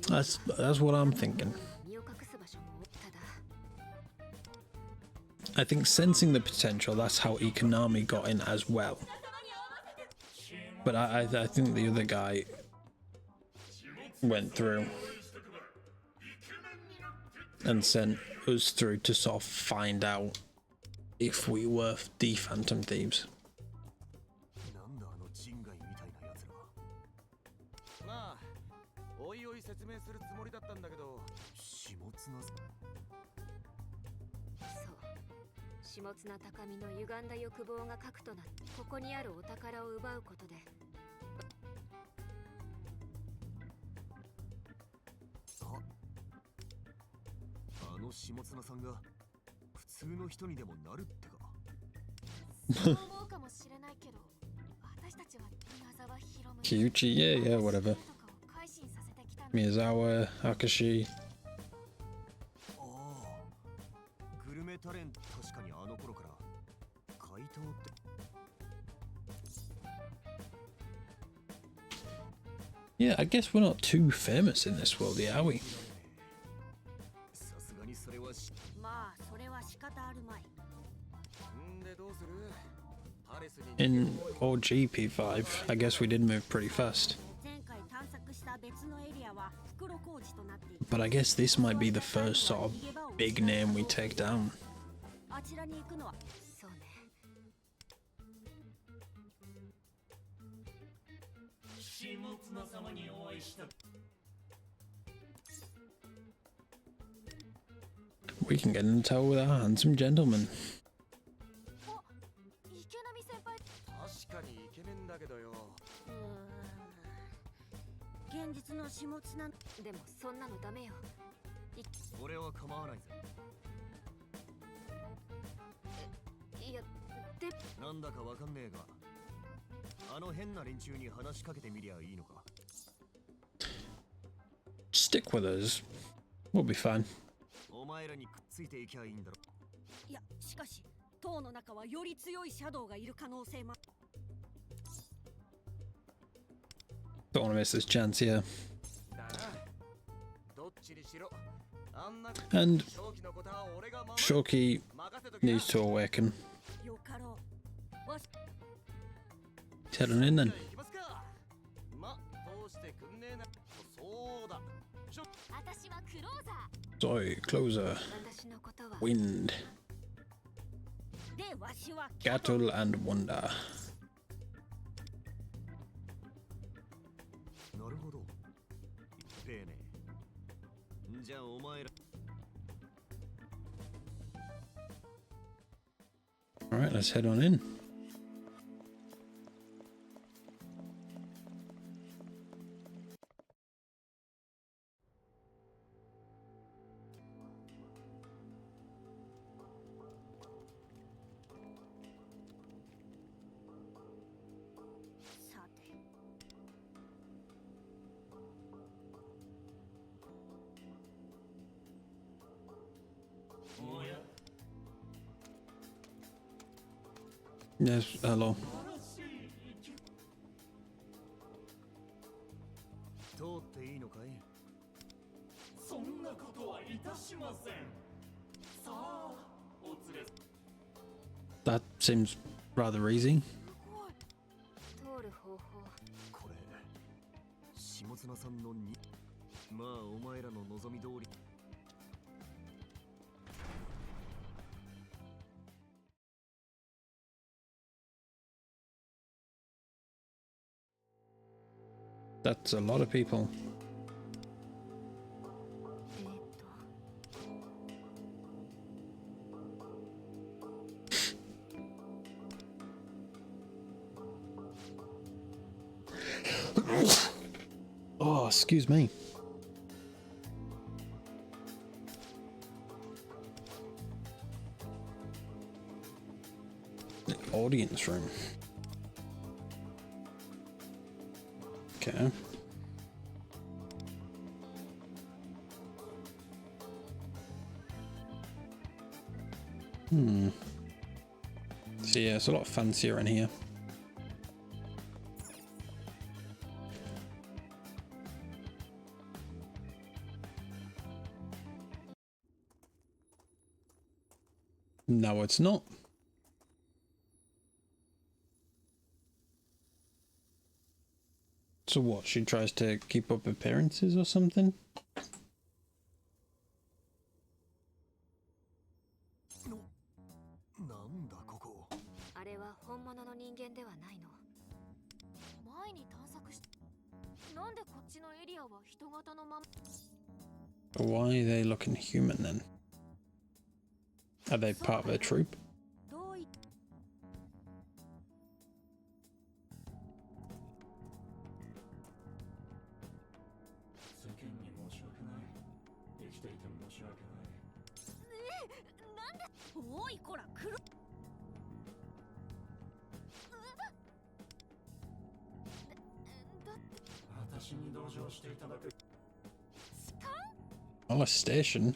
That's what I'm thinking. I think sensing the potential, that's how Ikonami got in as well. But I think the other guy went through and sent us through to sort of find out if we were the Phantom Thieves. Kyuchi, yeah, whatever. Miyazawa, Akashi. Yeah, I guess we're not too famous in this world, are we? In OG P5, I guess we did move pretty fast. But I guess this might be the first sort of big name we take down. あちらに行くのはそうね。 We can get in the tower with our handsome gentleman. 池波先輩。確かにイケメンだけどよ。現実の下津な。でもそんなのダメよ。俺は構わないぜ。いや、で。なんだかわかんねえが、あの変な連中に話しかけてみりゃいいのか。Stick with us. We'll be fine. お前らにくっついていきゃいいんだろ。いや、しかし塔の中はより強いシャドウがいる可能性も。 Don't want to miss this chance here. And Shoki needs to awaken. He's head on in then. Soy, closer. Wind. Cattle and wonder. なるほど。ペーネ。じゃあお前ら。Alright, let's head on in. Yes, hello. 通っていいのかい？そんなことはいたしません。さあ、お連れ。 That seems rather easy. 通る方法。これ、下妻さんのに。まあお前らの望み通り。 That's a lot of people. Oh, excuse me. The audience room. Okay. So yeah, it's a lot fancier in here. No, it's not. So what, she tries to keep up appearances or something? なんだここ。あれは本物の人間ではないの。前に探索し。なんでこっちのエリアは人型のまま。 Why are they looking human then? Are they part of their troop? どうい。世間に申し訳ない。生きていて申し訳ない。なんで。おいこら、来る。 私に同情していただく。 Molestation? はい。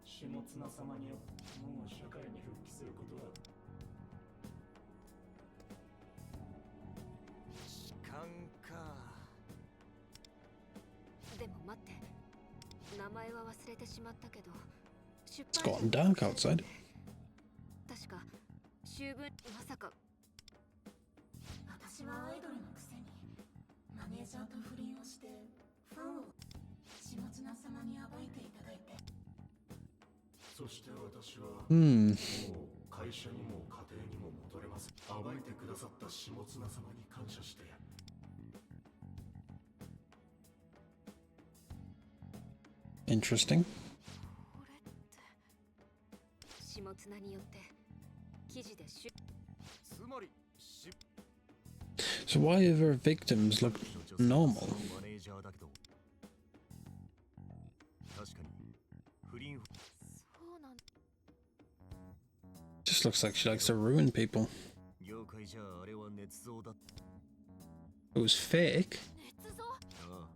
下妻様によってもう社会に復帰することは。痴漢か。でも待って。名前は忘れてしまったけど。 It's gotten dark outside. 確か秋分まさか。私はアイドルのくせにまネージャーと不倫をしてファンを下綱様に暴いていただいて、そして私はも Hmm. う会社にも家庭にも戻れません。暴いてくださった下綱様に感謝して。 Interesting. 下綱によって記事でつまり So why have her victims look normal? マネージャーだけど確かに不倫 そうなん Just looks like she likes to ruin people. 業界じゃあれは捏造だ。 It was fake. 捏造。ああ、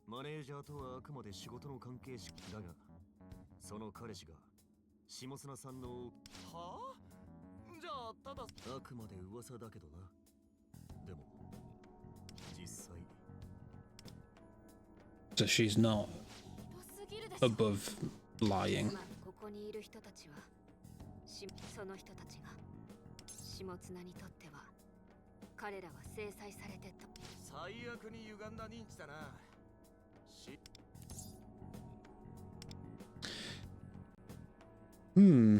マネージャーとはあくまで仕事の関係者だが、その彼氏が下綱さんのはあ、じゃあただあくまで噂だけどな。でも実際 So she's not above lying. ここにいる人たちはその人たちが下綱にとっては彼らは制裁されてと最悪に歪んだ認知だな。Hmm.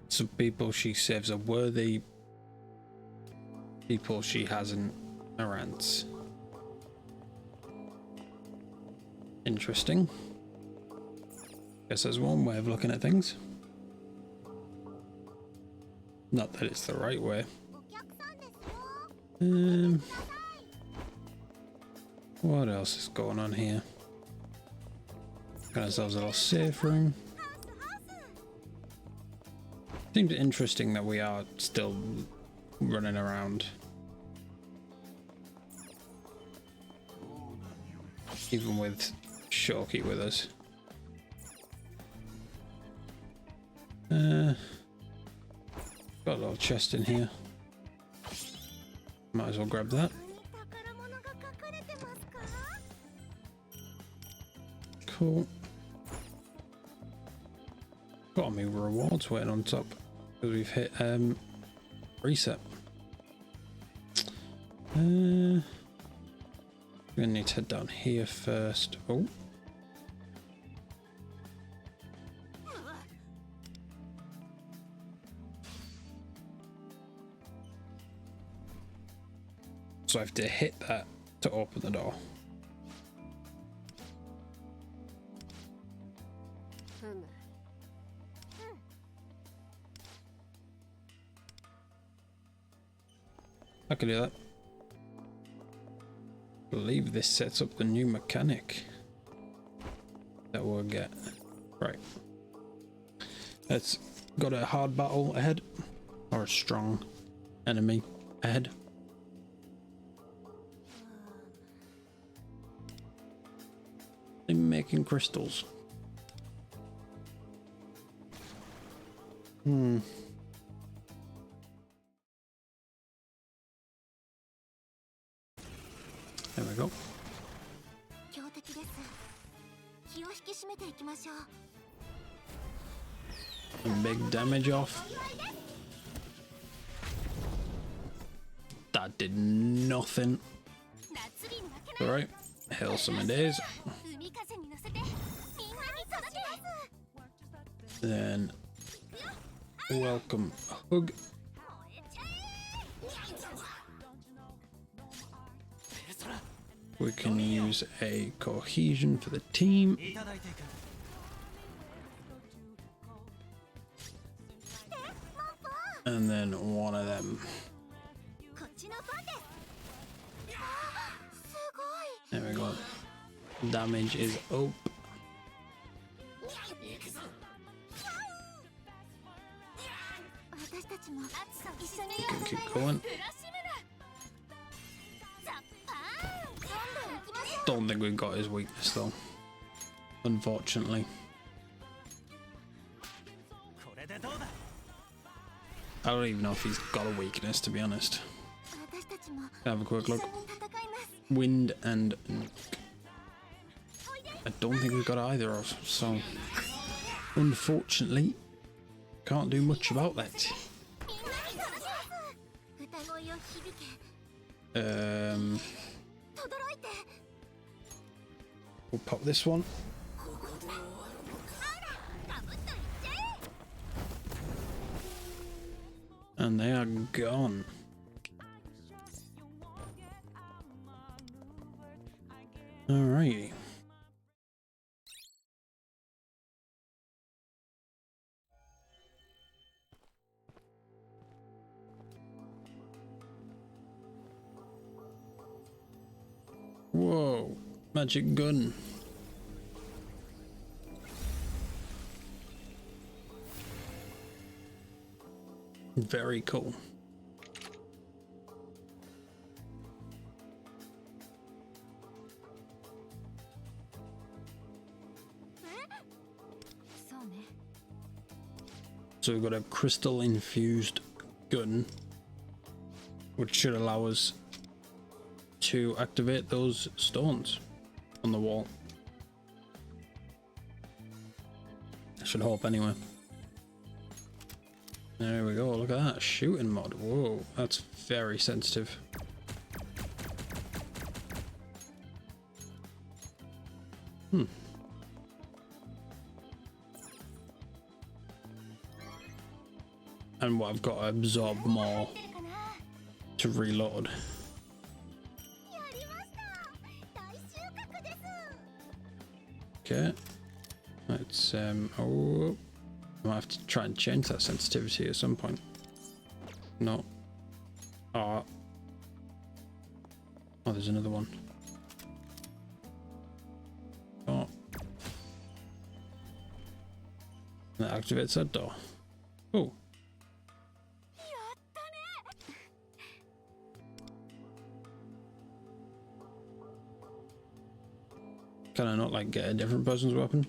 Some people she saves are worthy. People she hasn't are ants. Interesting. Guess there's one way of looking at things. Not that it's the right way. What else is going on here? Got ourselves a little safe room. Seems interesting that we are still running around. Even with Shoki with us. Got a little chest in here. Might as well grab that. Cool. Got me rewards waiting on top because we've hit reset. We're gonna need to head down here first. Oh. So I have to hit that to open the door. I can do that. I believe this sets up the new mechanic that we'll get. Right. Let's got a hard battle ahead, or a strong enemy ahead. They're making crystals. Hmm. There we go. And big damage off. That did nothing. Alright, hell some days. Then welcome hug. We can use a cohesion for the team. And then one of them. There we go. Damage is up. We can keep going. Don't think we've got his weakness though, unfortunately. I don't even know if he's got a weakness, to be honest. Have a quick look. Wind and nuke. I don't think we've got either of, so unfortunately Can't do much about that. We'll pop this one. And they are gone. Alrighty. Whoa, magic gun. Very cool. So we've got a crystal infused gun, which should allow us to activate those stones on the wall. I should hope anyway. There we go, look at that shooting mod. Whoa, that's very sensitive. And what I've got to absorb more to reload. Okay, let's oh, I might have to try and change that sensitivity at some point. No. Oh, there's another one. Oh, that activates that door. Oh. Can I not like get a different person's weapon?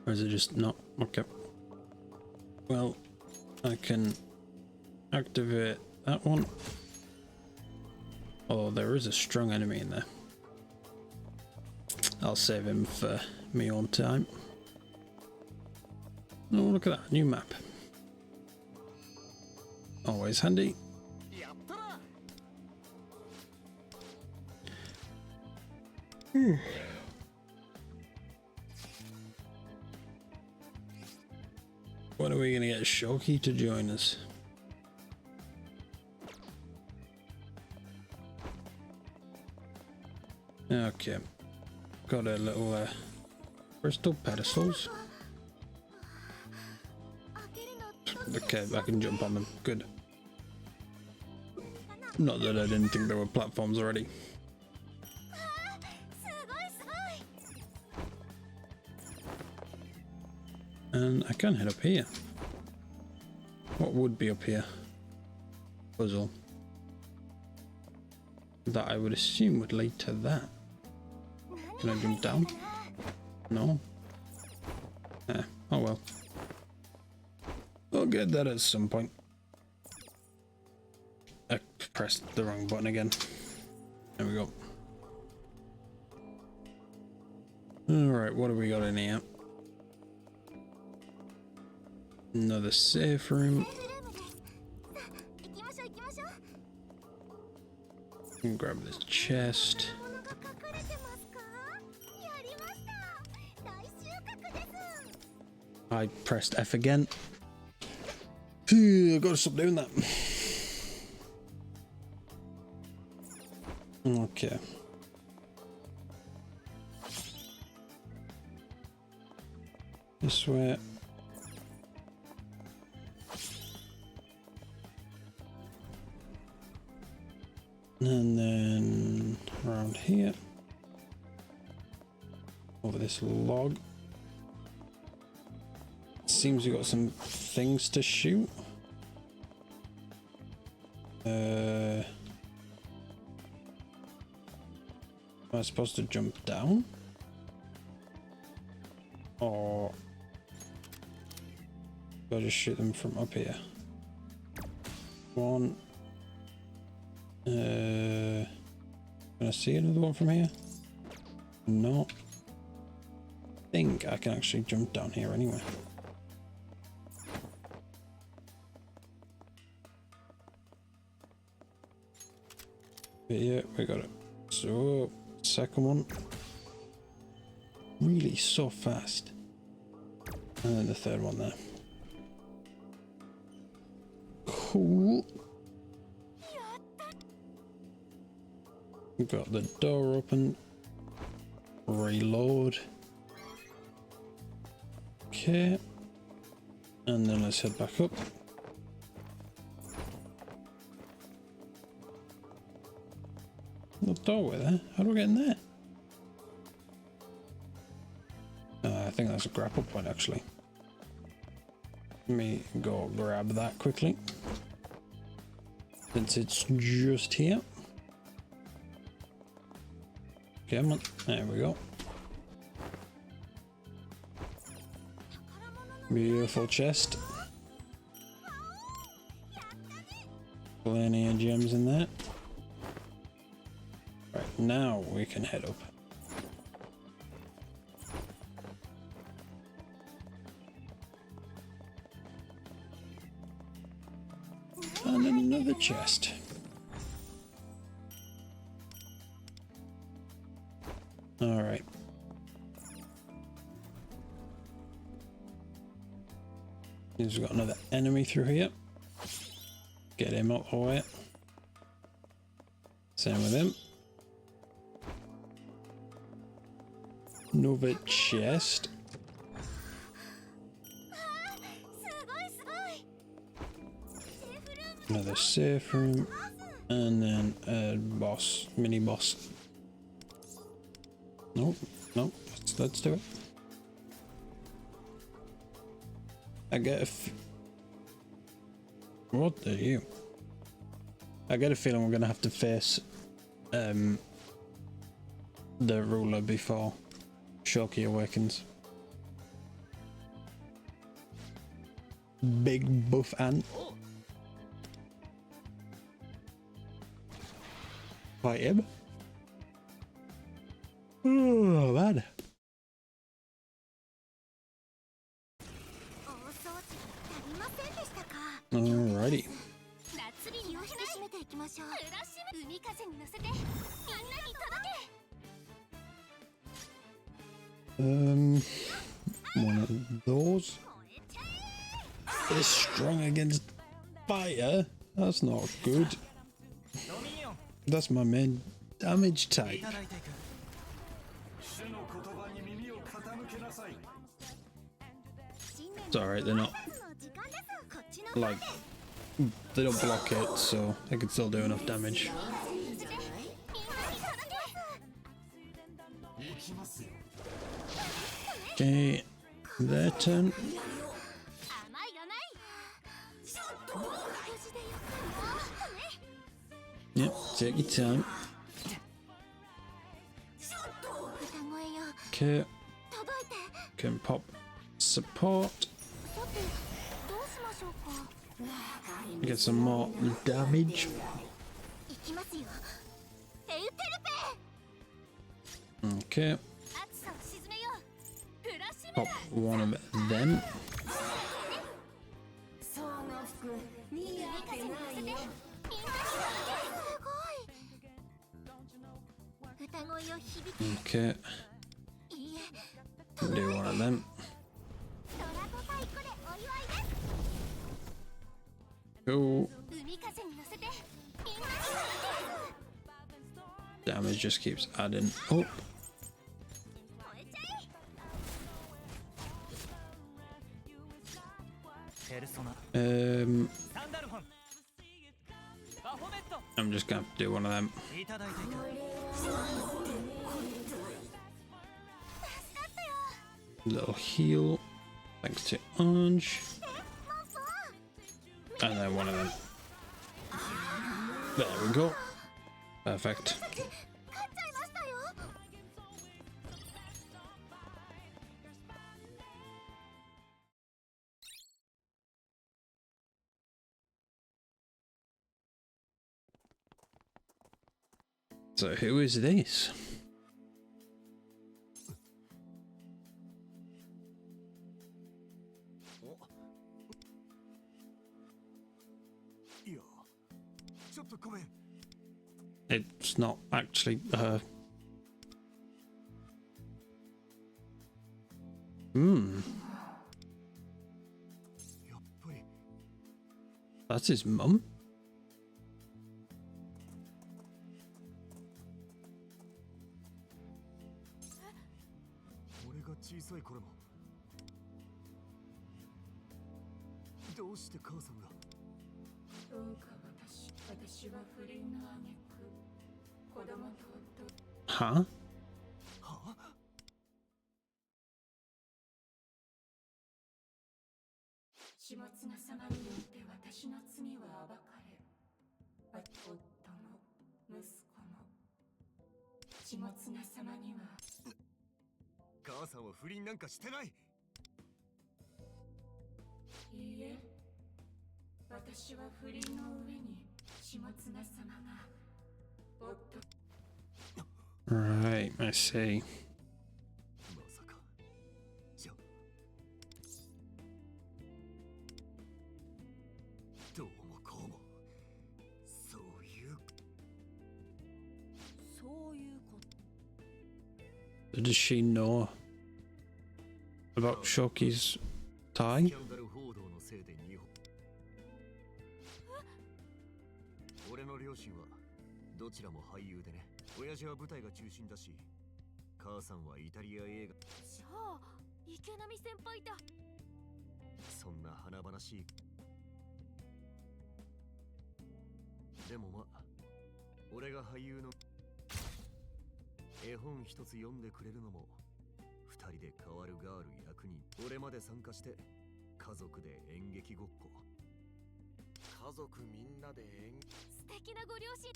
Or is it just not? Okay. Well, I can activate that one. Although there is a strong enemy in there. I'll save him for me own time. Oh, look at that, new map. Always handy. When are we gonna get Shoki to join us? Okay, got a little crystal pedestals. Okay, I can jump on them. Good. Not that I didn't think there were platforms already. And I can head up here. What would be up here? Puzzle. That I would assume would lead to that. Can I jump down? No. Oh well. I'll get that at some point. I pressed the wrong button again. There we go. Alright, what have we got in here? Another safe room. And grab this chest. I pressed F again. I've got to stop doing that. Okay. This way. And then around here. Over this log. Seems we've got some things to shoot. Am I supposed to jump down? Or do I just shoot them from up here? One. Can I see another one from here? No. think I can actually jump down here anyway. But yeah, we got it. So, second one. Really so fast. And then the third one there. Cool. We've got the door open. Reload. Okay. And then let's head back up. The doorway there? How do I get in there? I think that's a grapple point actually. Let me go grab that quickly. Since it's just here. Come on, there we go. Beautiful chest. Plenty of gems in there. Right, now we can head up. And another chest. All right. We've got another enemy through here. Get him out the way. Same with him. Another chest. Another safe room. And then a boss, mini boss. Nope, nope, let's do it. I get what are you? I get a feeling we're gonna have to face the ruler before Shoki awakens. Big buff ant. Fight him. Oh man. Alrighty. One of those. It's strong against fire. That's not good. That's my main damage type. It's alright, they're not like they don't block it, so they can still do enough damage. Okay, their turn. Yep, take your time. Okay, can pop support. Get some more damage. Okay. Pop one of them. Okay. Do one of them. Cool. Damage just keeps adding up. I'm just gonna have to do one of them. Little heal, thanks to Orange. And then one of them. There we go. Perfect. So who is this? It's not actually her. That's his mum? Huh? 下綱様によって私の罪は暴かれ、夫も息子も下綱様には母さんは不倫なんかしてない。いいえ、私は不倫の上に下綱様が夫 Right, I see. まさかじゃどうもこうもそういうこと。 Does she know about Shoki's ス tie? キャンダル報道のせいで日本俺の両親はどちらも俳優でね。親父は舞台が中心だし、母さんはイタリア映画。じゃあ池波先輩だ。そんな華々しい。でもまあ俺が俳優の絵本一つ読んでくれるのも二人で変わるガール役人。俺まで参加して家族で演劇ごっこ。家族みんなで素敵なご両親。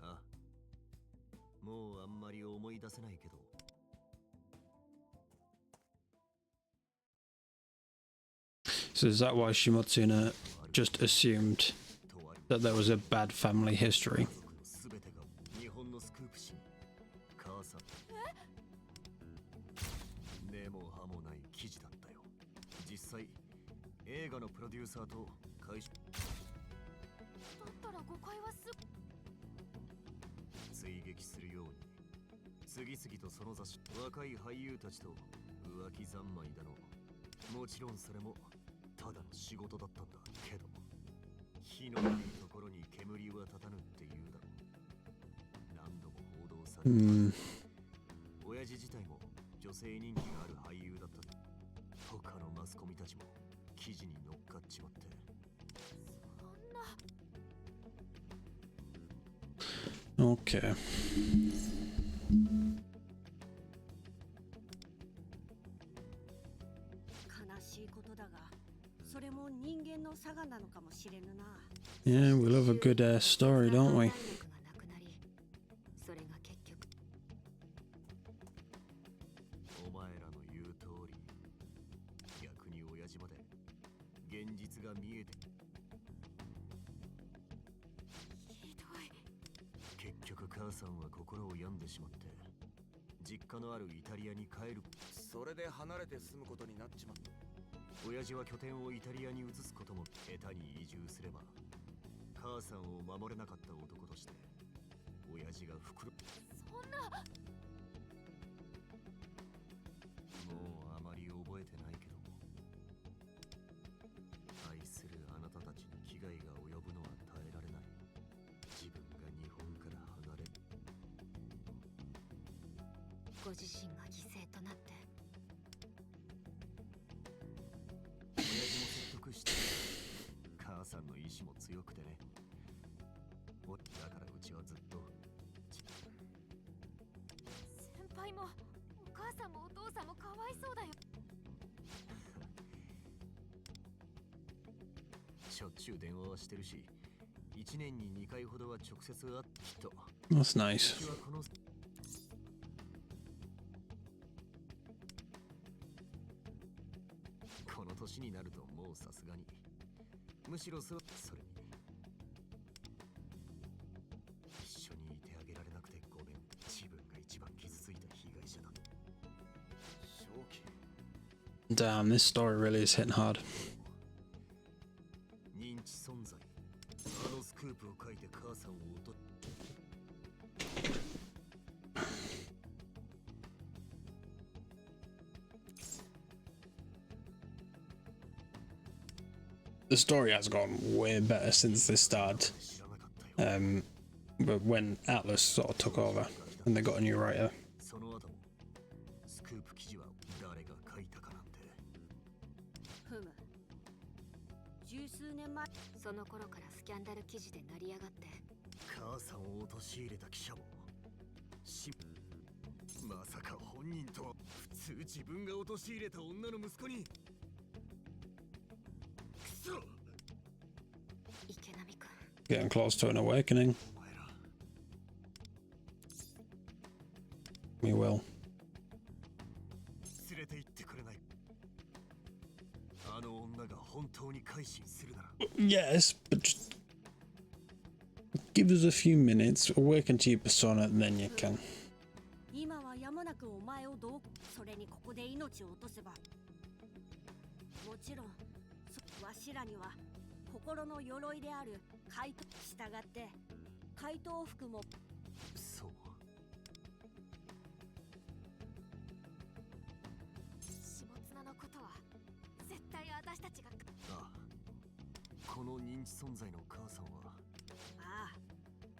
あ、もうあんまり思い出せないけど。 So is that why Shimotsuna just assumed that there was a bad family history? 全てが日本のスクープ誌に母さん根も葉もない記事だったよ。実際映画のプロデューサーと会社だったら誤解は追撃するように次々とその雑誌若い俳優たちと浮気三昧だの。もちろんそれもただの仕事だったんだけど、火のないところに煙は立たぬって言うだろう。何度も報道される。親父自体も女性人気がある俳優だった。他のマスコミたちも記事に乗っかっちまって。そんな。 Okay. 悲しいことだが、それも人間の差がなのかもしれぬな。 Yeah, we love a good story, don't we? それが結局。お前らの言う通り、逆に親父まで現実が見えて。ひどい。結局母さんは心を病んでしまって実家のあるイタリアに帰る。それで離れて住むことになっちまった。親父は拠点をイタリアに移すことも下手に移住すれば母さんを守れなかった男として親父が袋。そんな。もうあまり覚えてないけども、愛するあなたたちに危害が及ぶのは耐えられない。自分が日本から離れる。ご自身が犠牲となって。親父も説得して母さんの意志も強くてね。だからうちはずっと。先輩もお母さんもお父さんもかわいそうだよ。しょっちゅう電話はしてるし、1年に2回ほどは直接会ってきっと。 That's nice. うちはこのこの年になるともうさすがにむしろそれに一緒にいてあげられなくてごめん。自分が一番傷ついた被害者だ。正気。 Damn, this story really is hitting hard. 認知 The story has gone way better since this started. But when Atlas sort of took over and they got a new writer. その頃からスキャンダル記事で成り上がって。母さんを陥れた記者もまさか本人とは普通自分が陥れた女の息子に。くそ。池波君。Getting close to an awakening. We will. 連れて行ってくれない。あの女が本当に改心するなら。Yes, but just give us a few minutes, awaken to your persona, and then you can. 今はやむなくお前をどうそれにここで命を落とせばもちろんわしらには心の鎧である怪盗従って怪盗服もそう下綱のことは絶対私たちが。ああこの認知存在の母さんはああ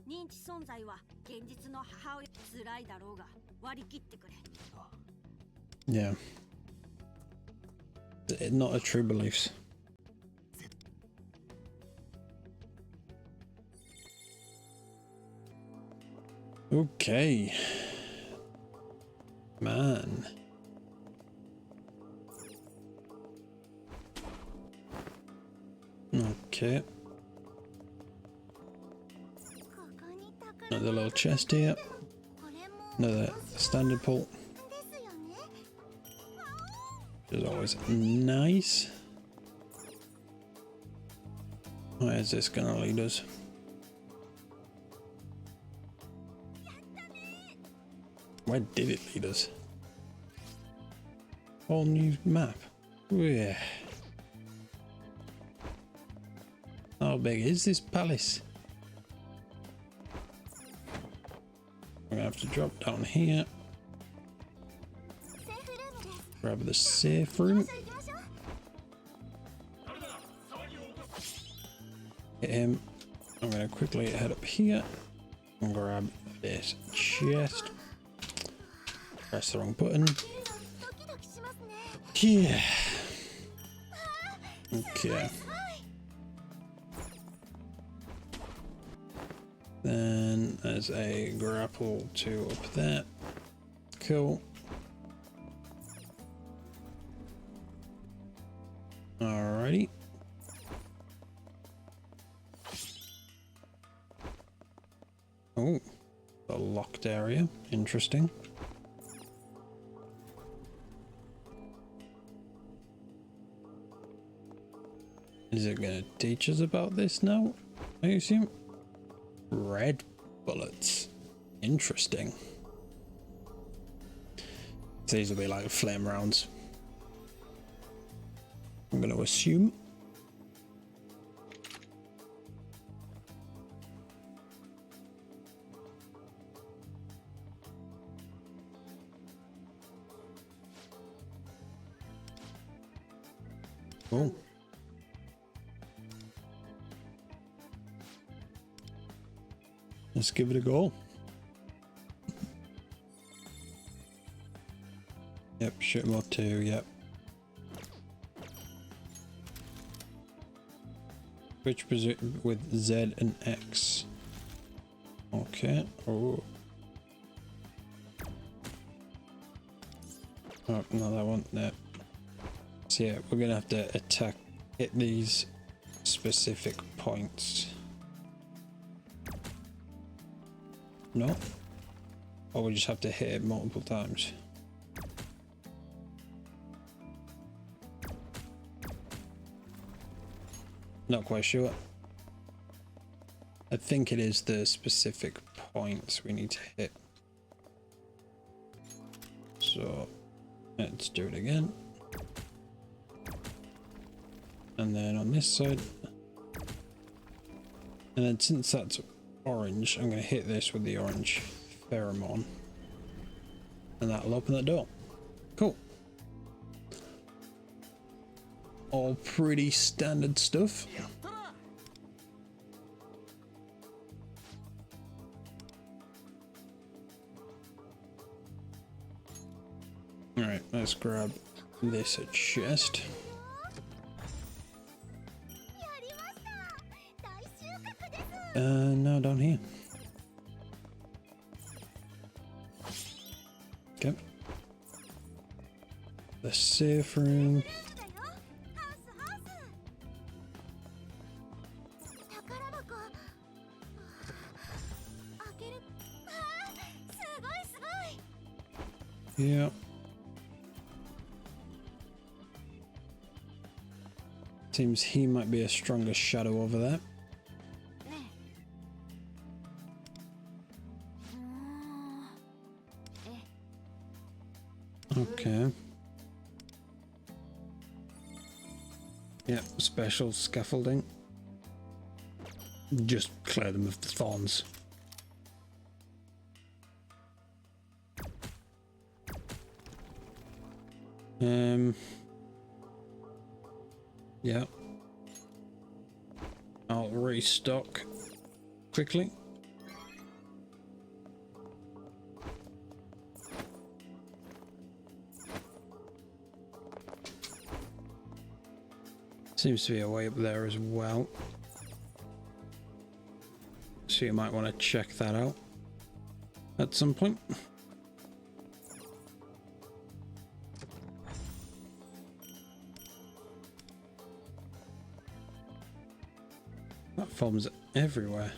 認知存在は現実の母親辛いだろうが割り切ってくれ。ああ Yeah. Not a true beliefs. Okay. Man. Okay. Another little chest here. Another standard pull. Which is always nice. Where is this gonna lead us? Where did it lead us? Whole new map. Yeah. How big is this palace? I'm gonna have to drop down here. Grab the safe room. Hit him. I'm gonna quickly head up here and grab this chest. Press the wrong button. Yeah. Okay. Then there's a grapple to up there. Cool. Alrighty. Oh, a locked area. Interesting. Is it going to teach us about this now? I assume. Red bullets. Interesting. These will be like flame rounds. I'm going to assume. Oh. Let's give it a go. Yep, shoot more too, yep. Which position with Z and X? Okay. Oh. Oh, no, that one. No. So yeah, we're gonna have to attack, hit these specific points. No? Or we just have to hit it multiple times? Not quite sure. I think it is the specific points we need to hit. So let's do it again. And then on this side. And then since that's orange, I'm going to hit this with the orange pheromone. And that'll open that door. Cool. All pretty standard stuff. Alright, let's grab this chest. No, down here. Okay. The safe room. Yeah. Seems he might be a stronger shadow over there. Okay. Yeah, special scaffolding. Just clear them of the thorns. Yeah. I'll restock quickly. Seems to be a way up there as well. So you might want to check that out at some point. Platforms everywhere.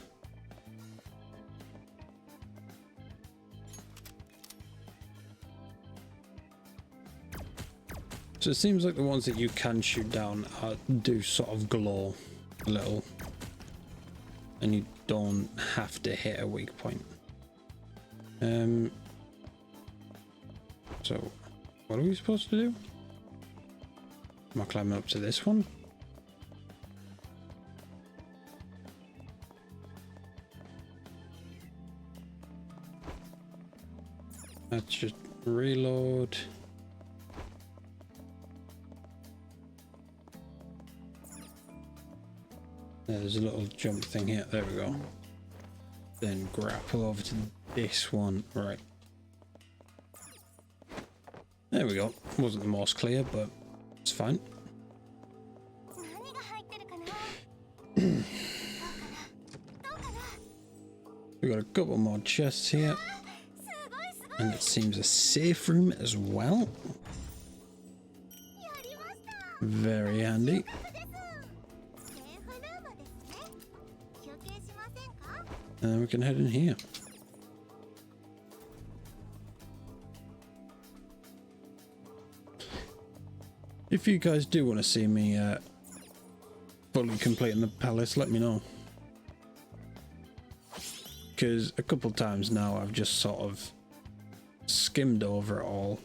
So it seems like the ones that you can shoot down do sort of glow a little, and you don't have to hit a weak point. So what are we supposed to do? Am I climbing up to this one? Let's just reload. There's a little jump thing here. There we go. Then grapple over to this one. Right. There we go. Wasn't the most clear, but it's fine. We've got a couple more chests here. And it seems a safe room as well. Very handy. And then we can head in here. If you guys do want to see me fully completing the palace, let me know. Because a couple times now I've just sort of skimmed over it all,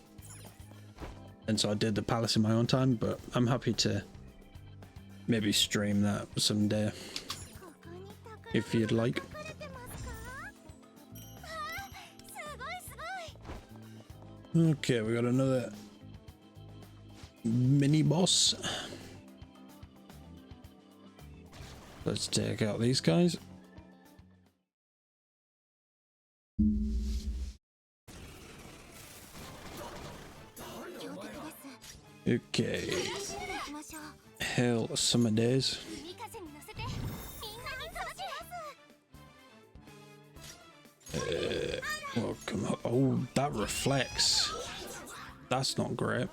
and so I did the palace in my own time, but I'm happy to maybe stream that someday if you'd like. Okay, we got another mini boss. Let's take out these guys. Okay. Hell, summer days. Oh, come on. Oh, that reflects. That's not great.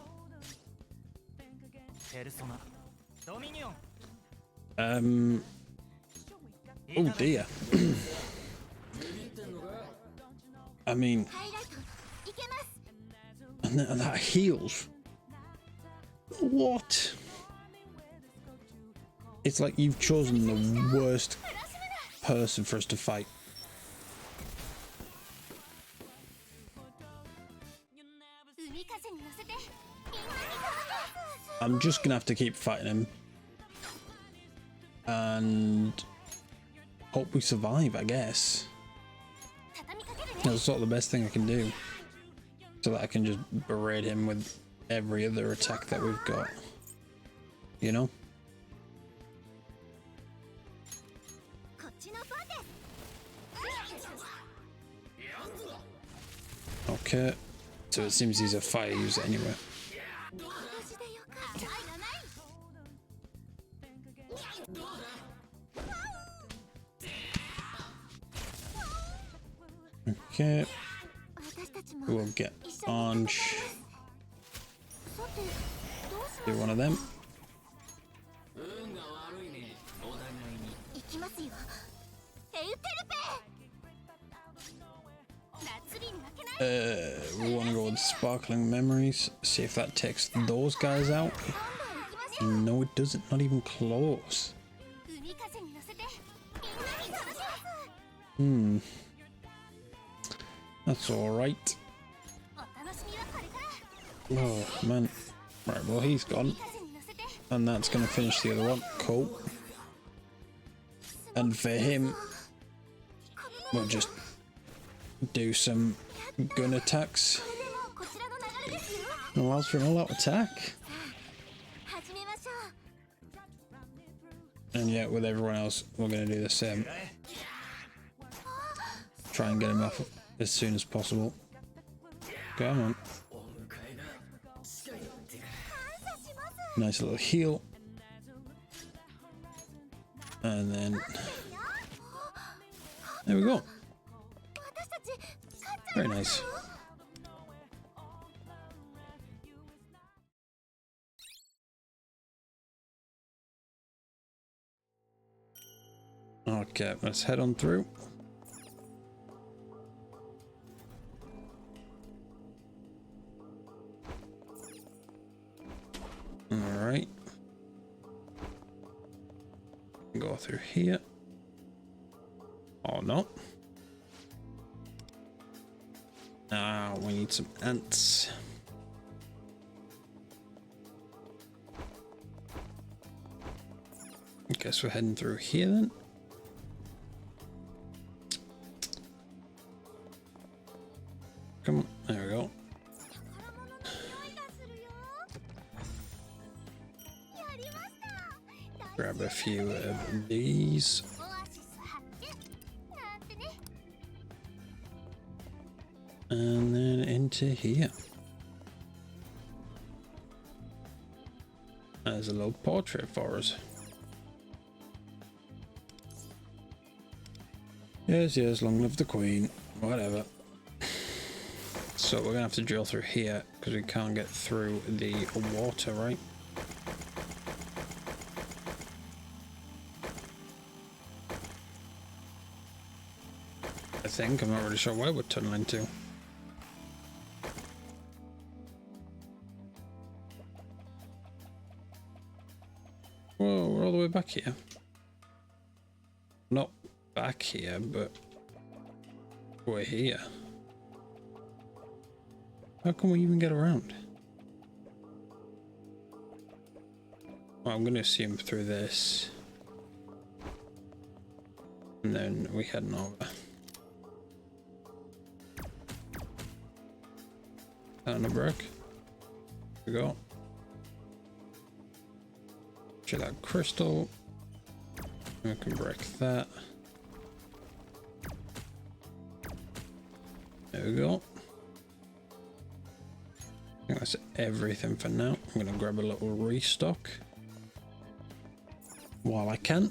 Oh dear. I mean, and that heals. What? It's like you've chosen the worst person for us to fight. I'm just gonna have to keep fighting him. And hope we survive, I guess. That's sort of the best thing I can do. So that I can just berate him with every other attack that we've got. You know? Okay. So it seems he's a fire user anyway. Okay. We'll get Ange. Do one of them. We want to go with Sparkling Memories. See if that takes those guys out. No, it doesn't. Not even close. That's alright. Oh, man. Right, well, he's gone. And that's going to finish the other one. Cool. And for him, we'll just do some gun attacks. It allows for an all-out attack. And yeah, with everyone else, we're going to do the same. Try and get him off as soon as possible. Come on. Nice little heal. And then... there we go. Very nice. Okay, let's head on through. Alright. Go through here. Oh no. Now we need some ants. I guess we're heading through here then. Come on, there we go. Grab a few of these. And then into here. There's a little portrait for us. Yes, yes, long live the Queen. Whatever. So we're gonna have to drill through here because we can't get through the water, right? I think. I'm not really sure where we're tunneling to. Whoa, we're all the way back here. Not back here, but we're here. How can we even get around? Well, I'm going to assume through this. And then we heading over. Down the brick. Here we go. Check that crystal. We can break that. There we go. I think that's everything for now. I'm gonna grab a little restock while I can.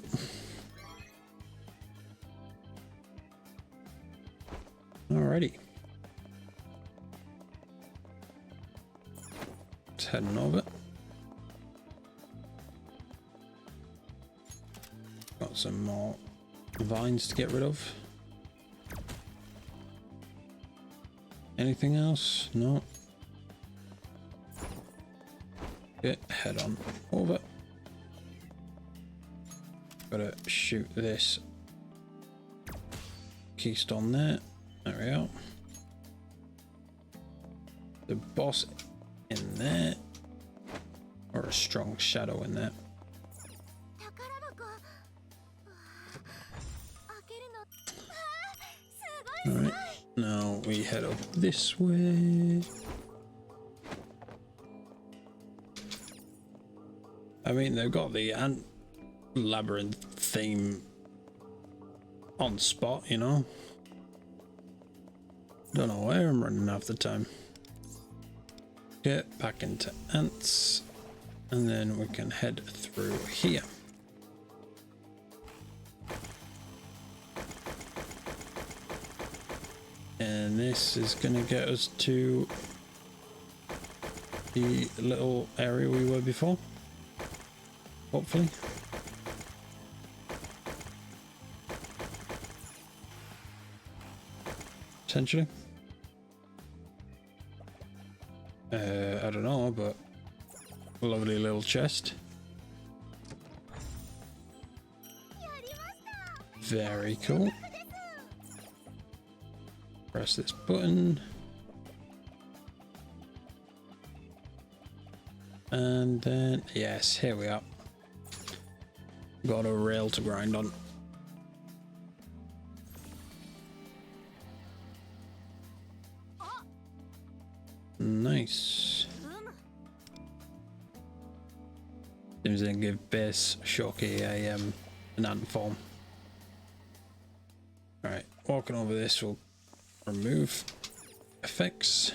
Alrighty. Let's head on over. Got some more vines to get rid of. Anything else? No. Okay, head on over. Gotta shoot this keystone there. There we go. The boss in there, or a strong shadow in there. Alright, now we head up this way. I mean, they've got the ant labyrinth theme on spot, you know. Don't know where I'm running half the time. Get back into ants, and then we can head through here. And this is gonna get us to the little area we were before, hopefully. Potentially. I don't know, but lovely little chest. Very cool. Press this button. And then, yes, here we are. Got a rail to grind on. Nice. Seems they give base Shoki an ant form. Alright, walking over this will remove effects.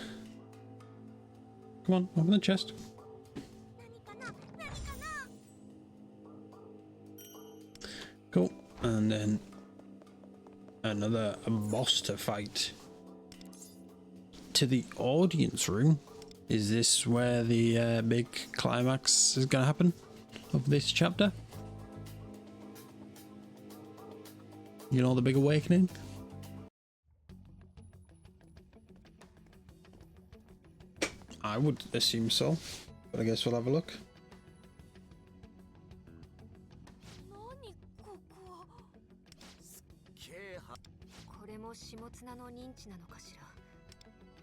Come on, open the chest. Cool. And then another boss to fight. To the audience room. Is this where the big climax is going to happen of this chapter? You know, the big awakening? I would assume so, but I guess we'll have a look.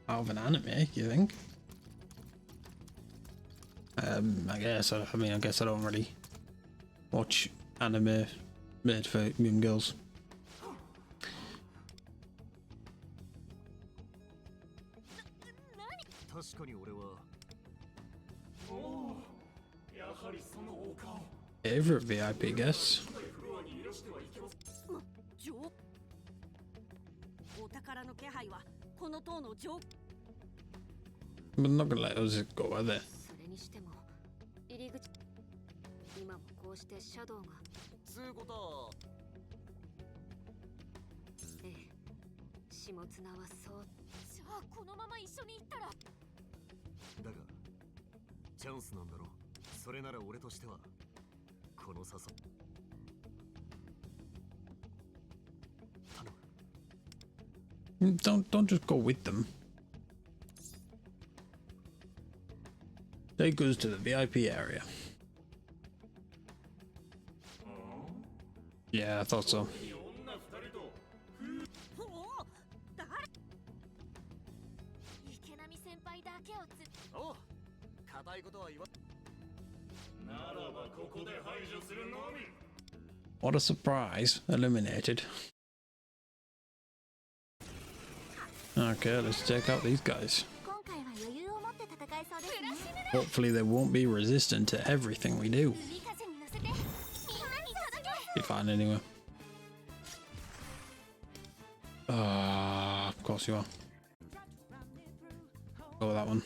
Out of an anime, you think? I guess. I mean, I guess I don't really watch anime made for young girls. Favorite VIP guest? But not gonna let us go, are they? Don't just go with them. Take us to the VIP area. Yeah, I thought so. What a surprise. Eliminated. Okay, let's check out these guys. Hopefully they won't be resistant to everything we do. Be fine anyway. Of course you are. Go with that one.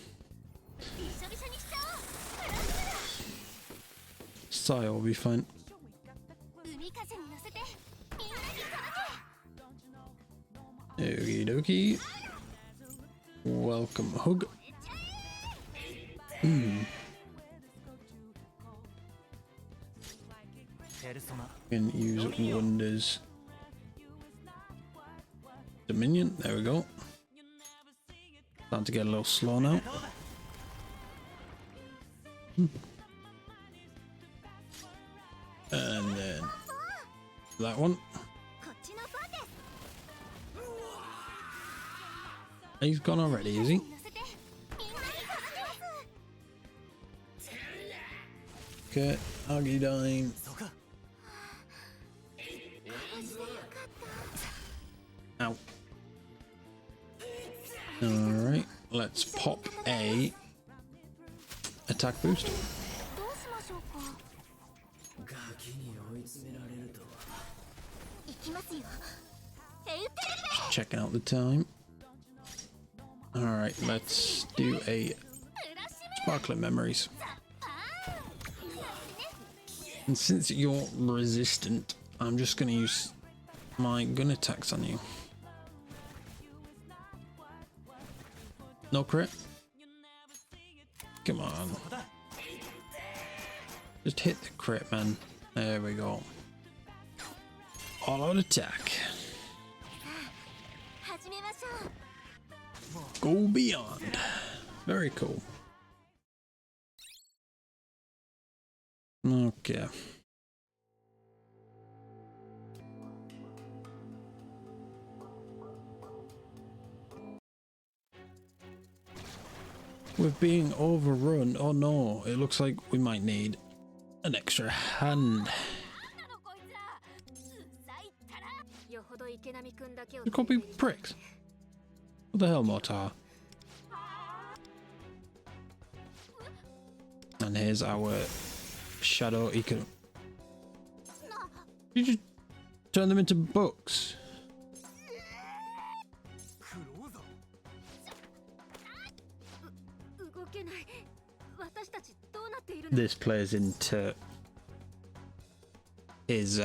Saya will be fine. Okie dokie. Welcome hug. Can use wonders. Dominion, there we go. Starting to get a little slow now. And then that one. He's gone already, is he? Okay, Aggie dying. Ow. Alright, let's pop a attack boost. どうしましょうか。ガキに追い詰められるとは。行きますよ。エウテルペ。 Checking out the time. Alright, let's do a sparkling memories. And since you're resistant, I'm just gonna use my gun attacks on you. No crit? Come on. Just hit the crit, man. There we go. All out attack. Go beyond. Very cool. Okay. We're being overrun. Oh no, it looks like we might need an extra hand. The copy pricks. What the hell, Mortar? And here's our shadow. You can. You just turn them into books. This plays into his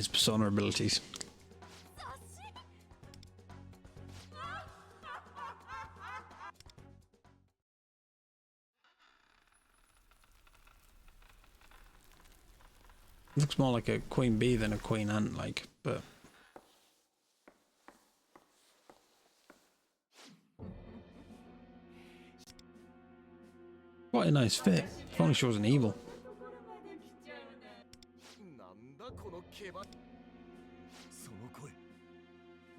persona abilities. Looks more like a queen bee than a queen ant, like, but quite a nice fit. If only she wasn't evil. なんだこのケバ。その声。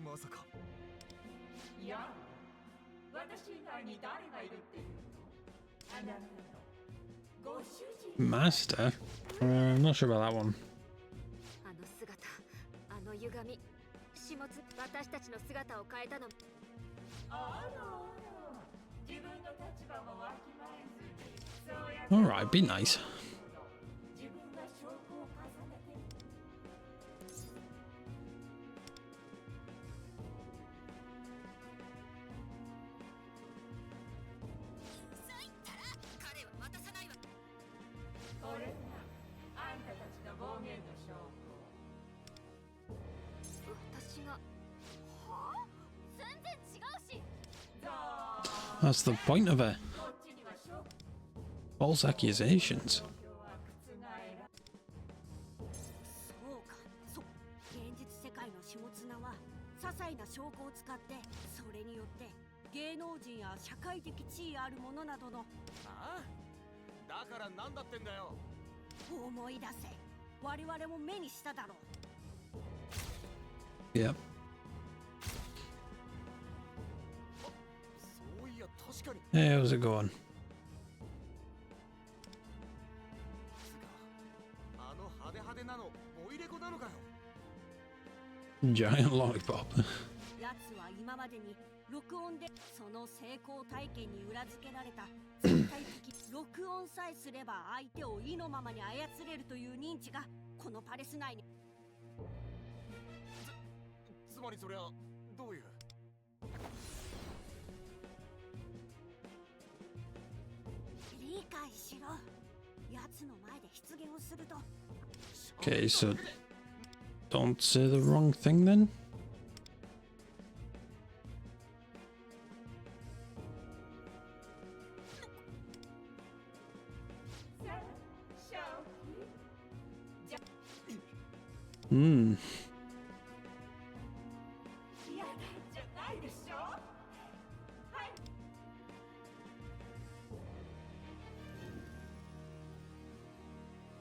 まさか。いや、私以外に誰がいるっていうの？あなたのご主人。 Master? I'm not sure about that one. あの姿、あの歪み、始末、私たちの姿を変えたの。あら、自分の立場もわきまえずに、そうやって。 Alright, be nice. 自分が証拠を重ねて。彼は渡さないわ。これがあんたたちの暴言の証拠。私が。はあ？全然違うし。 That's the point of it. False accusations. そうか、そう。現実世界の下綱は些細な証拠を使って、それによって芸能人や社会的地位ある者などの。ああ。だからなんだってんだよ。思い出せ。我々も目にしただろう。 Yep. そういや確かに。 Hey, how's it going? あの派手派手なのモイレコなのかよ。 Giant lollipop. やつは今までに録音でその成功体験に裏付けられた絶対的録音さえすれば相手を意のままに操れるという認知がこのパレス内に。つまりそれはどういう。理解しろ。やつの前で失言をすると。 Okay, so don't say the wrong thing then. Hmm. 嫌なんじゃないでしょ。はい。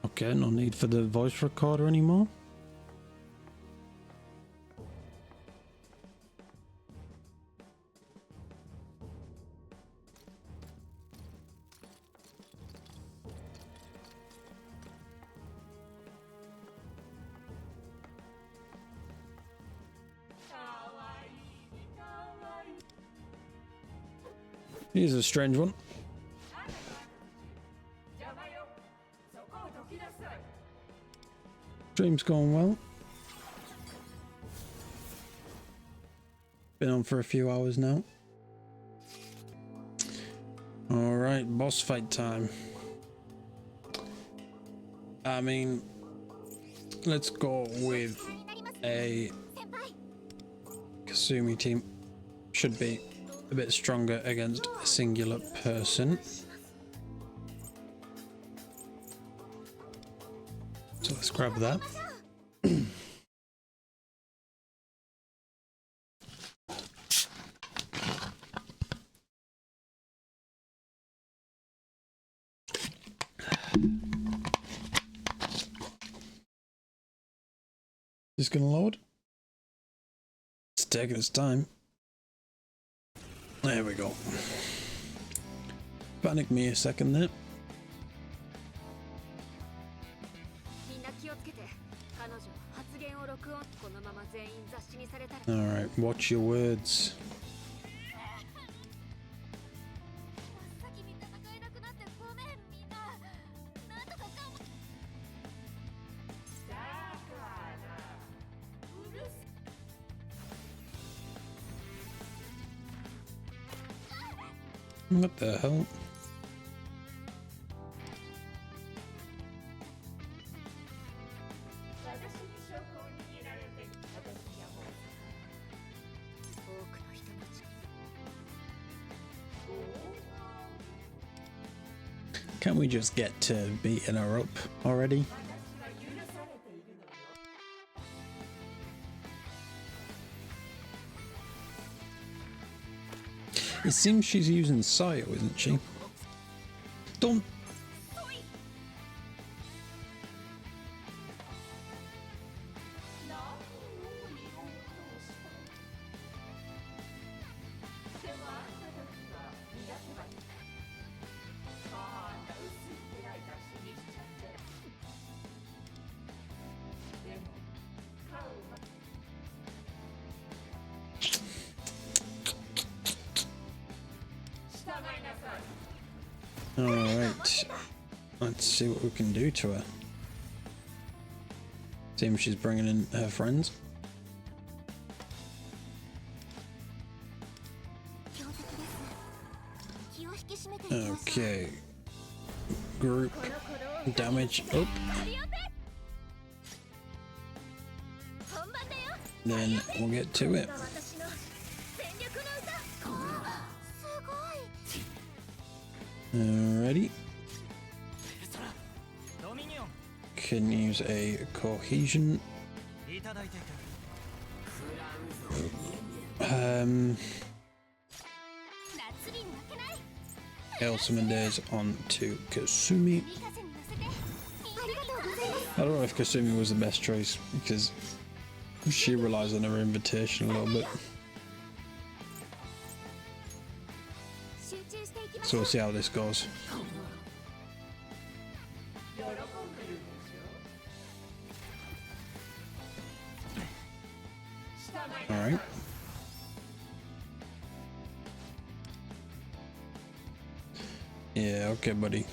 Okay, no need for the voice recorder anymore. Here's a strange one. Stream's going well. Been on for a few hours now. Alright, boss fight time. I mean, let's go with a Kasumi team. Should be a bit stronger against a singular person. So let's grab that. Is gonna load? It's taking its time. There we go. Panic me a second there. Alright, watch your words. What the hell? Can't we just get to beating her up already? It seems she's using Sayo, isn't she? Don't. Alright, let's see what we can do to her. Seems she's bringing in her friends. Okay, group damage up. Then we'll get to it. Alrighty. Can use a cohesion. Ultimate days on to Kasumi. I don't know if Kasumi was the best choice because she relies on her invitation a little bit. So we'll see how this goes. Alright. Yeah, okay, buddy.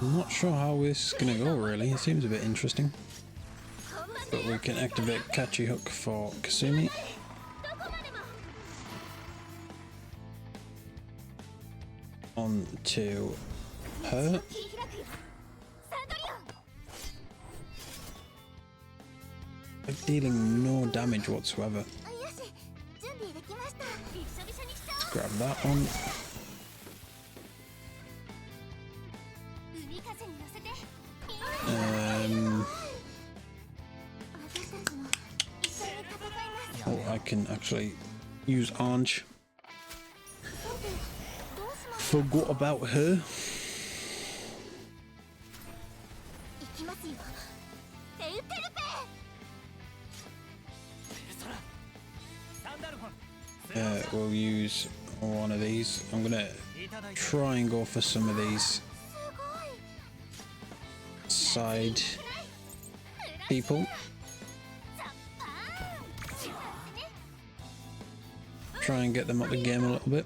I'm not sure how this is gonna go really. It seems a bit interesting. But we can activate Catchy Hook for Kasumi. On to her. Like dealing no damage whatsoever. Let's grab that one. Oh, I can actually use Orange. Forgot about her. We'll use one of these. I'm gonna try and go for some of these side people. try and get them out the game a little bit.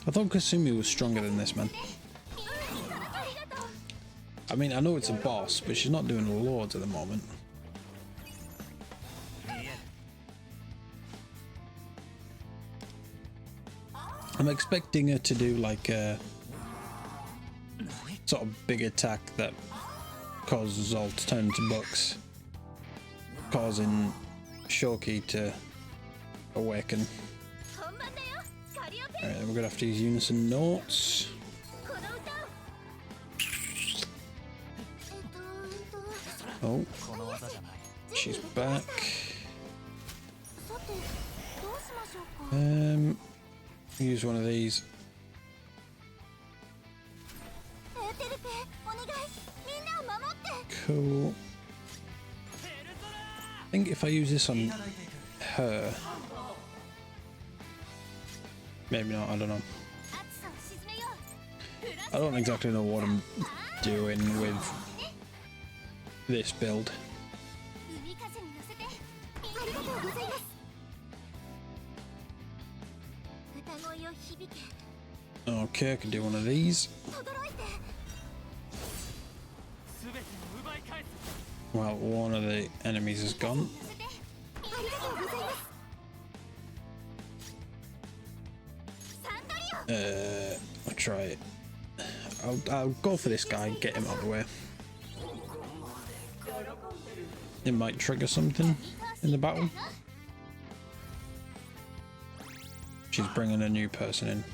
I thought Kasumi was stronger than this, man. I mean, I know it's a boss, but she's not doing loads at the moment. I'm expecting her to do like a sort of big attack that causes all to turn into bucks, causing Shoki to awaken. Alright, we're gonna have to use unison notes. Oh, she's back. Use one of these. Cool. I think if I use this on her, maybe not, I don't know. I don't exactly know what I'm doing with this build. Okay, I can do one of these. Well, one of the enemies is gone. I'll try it. I'll go for this guy, get him out of the way. It might trigger something in the battle. She's bringing a new person in.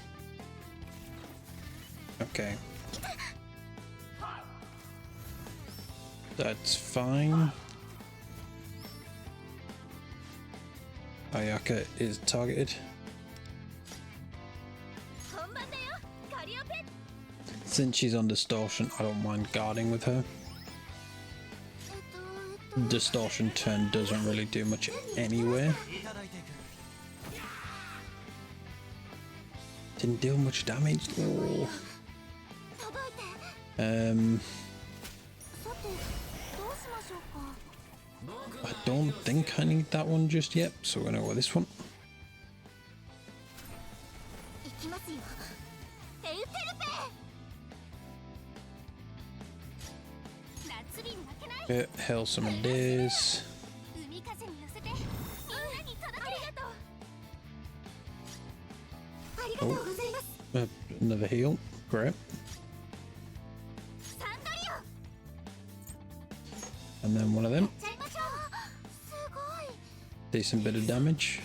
Okay. That's fine. Ayaka is targeted. Since she's on distortion, I don't mind guarding with her. Distortion turn doesn't really do much anyway. Didn't deal much damage. Oh. I don't think I need that one just yet, so we're gonna go with this one. Okay, hell summon days. Oh, another heal. Great. And then one of them. Decent bit of damage.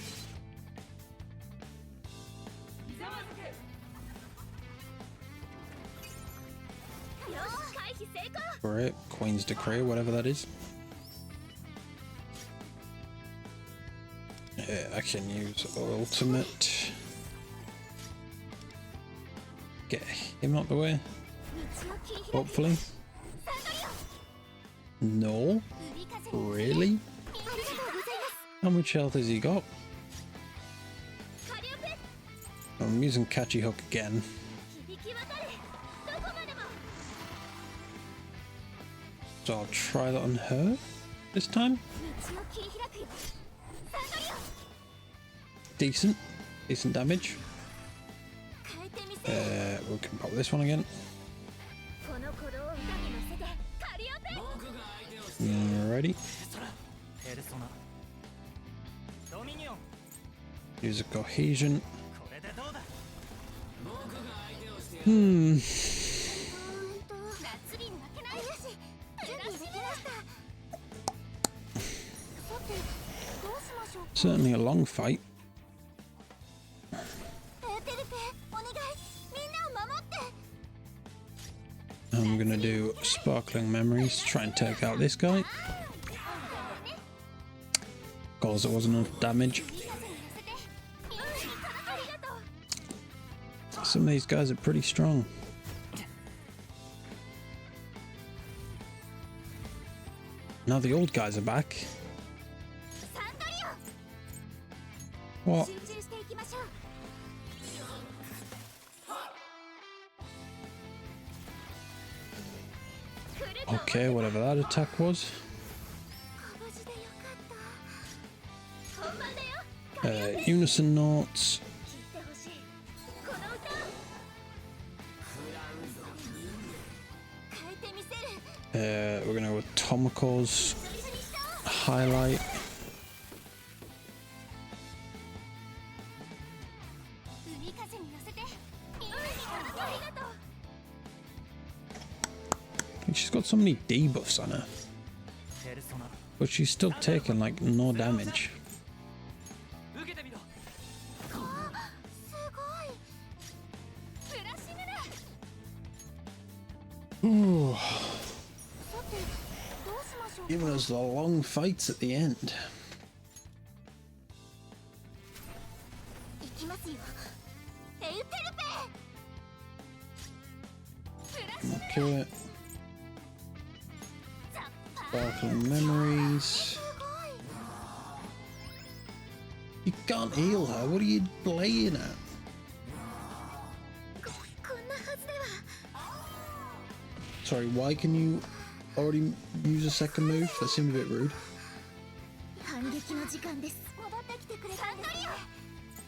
Great. Queen's Decree, whatever that is. Yeah, I can use ultimate. Get him out the way. Hopefully. No? Really? How much health has he got? I'm using Catchy Hook again. So I'll try that on her this time. Decent damage. We can pop this one again. Alrighty. Use a cohesion. Certainly a long fight. I'm gonna do Sparkling Memories, try and take out this guy. Cause it wasn't enough damage. Some of these guys are pretty strong. Now the old guys are back. What? Okay, whatever that attack was. Unison notes. We're gonna go with Tomoko's highlight. And she's got so many debuffs on her, but she's still taking like no damage. Ooh. Giving us the long fights at the end. Okay. Sparkling memories. You can't heal her. What are you playing at? Sorry, why can you already use a second move? That seemed a bit rude.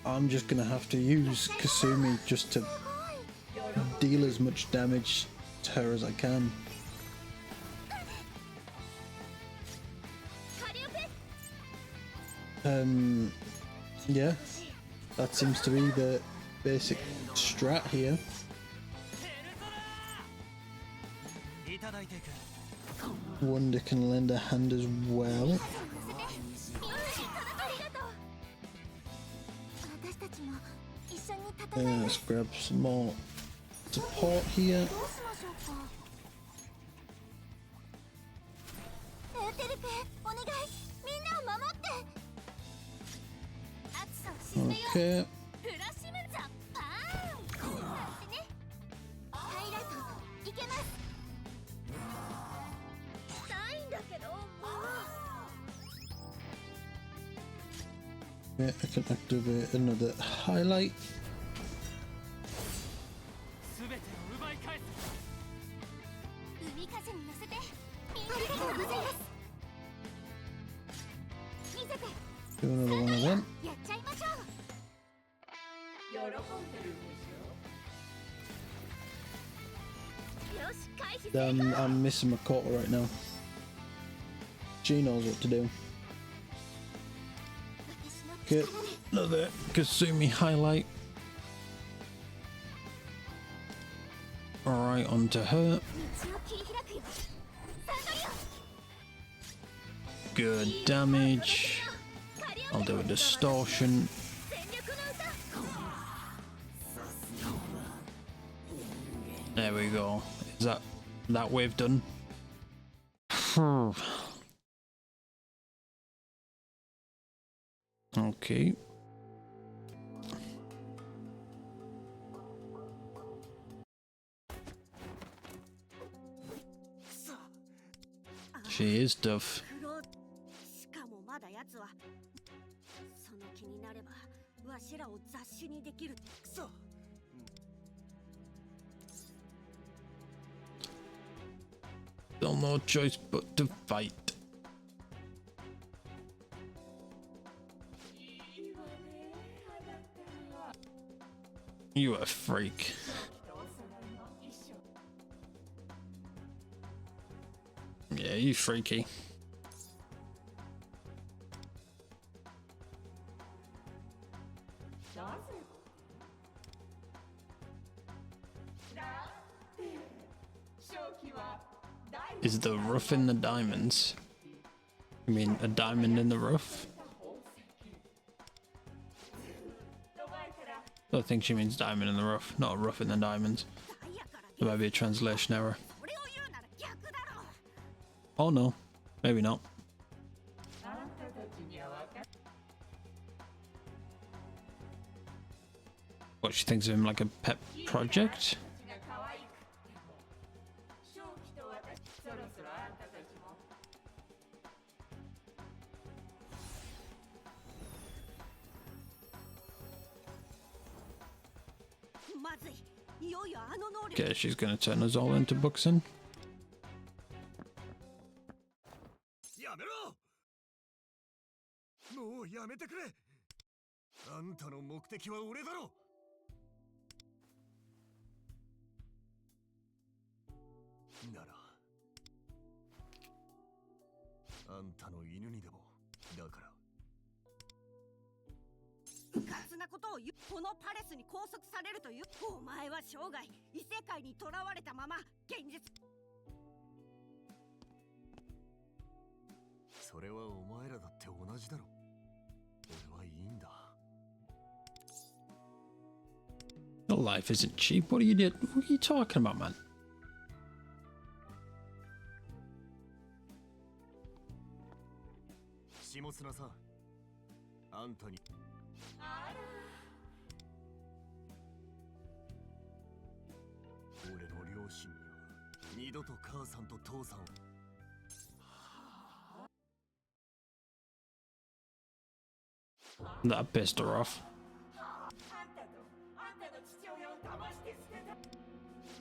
I'm just gonna have to use Kasumi just to deal as much damage to her as I can. Yeah, that seems to be the basic strat here. Wonder can lend a hand as well. Let's grab some more support here. Okay. Yeah, I can activate another highlight. Do another one of them. I'm missing Makoto right now. She knows what to do. Get another Kasumi highlight. Alright, onto her. Good damage. I'll do a distortion. There we go. Is that wave done? Okay. She is tough. Still no choice but to fight. You a freak. Yeah, you freaky. Is the rough in the diamonds? You mean a diamond in the rough? I think she means diamond in the rough, not a rough in the diamonds. There might be a translation error. Oh no, maybe not. What, she thinks of him like a pet project? Okay, she's gonna turn us all into Buxen. めろ。もうやめてくれ。あんたの目的は俺だろ。ならあんたの犬にでも。だからうかつなことを言う。このパレスに拘束されるという。お前は生涯異世界に囚われたまま現実。それはお前らだって同じだろ。俺はいいんだ。 Your life isn't cheap. What are you doing? What are you talking about, man? 下綱さん、あんたに。俺の両親には二度と母さんと父さんを。That pissed her off.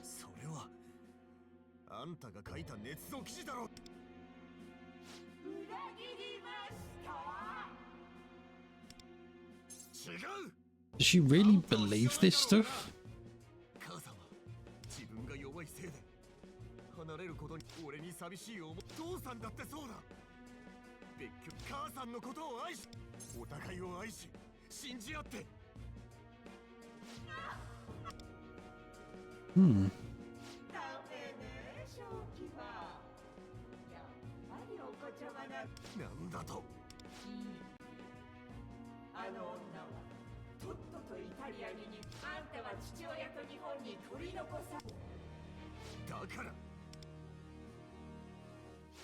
それはあんたが書いた捏造記事だろ。裏切りました。違う。 Does she really believe this stuff? 母さんは自分が弱いせいで離れることに俺に寂しい思い。父さんだってそうだ。別居母さんのことを愛し、お互いを愛し信じ合って。Hmm. ダメね、正気は。やっぱりお子ちゃまな。なんだと。あの女はとっととイタリアに。あんたは父親と日本に取り残さ。だから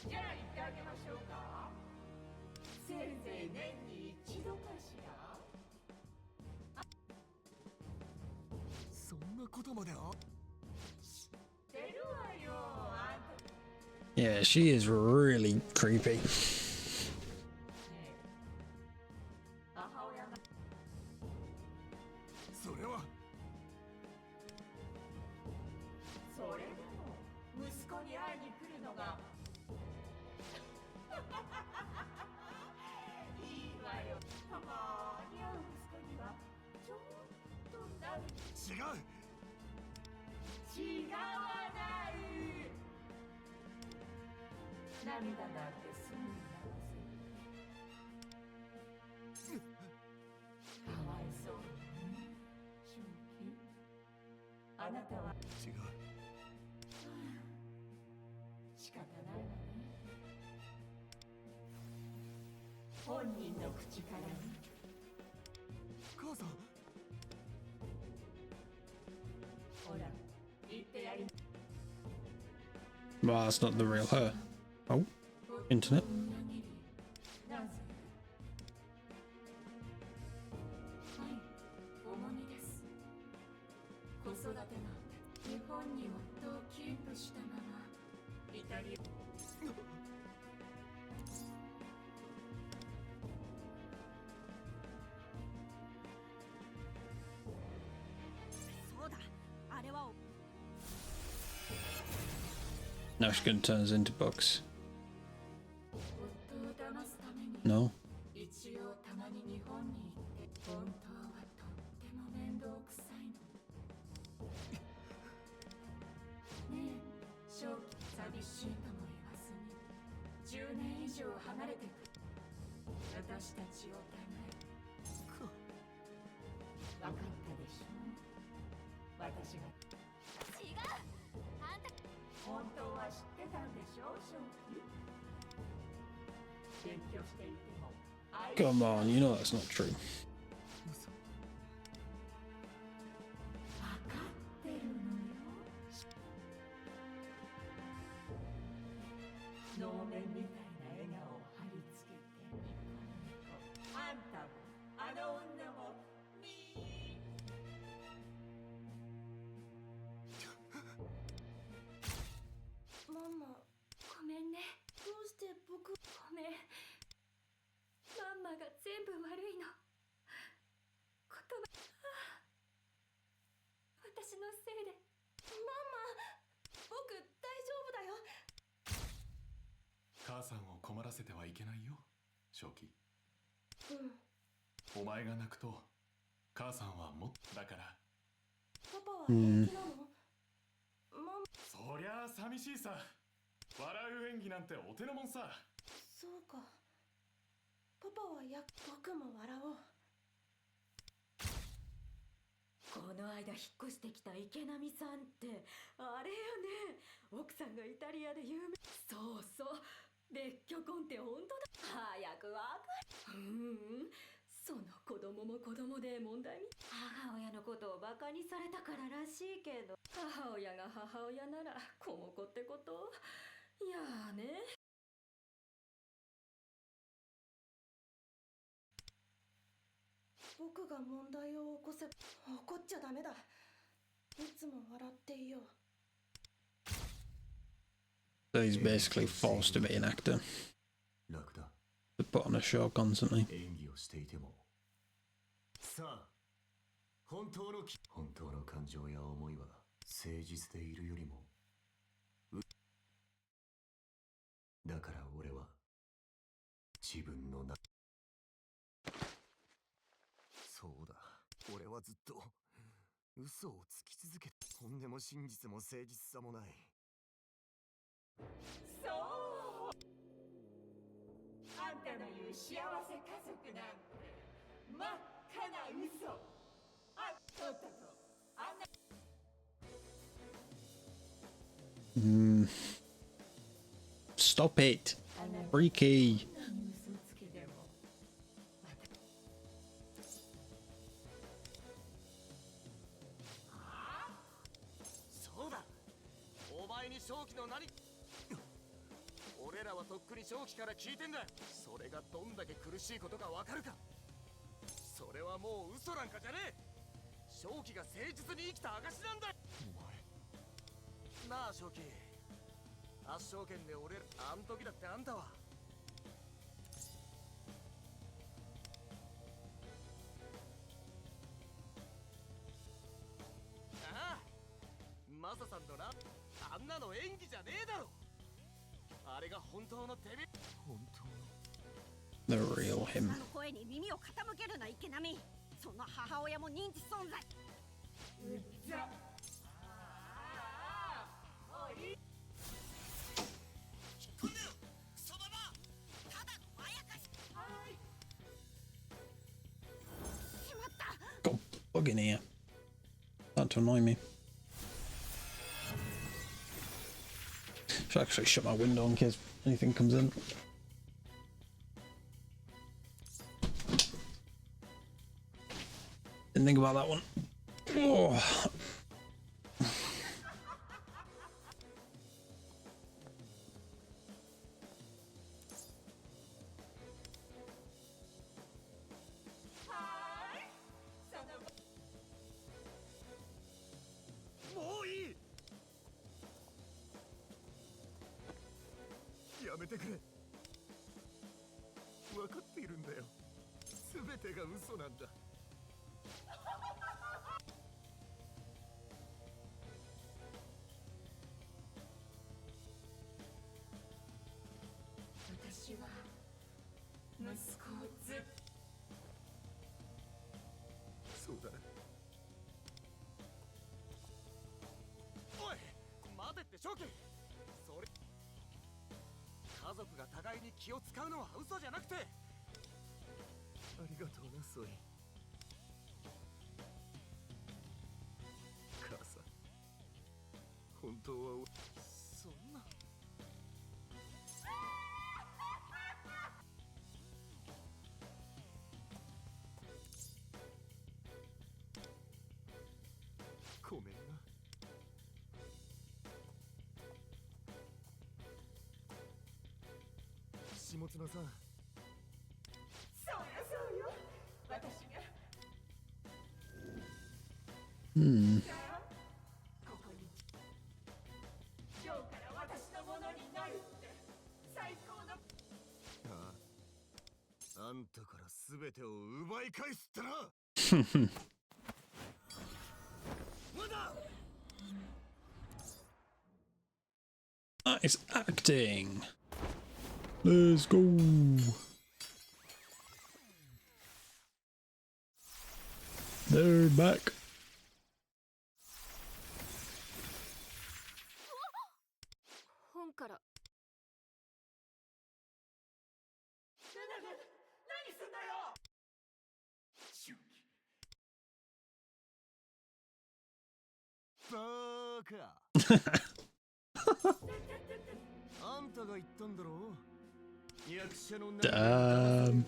じゃあ言ってあげましょうか。せいぜい年に一度かしら。そんなことまで。知ってるわよ。あんた。 Yeah, she is really creepy. 母親が。それは。それでも息子に会いに来るのが。いいわよ。たまに会う息子にはちょっとなる。違う。違わない。涙なんてすぐに流せる。かわいそうね、正気。あなたは。違う。仕方ないわね。本人の口からね。母さん。ほら、言ってやり。 Well, that's not the real her. Oh, internet. なぜ？はい、重荷です。子育てなんて日本に夫をキープしたままイタリア。そうだ。あれは。 Now she's going to turn us into books. 夫を騙すために。 No. 一応たまに日本に行って。本当はとっても面倒くさいの。ねえ、正気。寂しいとも言わずに10年以上離れてく。私たちお互い。分かったでしょ。私が。違う。あんた。本当は知ってたんでしょ、正気。勉強していても。Come on, you know that's not true. 分かってるのよ。能面みたいな笑顔を貼り付けてニコニコ。あんたもあの女もみー。ママ、ごめんね。どうして僕。ごめん。ママが全部悪いの。言葉。私のせいで。ママ、僕大丈夫だよ。母さんを困らせてはいけないよ、正気。お前が泣くと母さんはもっとだから。パパは平気なの？そりゃあ寂しいさ。笑う演技なんてお手のもんさ。そうか。パパは僕も笑おう。この間引っ越してきた池波さんってあれよね。奥さんがイタリアで有名。そうそう。別居婚って本当だ。早くわかる。その子供も子供で問題に。母親のことをバカにされたかららしいけど、母親が母親なら子も子ってこと。いやーね。僕が問題を起こせば怒っちゃダメだ。いつも笑っていよう。 So he's basically forced to be an actor. 楽だ。 To put on a show constantly. 演技をしていても。さあ、本当の感情や思いは誠実でいるよりも。だから俺は自分のそうだ。俺はずっと嘘をつき続けて、本音も真実も誠実さもない。そう、あんたの言う幸せ家族なんて真っ赤な嘘。とっととあんな。Stop it. Freaky. そうだ。お前に正気の何。俺らはとっくに正気から聞いてんだ。それがどんだけ苦しいことかわかるか。それはもう嘘なんかじゃねえ。正気が誠実に生きた証なんだ。お前なあ正気、圧勝権で俺らあん時だってあんたはああ、マサさんのな、あんなの演技じゃねえだろ。あれが本当のてめえ。本当の The real him. あの声に耳を傾けるな池波。その母親も認知存在。うっざ。もういい。引っ込んでよ、そのま。ただのまやかし。はい。しまった。 Got a bug in here. That to annoy me. Should actually shut my window in case anything comes in. Didn't think about that one. Oh.やめてくれ。分かっているんだよ。全てが嘘なんだ。私は息子をずっと。そうだな。おい、待てって正気。それ家族が互いに気を使うのは嘘じゃなくて。ありがとうなソイ。母さん、本当はそんな。ごめんな。下綱さん。そうよそうよ。私が。ここに。今日から私のものになるって最高の。ああ、あんたから全てを奪い返すってな。That is acting. Let's go. They're back. Damn.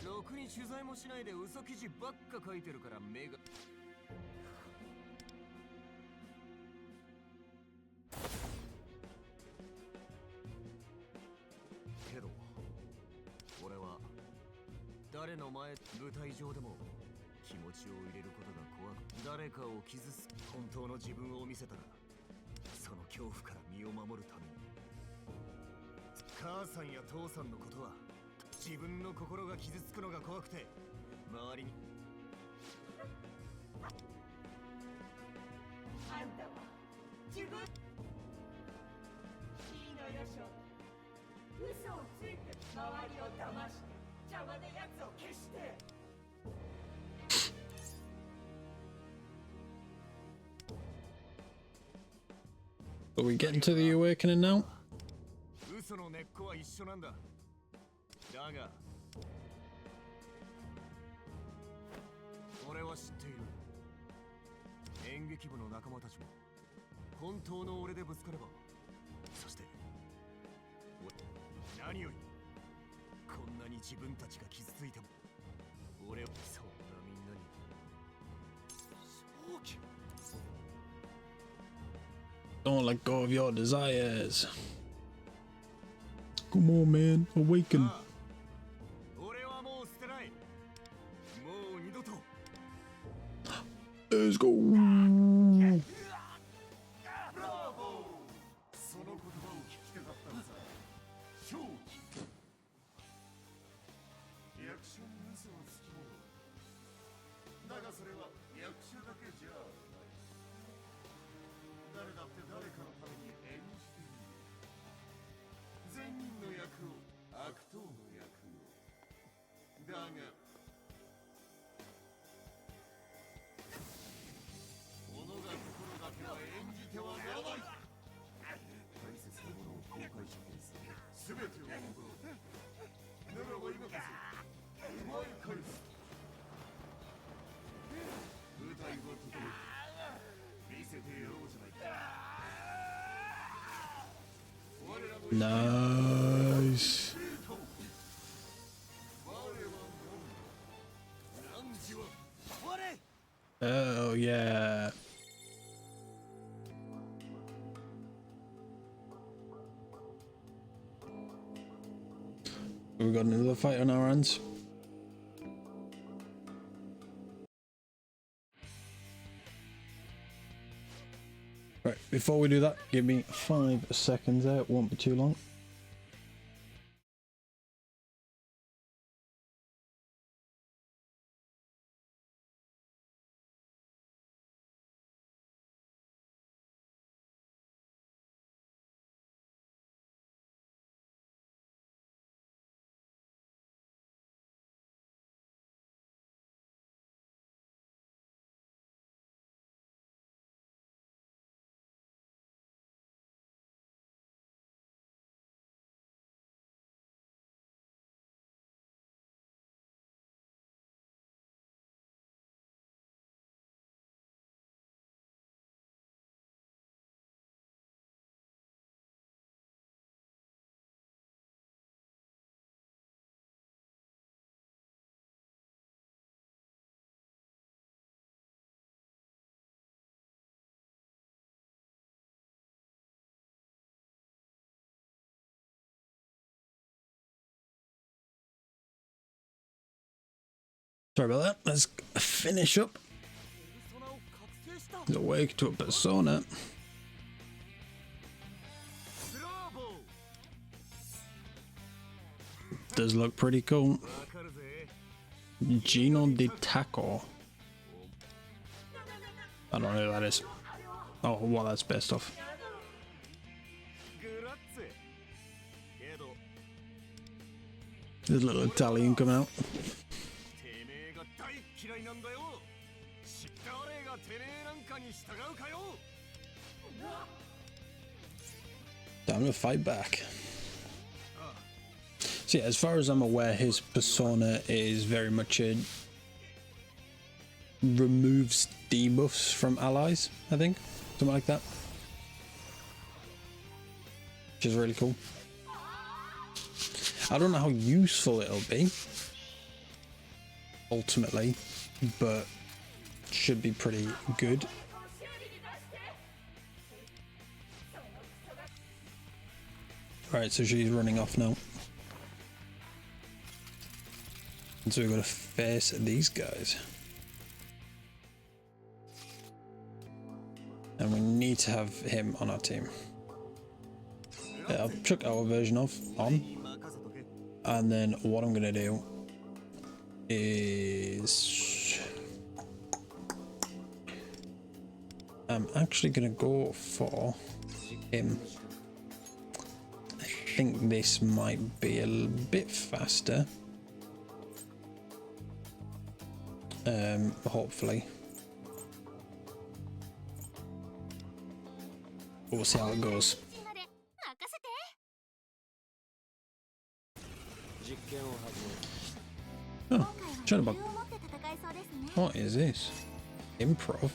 ろくに取材もしないで嘘記事ばっか書いてるから目がけど俺は誰の前舞台上でも気持ちを入れることが怖く誰かを傷つ本当の自分を見せたらその恐怖から身を守るために母さんや父さんのことは自分の心が傷つくのが怖くて周りにあんたは自分いいのよしょ嘘をついて周りを騙して邪魔なやつを消して Are we getting to the awakening now? 嘘の根っこは一緒なんだ。だが俺は知っている。演劇部の仲間たちも本当の俺でぶつかれば、そして何よりこんなに自分たちが傷ついても俺はそんなみんなに正気 Don't let go of your desires. Come on, man. Awaken. Let's go. ナイス。Oh yeah. We've got another fight on our hands. Right, before we do that, give me 5 seconds there, it won't be too long. Sorry about that. Let's finish up. Awake to a persona. Does look pretty cool. Gino di Taco. I don't know who that is. Oh, well, that's best off. There's a little Italian coming out. Time to fight back. So yeah, as far as I'm aware, his persona is very much a removes debuffs from allies, I think. Something like that. Which is really cool. I don't know how useful it'll be ultimately, but should be pretty good. Right, so she's running off now. And so we've got to face these guys. And we need to have him on our team. Yeah, I'll chuck our version of on. And then what I'm going to do is I'm actually going to go for him. I think this might be a little bit faster. Hopefully. We'll see how it goes. Oh, Shutterbug. What is this? Improv?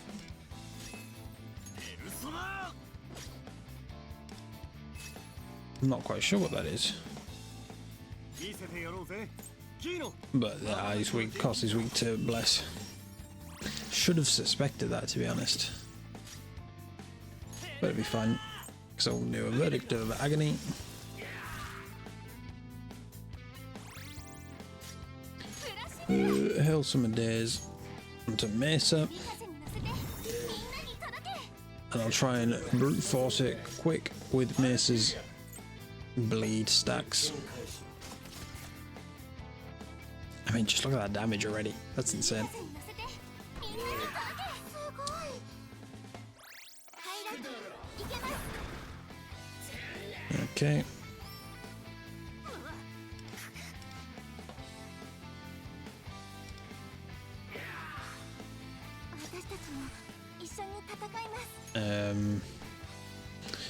I'm not quite sure what that is. But yeah, he's weak. Cost is weak to Bless. Should have suspected that, to be honest. But it'll be fine. Because I'll do a Verdict of Agony. Hail Summer Days onto Mesa. And I'll try and brute force it quick with Mesa's bleed stacks. I mean, just look at that damage already. That's insane. Okay.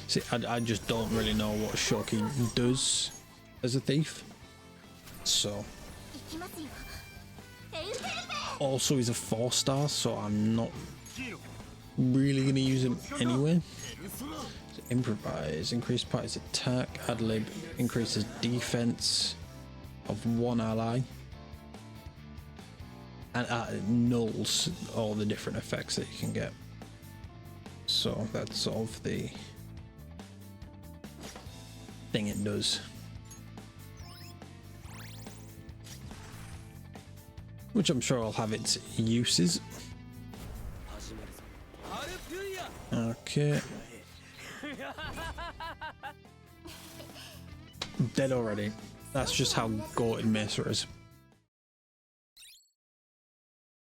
See, I just don't really know what Shoki does as a thief. So. Also, he's a 4-star, so I'm not really going to use him anyway. So improvise, increase party's attack, ad lib, increases defense of one ally, and nulls all the different effects that you can get. So that's sort of the thing it does. Which I'm sure will have its uses. Okay. Dead already. That's just how goated Mesa is.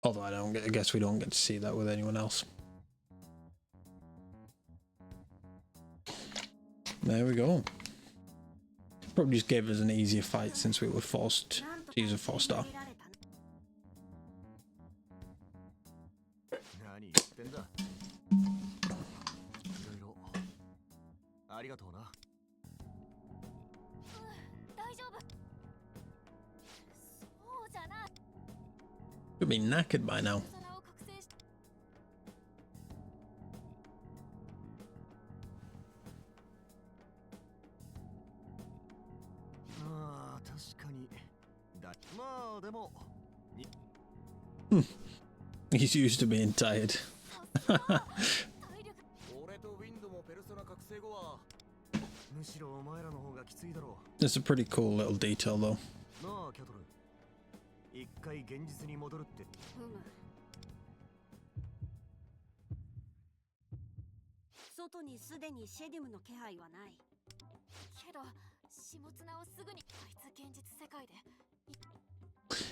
Although I guess we don't get to see that with anyone else. There we go. Probably just gave us an easier fight since we were forced to use a 4-star. Should be knackered by now. He's used to being tired. It's a pretty cool little detail though.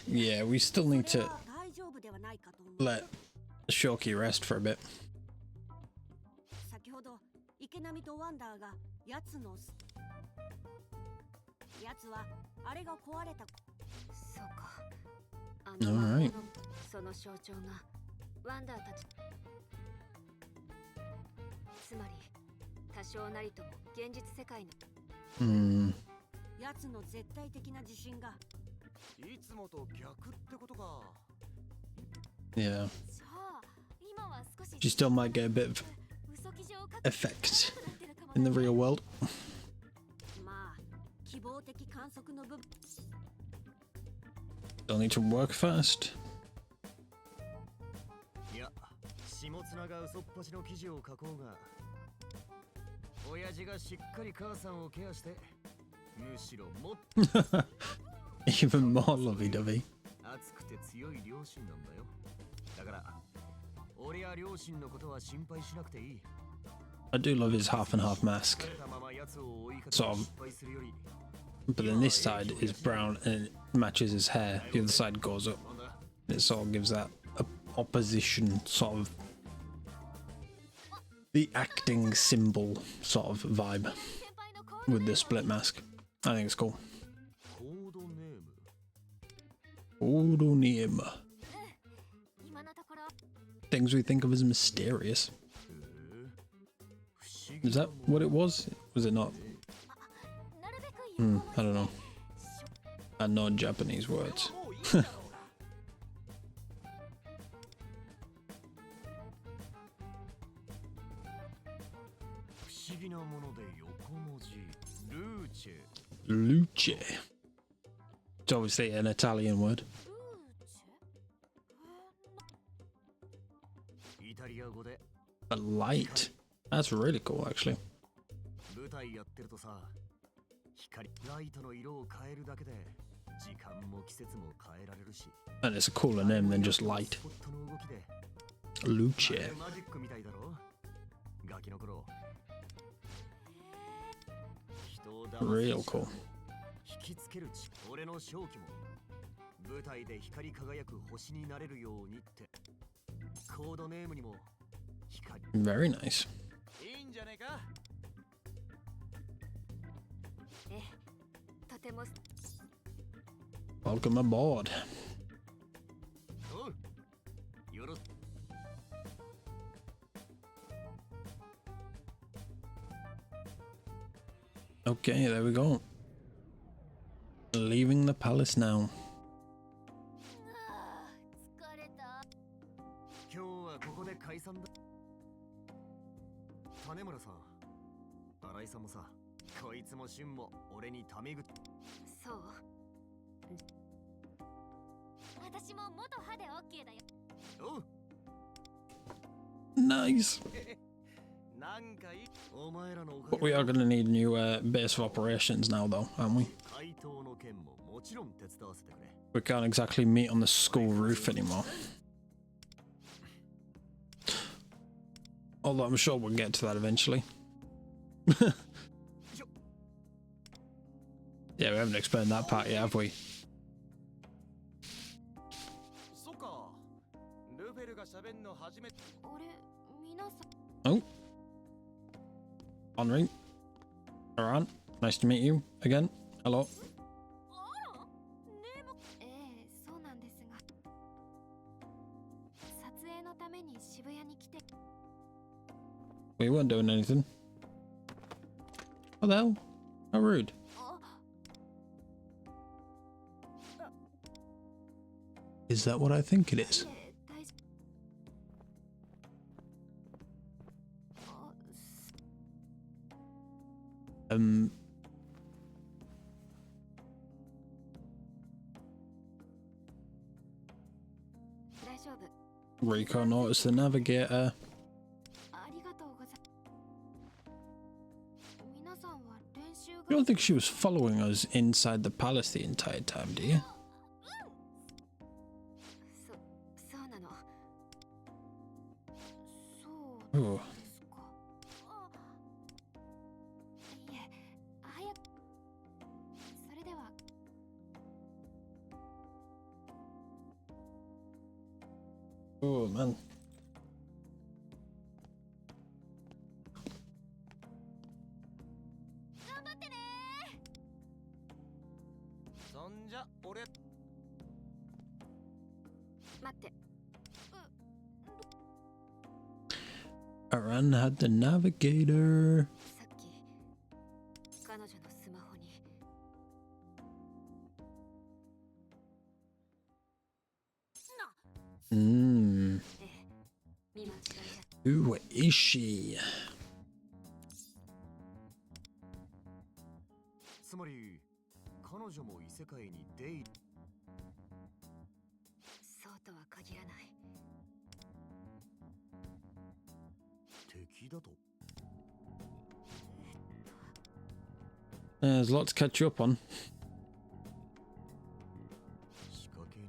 Yeah, we still need to let Shoki rest for a bit. やつはあれが壊れた。そうか。あ Alright. その象徴がワンダーたち。つまり多少なりとも現実世界の Hmm. やつの絶対的な自信が。いつもと逆ってことか。 Yeah. じゃあ今は少し She still might get a bit of 嘘記事を書く effect なってるかも in the real world. まあ希望的観測の部分。 Don't need to work fast. いや、下綱が嘘っぱちの記事を書こうが、親父がしっかり母さんをケアして、むしろもっと Even more lovey-dovey. 熱くて強い両親なんだよ。だから俺や両親のことは心配しなくていい。 I do love his half and half mask. 疲れたまま奴を追いかけ Sort of. 失敗するより、 But then this side is brown and it matches his hair. The other side goes up. なんだ It sort of gives that opposition sort of the acting symbol sort of vibe 先輩のコール with the split mask. I think it's cool. コードネーム Pseudonym. 今のところ Things we think of as mysterious. 不思議 Is that what it was? Was it not? なるべく I don't know. I know Japanese words. もういいだろうが。不思議なもので横文字ルーチェ。 Luce. It's obviously an Italian word. ルーチェイタリア語で A light. That's really cool, actually. 舞台やってるとさ、光ライトの色を変えるだけで時間も季節も変えられるし、 And it's a cooler name than just light. スポットの動きで Luce. マジックみたいだろ。ガキの頃人を騙す Real cool. 引きつける力。俺の正気も舞台で光り輝く星になれるようにって。コードネームにも光。 Very nice. いいんじゃねえか。えとても Welcome aboard. おうよろ。 Okay, there we go. Leaving the palace now. 疲れた。今日はここで解散だ。種村さん、新井さんもさ、こいつも俊も俺にタメ口。そう。私も元歯で OK だよ。おう Nice. なんかいい。お前らのおか But げ we で are going to need a new base of operations now, though, aren't we? 怪盗の件ももちろん手伝わせてくれ。 We can't exactly meet on the school roof anymore. Although I'm sure we'll get to that eventually. Yeah, we haven't explained that part yet, have we? そっか。ルフェルが喋んの初めて。俺、皆さん。 Oh. Henri. Aran. Nice to meet you again. Hello. あら、ねも。そうなんですが。撮影のために渋谷に来て。 We weren't doing anything. What the hell? How rude. Is that what I think it is? 大丈夫。大丈夫。 Rico noticed the navigator. ありがとうございます。皆さんは練習 You don't think she was following us inside the palace the entire time, do you? そうなの。そう Ooh. ですか。いえ、早く。それでは。 Oh, man. 頑張ってねそんじゃ俺待って。 Aran had the navigator. さっき彼女のスマホに見間違いだ。 Who is she? つまり彼女も異世界に出入りそうとは限らない。敵だと There's a lot to catch you up on. 仕掛け人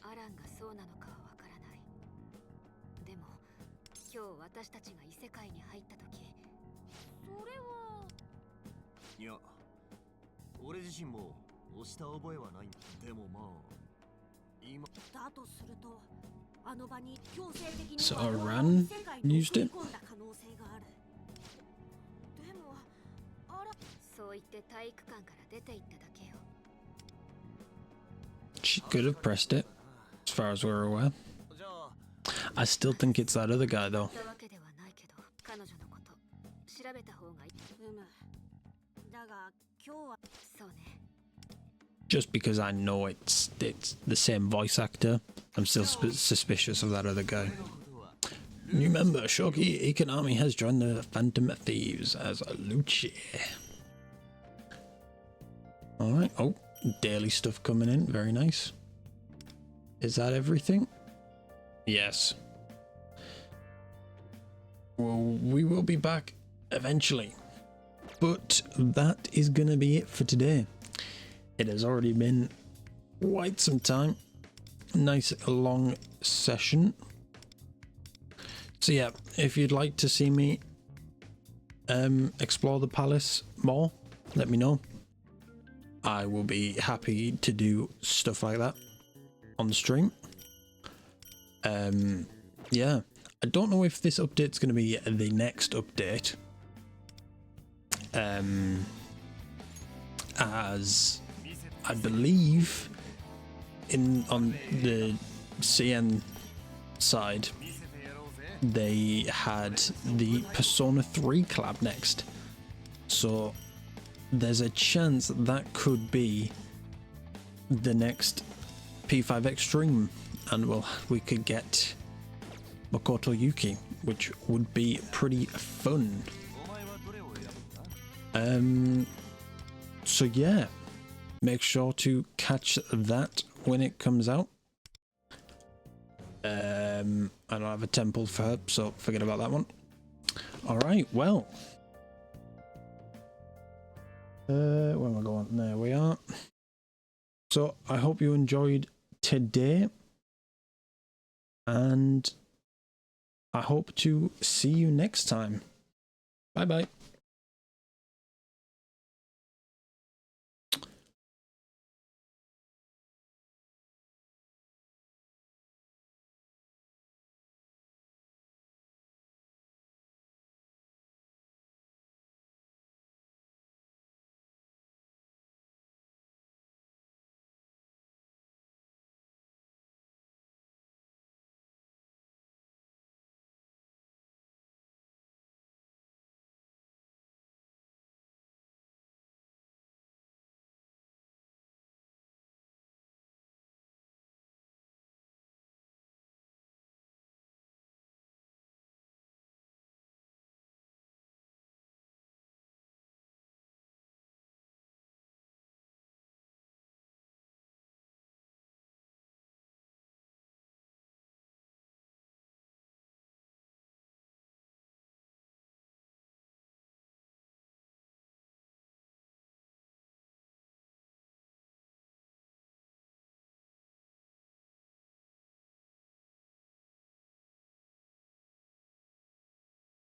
アランがそうなのかはわからない。でも今日私たちが異世界に入った時、それは。いや俺自身も押した覚えはない。でもまあ今だとするとあの場に強制的に So Aran used it? 込んだ可能性がある。でもあら。そう言って体育館から出て行っただけよ。 She could have pressed it, as far as we're aware. I still think it's that other guy, though. たわけではないけど、彼女のこと調べた方がいい。だが今日はそうね。 Just because I know it's the same voice actor, I'm still suspicious of that other guy. New member Shoki Ikanami has joined the Phantom Thieves as Lucci. Alright, oh, daily stuff coming in, very nice. Is that everything? Yes. Well, we will be back eventually. But that is gonna be it for today. It has already been quite some time. Nice long session. So yeah, if you'd like to see me explore the palace more, let me know. I will be happy to do stuff like that on the stream. Yeah, I don't know if this update's going to be the next update. As I believe on the CN side, they had the Persona 3 collab next, so there's a chance that could be the next P5X stream, and we could get Makoto Yuki, which would be pretty fun. So yeah, make sure to catch that when it comes out. I don't have a temple for her, so forget about that one. Alright, well. Where am I going? There we are. So I hope you enjoyed today, and I hope to see you next time. Bye bye.